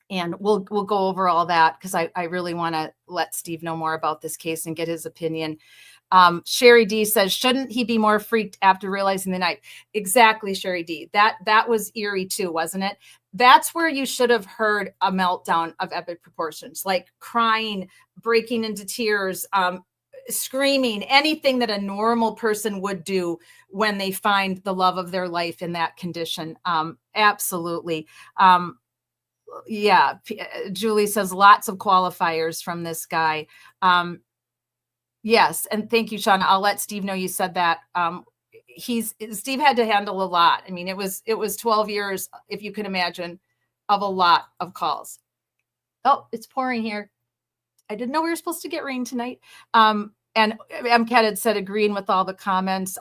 [SPEAKER 1] And we'll go over all that because I really want to let Steve know more about this case and get his opinion. Sherry D says, shouldn't he be more freaked after realizing the knife? Exactly, Sherry D. That was eerie too, wasn't it? That's where you should have heard a meltdown of epic proportions, like crying, breaking into tears, screaming, anything that a normal person would do when they find the love of their life in that condition. Absolutely. Yeah. Julie says lots of qualifiers from this guy. Yes. And thank you, Sean. I'll let Steve know you said that. Steve had to handle a lot. I mean, it was 12 years, if you can imagine, of a lot of calls. Oh, it's pouring here. I didn't know we were supposed to get rain tonight. And MCAT had said agreeing with all the comments.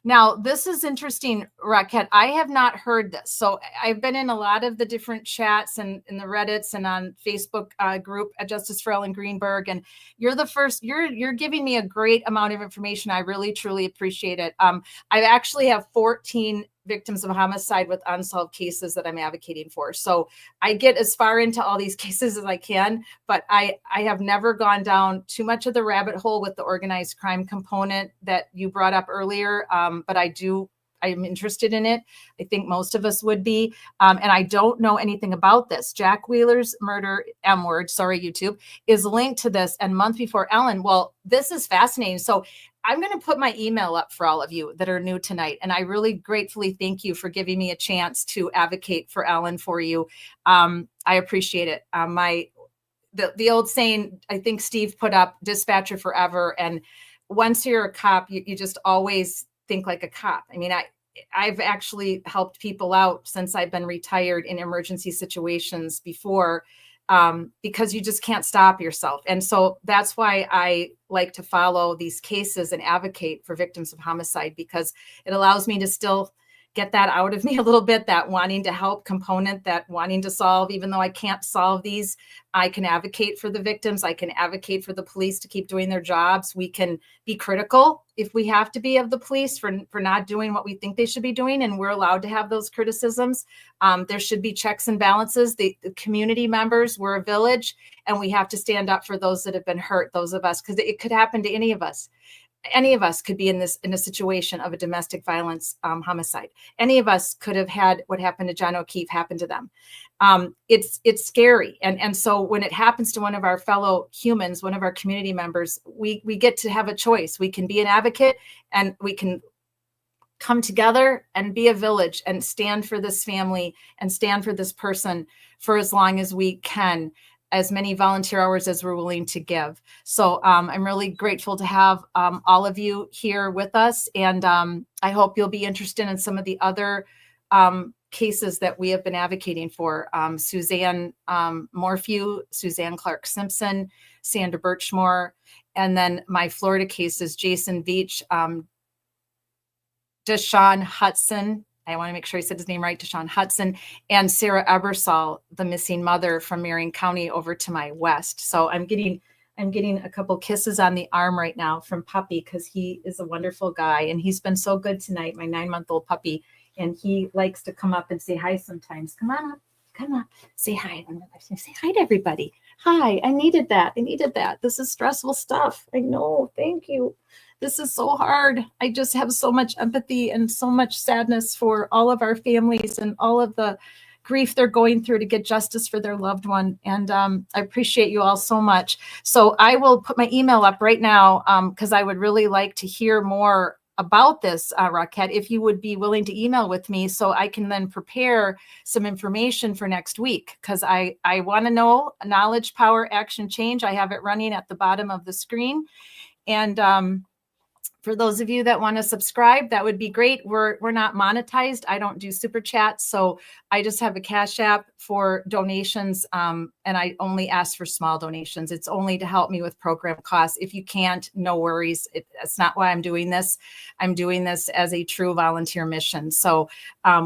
[SPEAKER 1] Now, this is interesting, Raquel. I have not heard this. So I've been in a lot of the different chats and in the Reddits and on Facebook group at Justice for Ellen Greenberg. And you're the first, you're giving me a great amount of information. I really, truly appreciate it. I actually have 14 victims of homicide with unsolved cases that I'm advocating for. So I get as far into all these cases as I can, but I have never gone down too much of the rabbit hole with the organized crime component that you brought up earlier. But I'm interested in it. I think most of us would be. And I don't know anything about this. Jack Wheeler's murder, M-word, sorry, YouTube, is linked to this and month before Ellen. Well, this is fascinating. So I'm going to put my email up for all of you that are new tonight. And I really gratefully thank you for giving me a chance to advocate for Ellen for you. I appreciate it. The old saying, I think Steve put up, dispatcher forever. And once you're a cop, you just always think like a cop. I mean, I've actually helped people out since I've been retired in emergency situations before, because you just can't stop yourself. And so that's why I like to follow these cases and advocate for victims of homicide, because it allows me to still get that out of me a little bit, that wanting to help component, that wanting to solve, even though I can't solve these, I can advocate for the victims. I can advocate for the police to keep doing their jobs. We can be critical if we have to be of the police for not doing what we think they should be doing. And we're allowed to have those criticisms. There should be checks and balances. The community members, we're a village, and we have to stand up for those that have been hurt, those of us, because it could happen to any of us. Any of us could be in a situation of a domestic violence homicide. Any of us could have had what happened to John O'Keefe happen to them. It's scary. And so when it happens to one of our fellow humans, one of our community members, we get to have a choice. We can be an advocate, and we can come together and be a village and stand for this family and stand for this person for as long as we can, as many volunteer hours as we're willing to give. So I'm really grateful to have all of you here with us. And I hope you'll be interested in some of the other cases that we have been advocating for. Suzanne Morphew, Suzanne Clark Simpson, Sandra Birchmore, and then my Florida cases, Jason Veach, Deshaun Hudson, I want to make sure I said his name right, Deshaun Hudson, and Sarah Ebersol, the missing mother from Marion County over to my west. So I'm getting a couple kisses on the arm right now from Puppy, because he is a wonderful guy, and he's been so good tonight, my 9-month-old puppy, and he likes to come up and say hi sometimes. Come on up, say hi. Say hi to everybody. Hi, I needed that. This is stressful stuff. I know. Thank you. This is so hard. I just have so much empathy and so much sadness for all of our families and all of the grief they're going through to get justice for their loved one. And I appreciate you all so much. So I will put my email up right now because I would really like to hear more about this, Raquette, if you would be willing to email with me so I can then prepare some information for next week, because I want to know knowledge, power, action, change. I have it running at the bottom of the screen. And for those of you that want to subscribe, that would be great. We're not monetized. I don't do super chats. So I just have a Cash App for donations. And I only ask for small donations. It's only to help me with program costs. If you can't, no worries. That's not why I'm doing this. I'm doing this as a true volunteer mission. So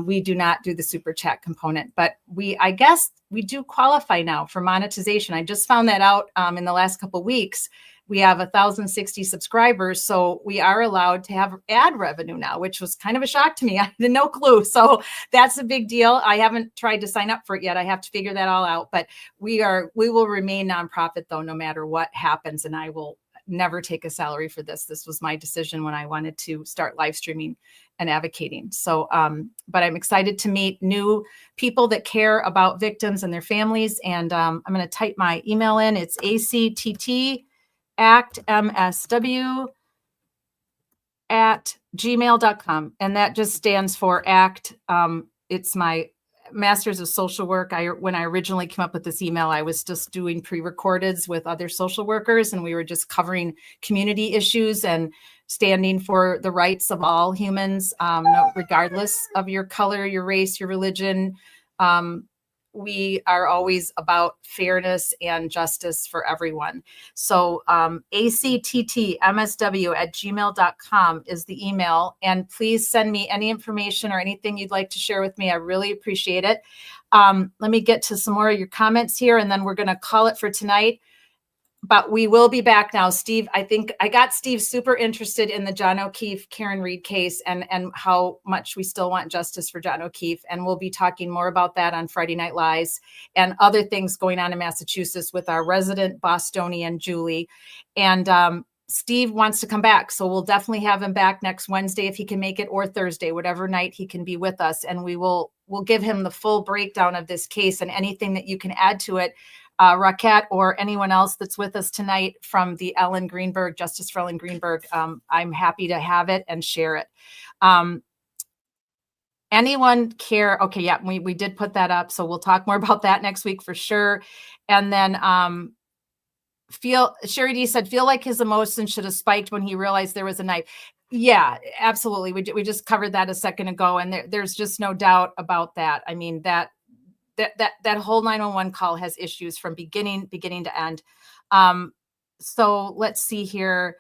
[SPEAKER 1] we do not do the super chat component, but I guess we do qualify now for monetization. I just found that out in the last couple of weeks. We have 1,060 subscribers, so we are allowed to have ad revenue now, which was kind of a shock to me. I had no clue. So that's a big deal. I haven't tried to sign up for it yet. I have to figure that all out. But we will remain nonprofit, though, no matter what happens. And I will never take a salary for this. This was my decision when I wanted to start live streaming and advocating. So, but I'm excited to meet new people that care about victims and their families. And I'm going to type my email in. It's actmsw@gmail.com. And that just stands for ACT. It's my master's of social work. When I originally came up with this email, I was just doing pre-recordeds with other social workers, and we were just covering community issues and standing for the rights of all humans, regardless of your color, your race, your religion. We are always about fairness and justice for everyone. So actmsw@gmail.com is the email. And please send me any information or anything you'd like to share with me. I really appreciate it. Let me get to some more of your comments here, and then we're going to call it for tonight. But we will be back now. Steve, I think I got Steve super interested in the John O'Keefe, Karen Reed case and how much we still want justice for John O'Keefe. And we'll be talking more about that on Friday Night Lies and other things going on in Massachusetts with our resident Bostonian, Julie. And Steve wants to come back. So we'll definitely have him back next Wednesday if he can make it, or Thursday, whatever night he can be with us. And we'll give him the full breakdown of this case and anything that you can add to it. Raquette or anyone else that's with us tonight from the Ellen Greenberg, Justice for Ellen Greenberg, I'm happy to have it and share it. Anyone care? Okay, yeah, we did put that up. So we'll talk more about that next week for sure. And then Sherry D said, feel like his emotions should have spiked when he realized there was a knife. Yeah, absolutely. We just covered that a second ago. And there's just no doubt about that. I mean, that whole 911 call has issues from beginning to end. So let's see here.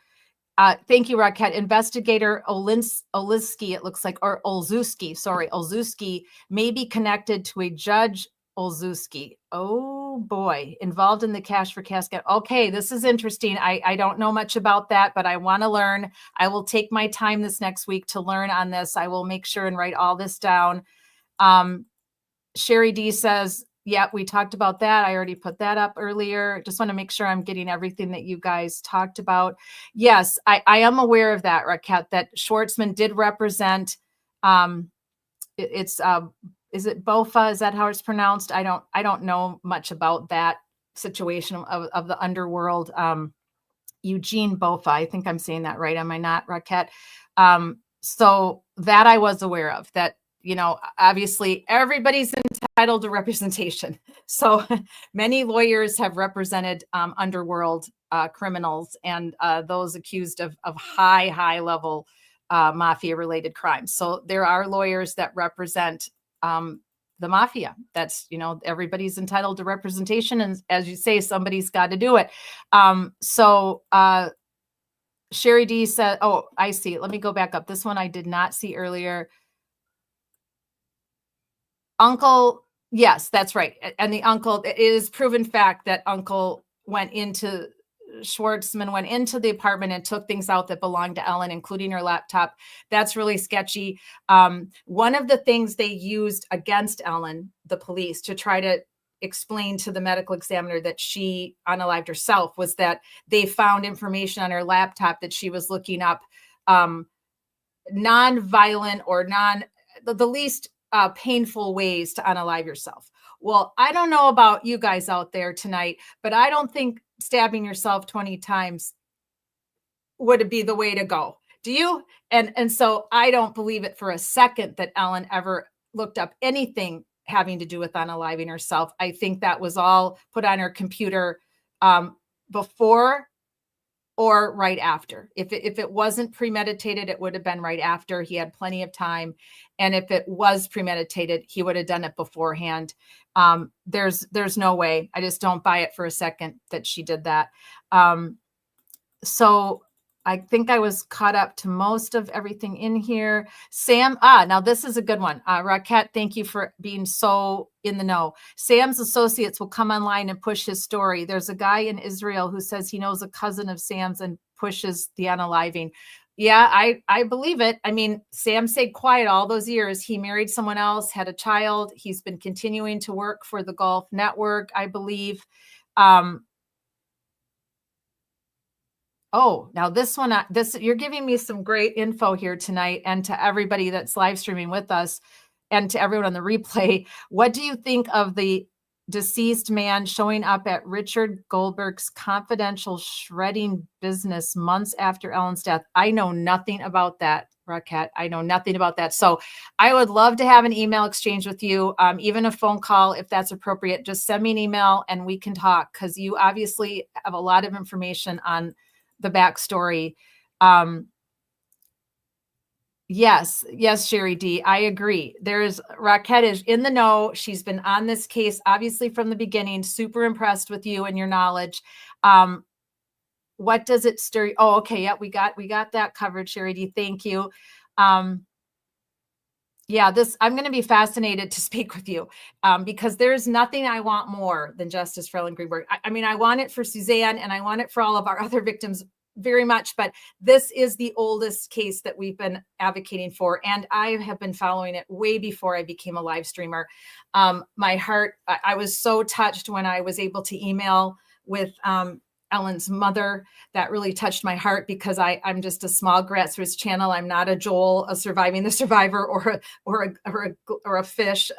[SPEAKER 1] Thank you, Raquette. Investigator Olszewski, it looks like, or Olszewski may be connected to a Judge Olszewski. Oh boy, involved in the Cash for Casket. Okay, this is interesting. I don't know much about that, but I want to learn. I will take my time this next week to learn on this. I will make sure and write all this down. Sherry D says, yeah, we talked about that. I already put that up earlier. Just want to make sure I'm getting everything that you guys talked about. Yes, I am aware of that, Raquette, that Schwartzman did represent, is it BOFA? Is that how it's pronounced? I don't know much about that situation of the underworld. Eugene BOFA, I think I'm saying that right. Am I not, Raquette? So that I was aware of, that, you know, obviously everybody's entitled to representation. So many lawyers have represented underworld criminals and those accused of high level mafia related crimes. So there are lawyers that represent the mafia. That's, you know, everybody's entitled to representation. And as you say, somebody's got to do it. Sherry D said, oh, I see. Let me go back up. This one I did not see earlier. Uncle, yes, that's right. And the uncle, it is proven fact that Uncle Schwartzman went into the apartment and took things out that belonged to Ellen, including her laptop. That's really sketchy. One of the things they used against Ellen, the police, to try to explained to the medical examiner that she unalived herself was that they found information on her laptop that she was looking up non-violent or the least painful ways to unalive yourself. Well, I don't know about you guys out there tonight, but I don't think stabbing yourself 20 times would be the way to go. Do you? And so I don't believe it for a second that Ellen ever looked up anything having to do with unaliving herself. I think that was all put on her computer before or right after. If it wasn't premeditated, it would have been right after. He had plenty of time. And if it was premeditated, he would have done it beforehand. There's no way. I just don't buy it for a second that she did that. So I think I was caught up to most of everything in here. Sam, now this is a good one. Raquette, thank you for being so in the know. Sam's associates will come online and push his story. There's a guy in Israel who says he knows a cousin of Sam's and pushes the unaliving. Yeah, I believe it. I mean, Sam stayed quiet all those years. He married someone else, had a child. He's been continuing to work for the Gulf Network, I believe. Oh, now this one, you're giving me some great info here tonight, and to everybody that's live streaming with us and to everyone on the replay. What do you think of the deceased man showing up at Richard Goldberg's confidential shredding business months after Ellen's death? I know nothing about that, Raquette. I know nothing about that. So I would love to have an email exchange with you, even a phone call if that's appropriate. Just send me an email and we can talk, because you obviously have a lot of information on the backstory. Yes, Sherry D. I agree. Raquette is in the know. She's been on this case, obviously from the beginning, super impressed with you and your knowledge. What does it stir? Oh, okay. Yeah, we got that covered, Sherry D. Thank you. I'm going to be fascinated to speak with you because there's nothing I want more than justice for Ellen Greenberg. I mean, I want it for Suzanne and I want it for all of our other victims very much, but this is the oldest case that we've been advocating for. And I have been following it way before I became a live streamer. My heart, I was so touched when I was able to email with Ellen's mother. That really touched my heart because I'm just a small grassroots channel. I'm not a Joel, a Surviving the Survivor, or a Fish,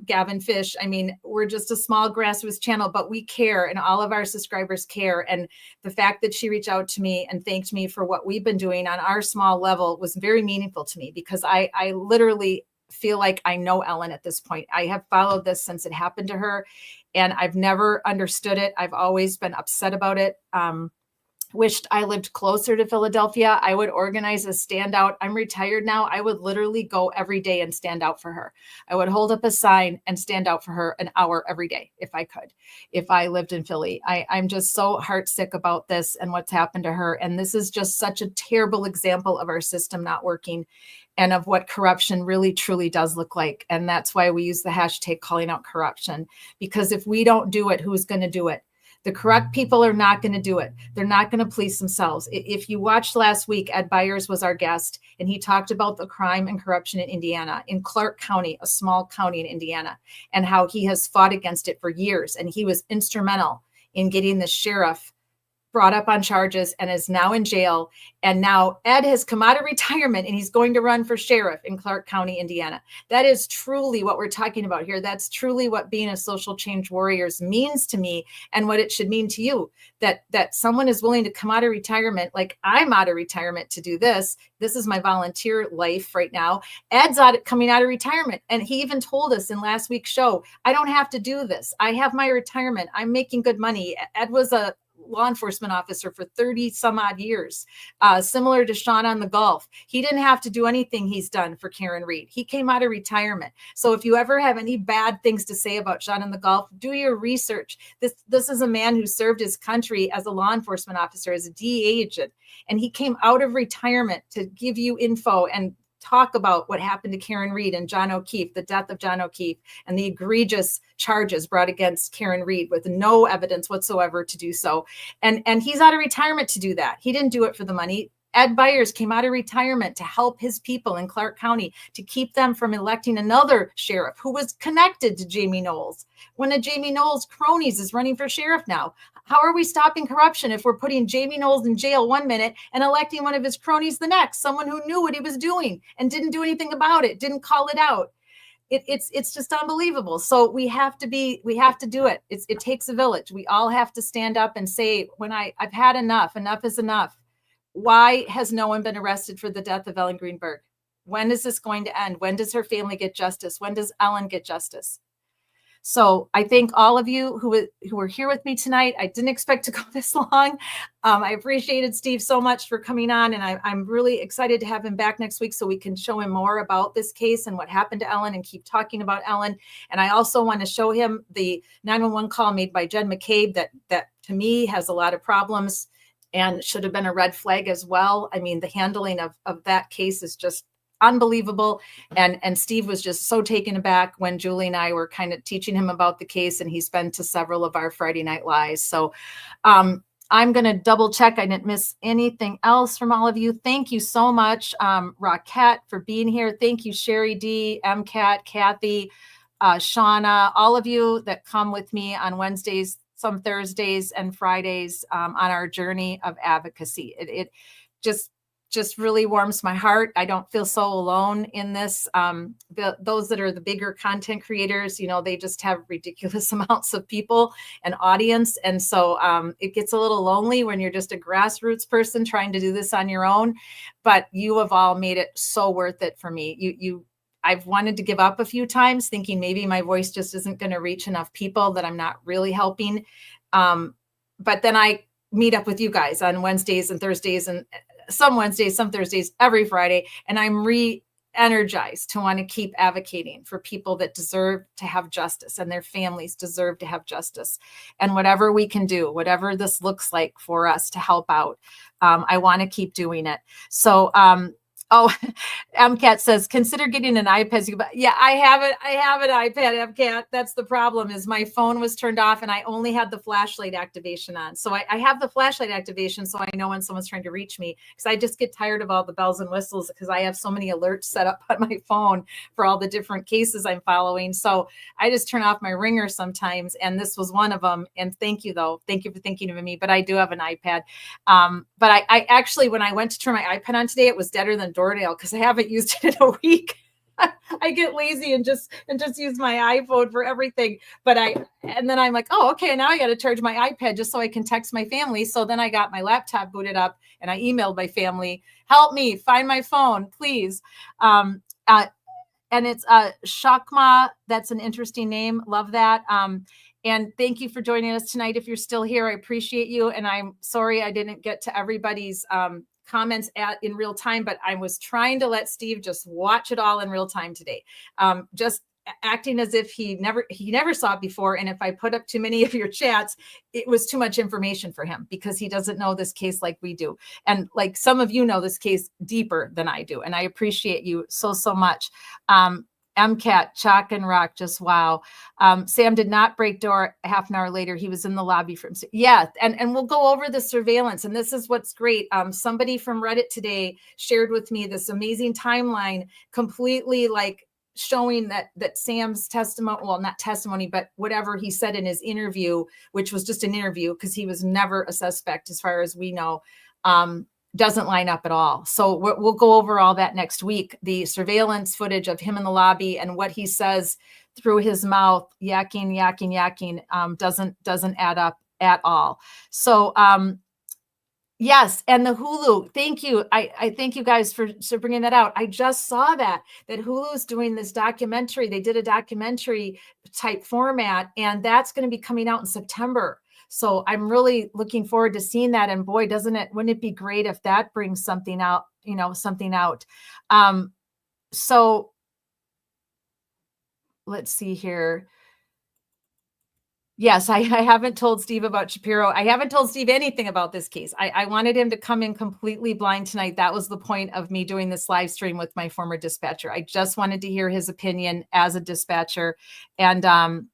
[SPEAKER 1] Gavin Fish. I mean, we're just a small grassroots channel, but we care, and all of our subscribers care. And the fact that she reached out to me and thanked me for what we've been doing on our small level was very meaningful to me, because I literally feel like I know Ellen at this point. I have followed this since it happened to her, and I've never understood it. I've always been upset about it. Wished I lived closer to Philadelphia. I would organize a standout. I'm retired now. I would literally go every day and stand out for her. I would hold up a sign and stand out for her an hour every day if I could, if I lived in Philly. I'm just so heartsick about this and what's happened to her. And this is just such a terrible example of our system not working and of what corruption really truly does look like. And that's why we use the hashtag calling out corruption, because if we don't do it, who's going to do it? The correct people are not going to do it. They're not going to police themselves. If you watched last week, Ed Byers was our guest, and he talked about the crime and corruption in Indiana, in Clark County, a small county in Indiana, and how he has fought against it for years. And he was instrumental in getting the sheriff brought up on charges and is now in jail. And now Ed has come out of retirement and he's going to run for sheriff in Clark County, Indiana. That is truly what we're talking about here. That's truly what being a social change warrior means to me, and what it should mean to you, that someone is willing to come out of retirement. Like, I'm out of retirement to do this. This is my volunteer life right now. Ed's coming out of retirement. And he even told us in last week's show, I don't have to do this. I have my retirement. I'm making good money. Ed was a law enforcement officer for 30 some odd years, similar to Sean on the Gulf. He didn't have to do anything he's done for Karen Read. He came out of retirement. So if you ever have any bad things to say about Sean on the Gulf, do your research. This is a man who served his country as a law enforcement officer, as a DEA agent, and he came out of retirement to give you info and talk about what happened to Karen Read and John O'Keefe, the death of John O'Keefe, and the egregious charges brought against Karen Read with no evidence whatsoever to do so. And he's out of retirement to do that. He didn't do it for the money. Ed Byers came out of retirement to help his people in Clark County, to keep them from electing another sheriff who was connected to Jamie Knowles. One of Jamie Knowles' cronies is running for sheriff now. How are we stopping corruption if we're putting Jamie Knowles in jail one minute and electing one of his cronies the next, someone who knew what he was doing and didn't do anything about it, didn't call it out? It's just unbelievable. So we have to do it. It takes a village. We all have to stand up and say, I've had enough is enough. Why has no one been arrested for the death of Ellen Greenberg? When is this going to end? When does her family get justice? When does Ellen get justice? So I thank all of you who were here with me tonight. I didn't expect to go this long. I appreciated Steve so much for coming on, and I'm really excited to have him back next week so we can show him more about this case and what happened to Ellen and keep talking about Ellen. And I also want to show him the 911 call made by Jen McCabe that to me has a lot of problems and should have been a red flag as well. I mean, the handling of that case is just unbelievable. And Steve was just so taken aback when Julie and I were kind of teaching him about the case, and he's been to several of our Friday Night Lives. So I'm going to double check I didn't miss anything else from all of you. Thank you so much, Rockette, for being here. Thank you, Sherry D, MCAT, Kathy, Shauna, all of you that come with me on Wednesdays, some Thursdays and Fridays on our journey of advocacy. It just really warms my heart. I don't feel so alone in this. Those that are the bigger content creators, they just have ridiculous amounts of people and audience. And so it gets a little lonely when you're just a grassroots person trying to do this on your own. But you have all made it so worth it for me. I've wanted to give up a few times, thinking maybe my voice just isn't going to reach enough people, that I'm not really helping. But then I meet up with you guys on Wednesdays and Thursdays, and some Wednesdays, some Thursdays, every Friday. And I'm re-energized to want to keep advocating for people that deserve to have justice, and their families deserve to have justice. And whatever we can do, whatever this looks like for us to help out, I want to keep doing it. So, MCAT says, consider getting an iPad. Yeah, I have an iPad, MCAT. That's the problem, is my phone was turned off and I only had the flashlight activation on. So I have the flashlight activation so I know when someone's trying to reach me, because I just get tired of all the bells and whistles, because I have so many alerts set up on my phone for all the different cases I'm following. So I just turn off my ringer sometimes, and this was one of them. And thank you, though. Thank you for thinking of me. But I do have an iPad. But I actually, when I went to turn my iPad on today, it was deader than Doorbell, because I haven't used it in a week. I get lazy and just use my iPhone for everything. And then I'm like, oh, okay, now I got to charge my iPad just so I can text my family. So then I got my laptop booted up and I emailed my family, help me find my phone, please. And it's Shakma. That's an interesting name. Love that. And thank you for joining us tonight. If you're still here, I appreciate you. And I'm sorry I didn't get to everybody's comments in real time, but I was trying to let Steve just watch it all in real time today. Just acting as if he never saw it before. And if I put up too many of your chats, it was too much information for him, because he doesn't know this case like we do. And like some of you know this case deeper than I do. And I appreciate you so much. MCAT, Chalk and Rock, just wow. Sam did not break door half an hour later. He was in the lobby from, yeah. And we'll go over the surveillance. And this is what's great. Somebody from Reddit today shared with me this amazing timeline, completely like showing that Sam's testimony, well, not testimony, but whatever he said in his interview, which was just an interview, because he was never a suspect as far as we know, doesn't line up at all. So we'll go over all that next week. The surveillance footage of him in the lobby and what he says through his mouth, yakking, doesn't add up at all. So yes, and the Hulu, thank you. I thank you guys for bringing that out. I just saw that Hulu's doing this documentary. They did a documentary type format, and that's going to be coming out in September. So I'm really looking forward to seeing that. And boy, wouldn't it be great if that brings something out, So let's see here. Yes, I haven't told Steve about Shapiro. I haven't told Steve anything about this case. I wanted him to come in completely blind tonight. That was the point of me doing this live stream with my former dispatcher. I just wanted to hear his opinion as a dispatcher. And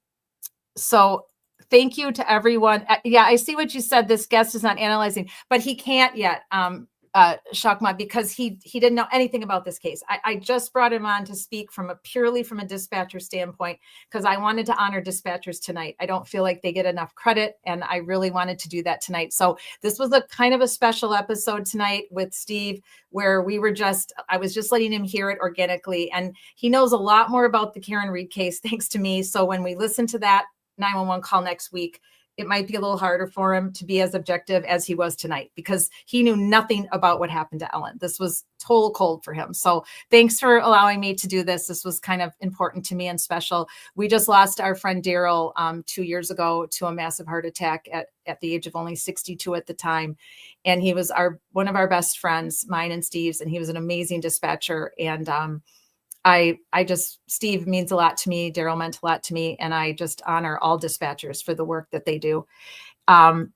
[SPEAKER 1] so thank you to everyone. Yeah, I see what you said. This guest is not analyzing, but he can't yet. Shakma, because he didn't know anything about this case. I just brought him on to speak purely from a dispatcher standpoint, because I wanted to honor dispatchers tonight. I don't feel like they get enough credit, and I really wanted to do that tonight. So this was a kind of a special episode tonight with Steve, where I was just letting him hear it organically, and he knows a lot more about the Karen Read case thanks to me. So when we listen to that 911 call next week, it might be a little harder for him to be as objective as he was tonight, because he knew nothing about what happened to Ellen. This was total cold for him. So thanks for allowing me to do this. This was kind of important to me and special. We just lost our friend Daryl 2 years ago to a massive heart attack at the age of only 62 at the time. And he was one of our best friends, mine and Steve's, and he was an amazing dispatcher. And Steve means a lot to me. Daryl meant a lot to me. And I just honor all dispatchers for the work that they do. I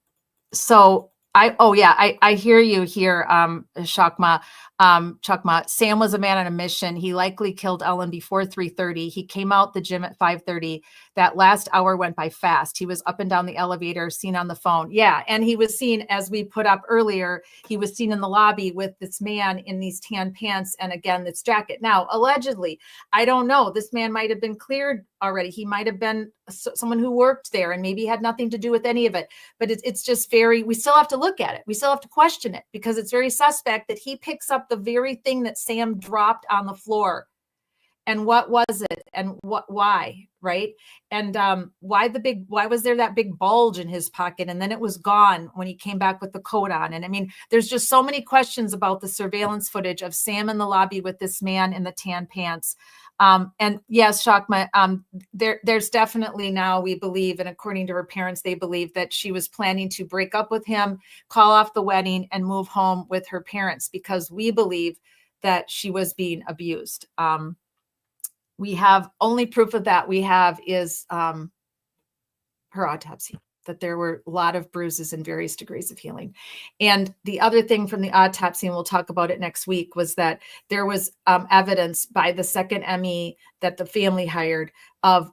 [SPEAKER 1] hear you here, Shakma. Chakma, Sam was a man on a mission. He likely killed Ellen before 3:30. He came out the gym at 5:30. That last hour went by fast. He was up and down the elevator, seen on the phone. Yeah. And he was seen, as we put up earlier, he was seen in the lobby with this man in these tan pants and, again, this jacket. Now, allegedly, I don't know. This man might have been cleared already. He might have been someone who worked there and maybe had nothing to do with any of it. But it's just we still have to look at it. We still have to question it, because it's very suspect that he picks up the very thing that Sam dropped on the floor. And what was it? And why? Right. And why was there that big bulge in his pocket? And then it was gone when he came back with the coat on. And I mean, there's just so many questions about the surveillance footage of Sam in the lobby with this man in the tan pants. And yes, Shakma, there's definitely now, we believe, and according to her parents, they believe that she was planning to break up with him, call off the wedding, and move home with her parents, because we believe that she was being abused. We have only proof of that we have is her autopsy, that there were a lot of bruises and various degrees of healing. And the other thing from the autopsy, and we'll talk about it next week, was that there was evidence by the second ME that the family hired of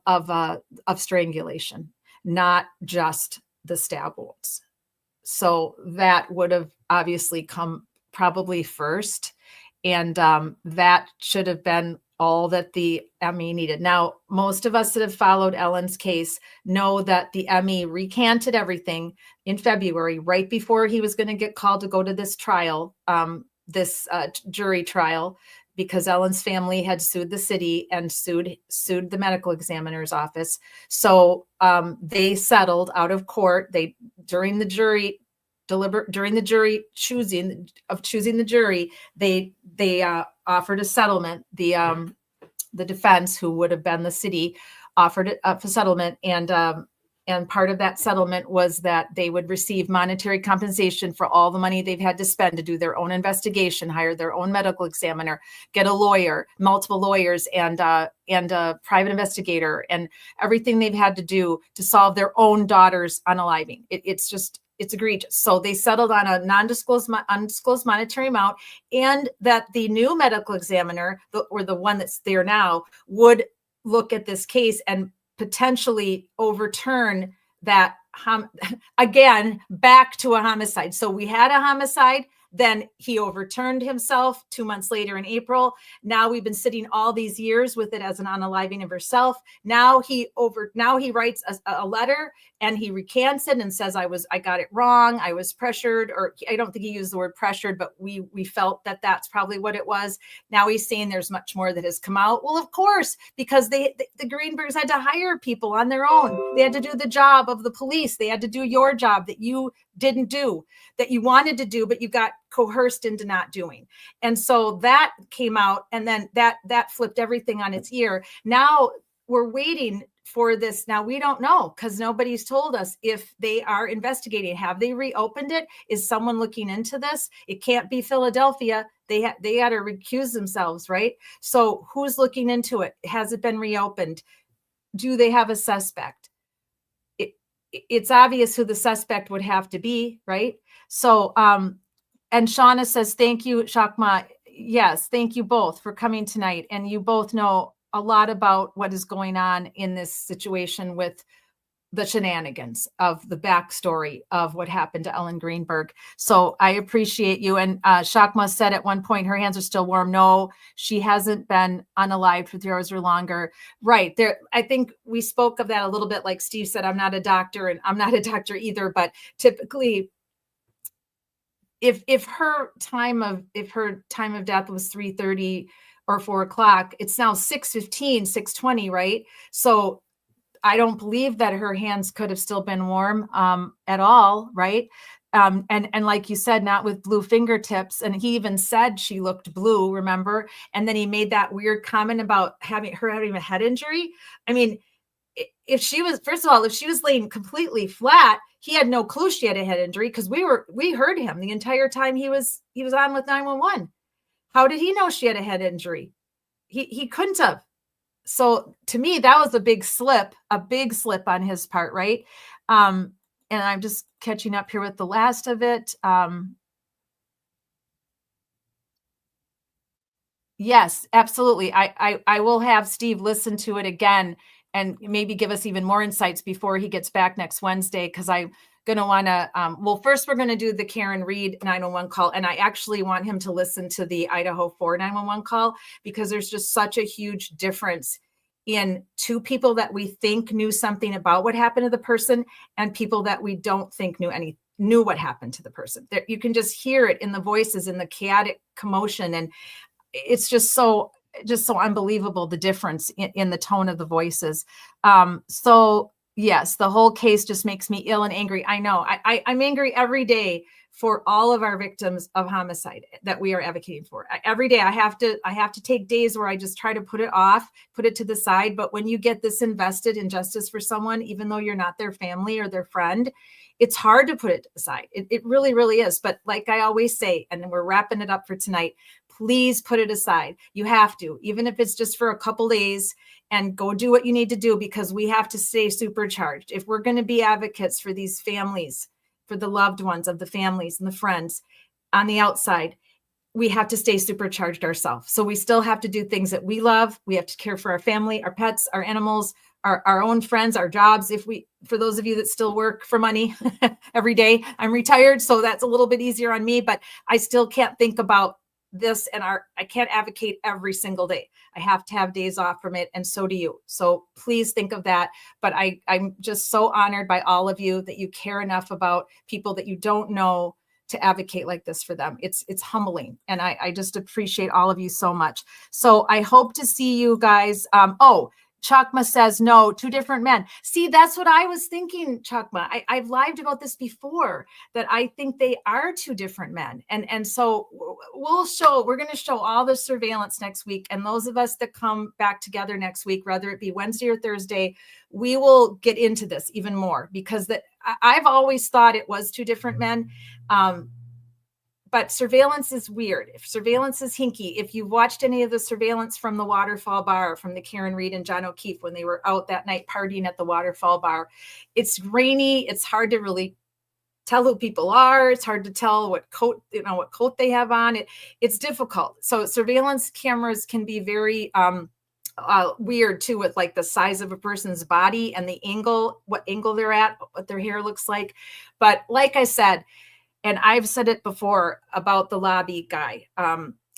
[SPEAKER 1] strangulation, not just the stab wounds. So that would have obviously come probably first. And that should have been all that the ME needed. Now, most of us that have followed Ellen's case know that the ME recanted everything in February, right before he was going to get called to go to this trial, jury trial, because Ellen's family had sued the city and sued the medical examiner's office. So they settled out of court. During the jury choosing the jury, they offered a settlement. The defense, who would have been the city, offered a settlement, and part of that settlement was that they would receive monetary compensation for all the money they've had to spend to do their own investigation, hire their own medical examiner, get a lawyer, multiple lawyers, and a private investigator, and everything they've had to do to solve their own daughter's unaliving. It's egregious. So they settled on a undisclosed monetary amount, and that the new medical examiner, or the one that's there now, would look at this case and potentially overturn that, again, back to a homicide. So we had a homicide, then he overturned himself 2 months later in April. Now we've been sitting all these years with it as an unaliving of herself. Now he writes a letter and he recants it and says, I got it wrong. I was pressured, or I don't think he used the word pressured, but we felt that that's probably what it was. Now he's saying there's much more that has come out. Well, of course, because the Greenbergs had to hire people on their own. They had to do the job of the police. They had to do your job that you didn't do, that you wanted to do, but you got coerced into not doing. And so that came out, and then that flipped everything on its ear. Now we're waiting for this. Now we don't know, because nobody's told us if they are investigating. Have they reopened it? Is someone looking into this? It can't be Philadelphia. They got to recuse themselves, right? So who's looking into it? Has it been reopened? Do they have a suspect? It's obvious who the suspect would have to be, right? So, and Shauna says, thank you, Shakma. Yes, thank you both for coming tonight. And you both know a lot about what is going on in this situation with the shenanigans of the backstory of what happened to Ellen Greenberg. So I appreciate you. And Shakma said at one point her hands are still warm. No, she hasn't been unalived for 3 hours or longer. Right there. I think we spoke of that a little bit. Like Steve said, I'm not a doctor and I'm not a doctor either, but typically if her time of death was 3:30 or 4 o'clock, it's now 6:15, 6:20, right? So I don't believe that her hands could have still been warm at all, right? And like you said, not with blue fingertips. And he even said she looked blue, remember? And then he made that weird comment about having a head injury. I mean, if she was, first of all, if she was laying completely flat, he had no clue she had a head injury because we heard him the entire time he was on with 911. How did he know she had a head injury? He couldn't have. So to me, that was a big slip on his part, right? And I'm just catching up here with the last of it. Yes, absolutely. I will have Steve listen to it again and maybe give us even more insights before he gets back next Wednesday, because I'm going to want to, well, first we're going to do the Karen Reed 911 call. And I actually want him to listen to the Idaho 4 911 call, because there's just such a huge difference in two people that we think knew something about what happened to the person and people that we don't think knew what happened to the person. You can just hear it in the voices, in the chaotic commotion. And it's just so unbelievable, the difference in the tone of the voices. So yes, the whole case just makes me ill and angry. I know I'm angry every day for all of our victims of homicide that we are advocating for. Every day I have to take days where I just try to put it off, put it to the side. But when you get this invested in justice for someone, even though you're not their family or their friend, it's hard to put it aside. It really, really is. But like I always say, and we're wrapping it up for tonight, please put it aside. You have to, even if it's just for a couple days, and go do what you need to do, because we have to stay supercharged. If we're going to be advocates for these families, for the loved ones of the families and the friends on the outside, we have to stay supercharged ourselves. So we still have to do things that we love. We have to care for our family, our pets, our animals, our own friends, our jobs. For those of you that still work for money every day, I'm retired, so that's a little bit easier on me, but I still can't think about this and I can't advocate every single day. I have to have days off from it, and so do you. So please think of that. But I'm just so honored by all of you that you care enough about people that you don't know to advocate like this for them. It's humbling, and I just appreciate all of you so much. So I hope to see you guys. Chakma says, no, 2 different men. See, that's what I was thinking, Chakma. I've lived about this before, that I think they are 2 different men. And so we're going to show all the surveillance next week. And those of us that come back together next week, whether it be Wednesday or Thursday, we will get into this even more, because I've always thought it was 2 different men. But surveillance is weird. If surveillance is hinky, if you've watched any of the surveillance from the Waterfall Bar, from the Karen Reed and John O'Keefe, when they were out that night partying at the Waterfall Bar, it's grainy. It's hard to really tell who people are. It's hard to tell what coat they have on. It's difficult. So surveillance cameras can be very weird too, with like the size of a person's body and the angle, what angle they're at, what their hair looks like. But like I said, and I've said it before about the lobby guy,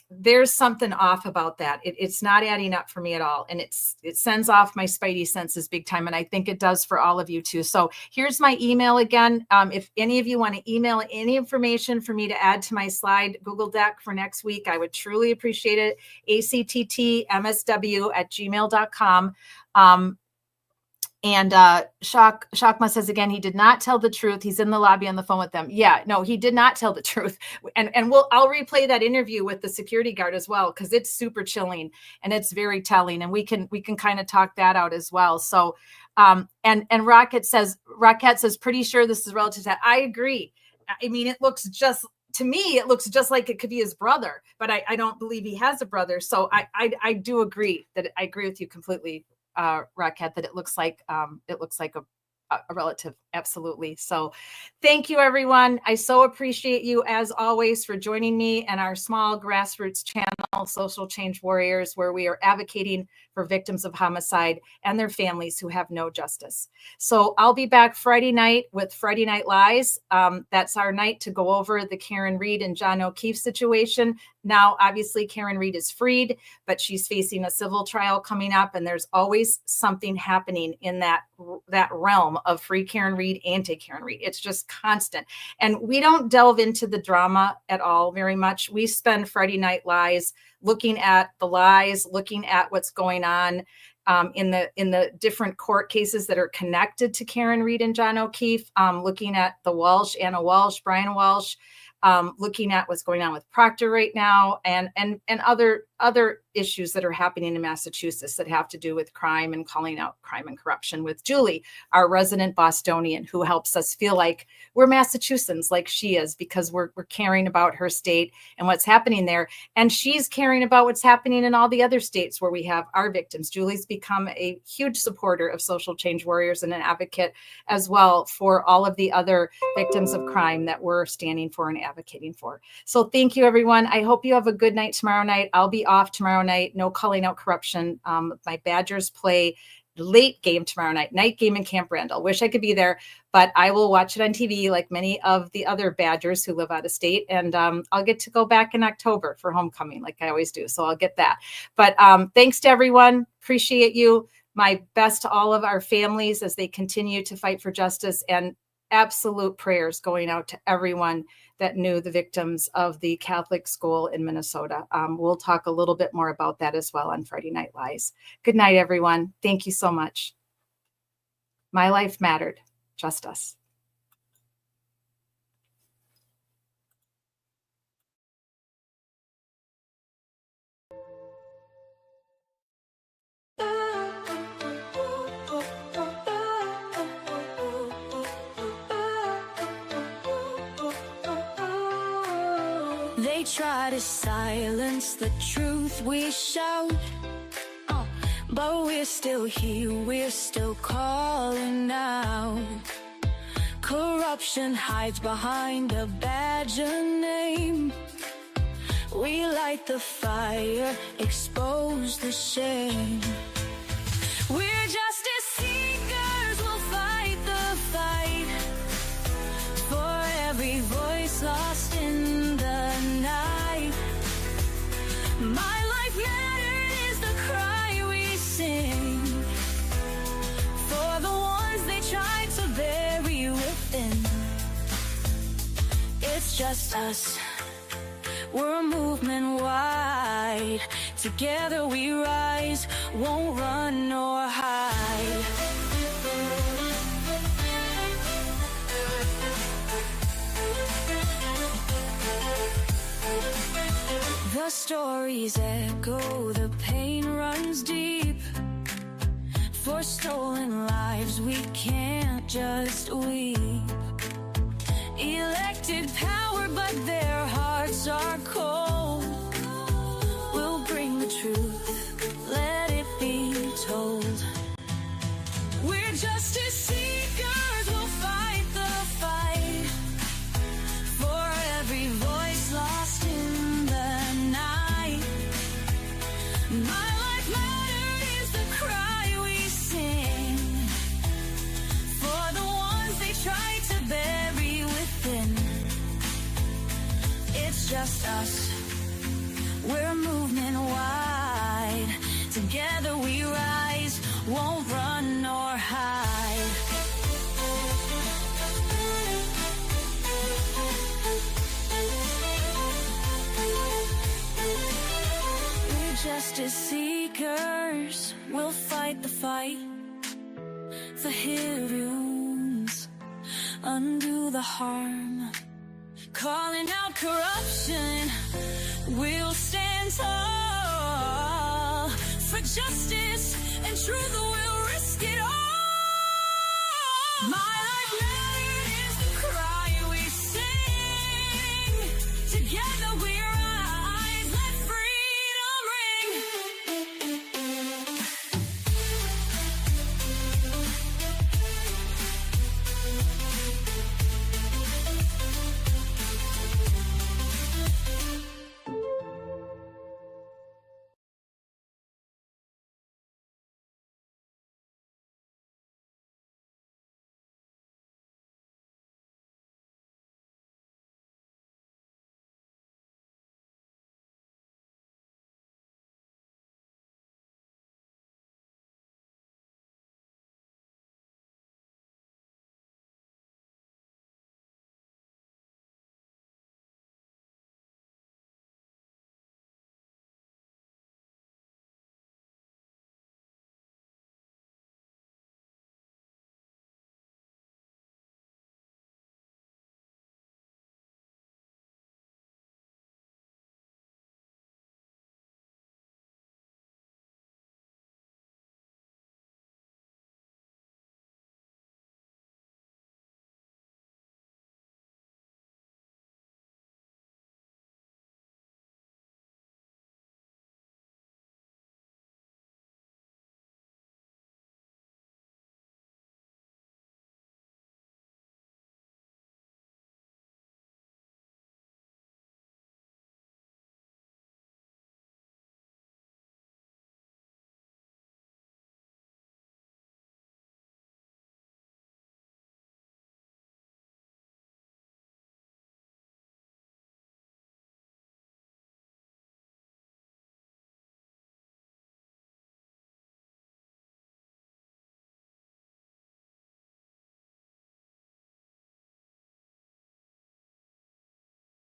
[SPEAKER 1] there's something off about that. It's not adding up for me at all. And it sends off my spidey senses big time. And I think it does for all of you too. So here's my email again. If any of you want to email any information for me to add to my slide Google Deck for next week, I would truly appreciate it. ACTTMSW@gmail.com. And Shakma says again, he did not tell the truth. He's in the lobby on the phone with them. Yeah, no, he did not tell the truth. And I'll replay that interview with the security guard as well, because it's super chilling and it's very telling. And we can kind of talk that out as well. So and Rocket says, pretty sure this is relative to that. I agree. I mean, it looks just like it could be his brother, but I don't believe he has a brother. So I do agree I agree with you completely, Raquel, that it looks like a relative. Absolutely. So thank you, everyone. I so appreciate you as always for joining me and our small grassroots channel. Social Change Warriors, where we are advocating for victims of homicide and their families who have no justice. So I'll be back Friday night with Friday Night Lies. That's our night to go over the Karen Read and John O'Keefe situation. Now, obviously, Karen Read is freed, but she's facing a civil trial coming up, and there's always something happening in that realm of free Karen Read, anti-Karen Read. It's just constant. And we don't delve into the drama at all very much. We spend Friday Night Lies looking at the lies, looking at what's going on in the different court cases that are connected to Karen Read and John O'Keefe, looking at the Walsh, Anna Walsh, Brian Walsh, looking at what's going on with Proctor right now, and other issues that are happening in Massachusetts that have to do with crime and calling out crime and corruption with Julie, our resident Bostonian, who helps us feel like we're Massachusetts, like she is, because we're caring about her state and what's happening there. And she's caring about what's happening in all the other states where we have our victims. Julie's become a huge supporter of Social Change Warriors and an advocate as well for all of the other victims of crime that we're standing for and advocating for. So thank you, everyone. I hope you have a good night tomorrow night. I'll be off tomorrow night. No calling out corruption. My Badgers play late game tomorrow night game in Camp Randall. Wish I could be there, but I will watch it on TV like many of the other Badgers who live out of state. And I'll get to go back in October for homecoming like I always do. So I'll get that. But thanks to everyone. Appreciate you. My best to all of our families as they continue to fight for justice, and absolute prayers going out to everyone that knew the victims of the Catholic school in Minnesota. We'll talk a little bit more about that as well on Friday Night Lies. Good night, everyone. Thank you so much. My life mattered, just us.
[SPEAKER 2] They try to silence the truth we shout, but we're still here, we're still calling out. Corruption hides behind a Badger name. We light the fire, expose the shame. We're justice seekers, we'll fight the fight for every voice lost in the night. My life mattered is the cry we sing for the ones they tried to bury within. It's just us, we're a movement wide. Together we rise, won't run nor hide. The stories echo, the pain runs deep. For stolen lives we can't just weep. Elected power, but their hearts are cold. We'll bring the truth, let it be told. We're justice seekers, we'll fight the fight for every voice lost in the night. My life mattered is the cry we sing for the ones they try to bury within. It's just us, we're a movement wide. Together we rise, won't run nor hide. We're justice seekers, we'll fight the fight for heavy wounds, undo the harm. Calling out corruption, we'll stand tall for justice and truth, we'll risk it all. My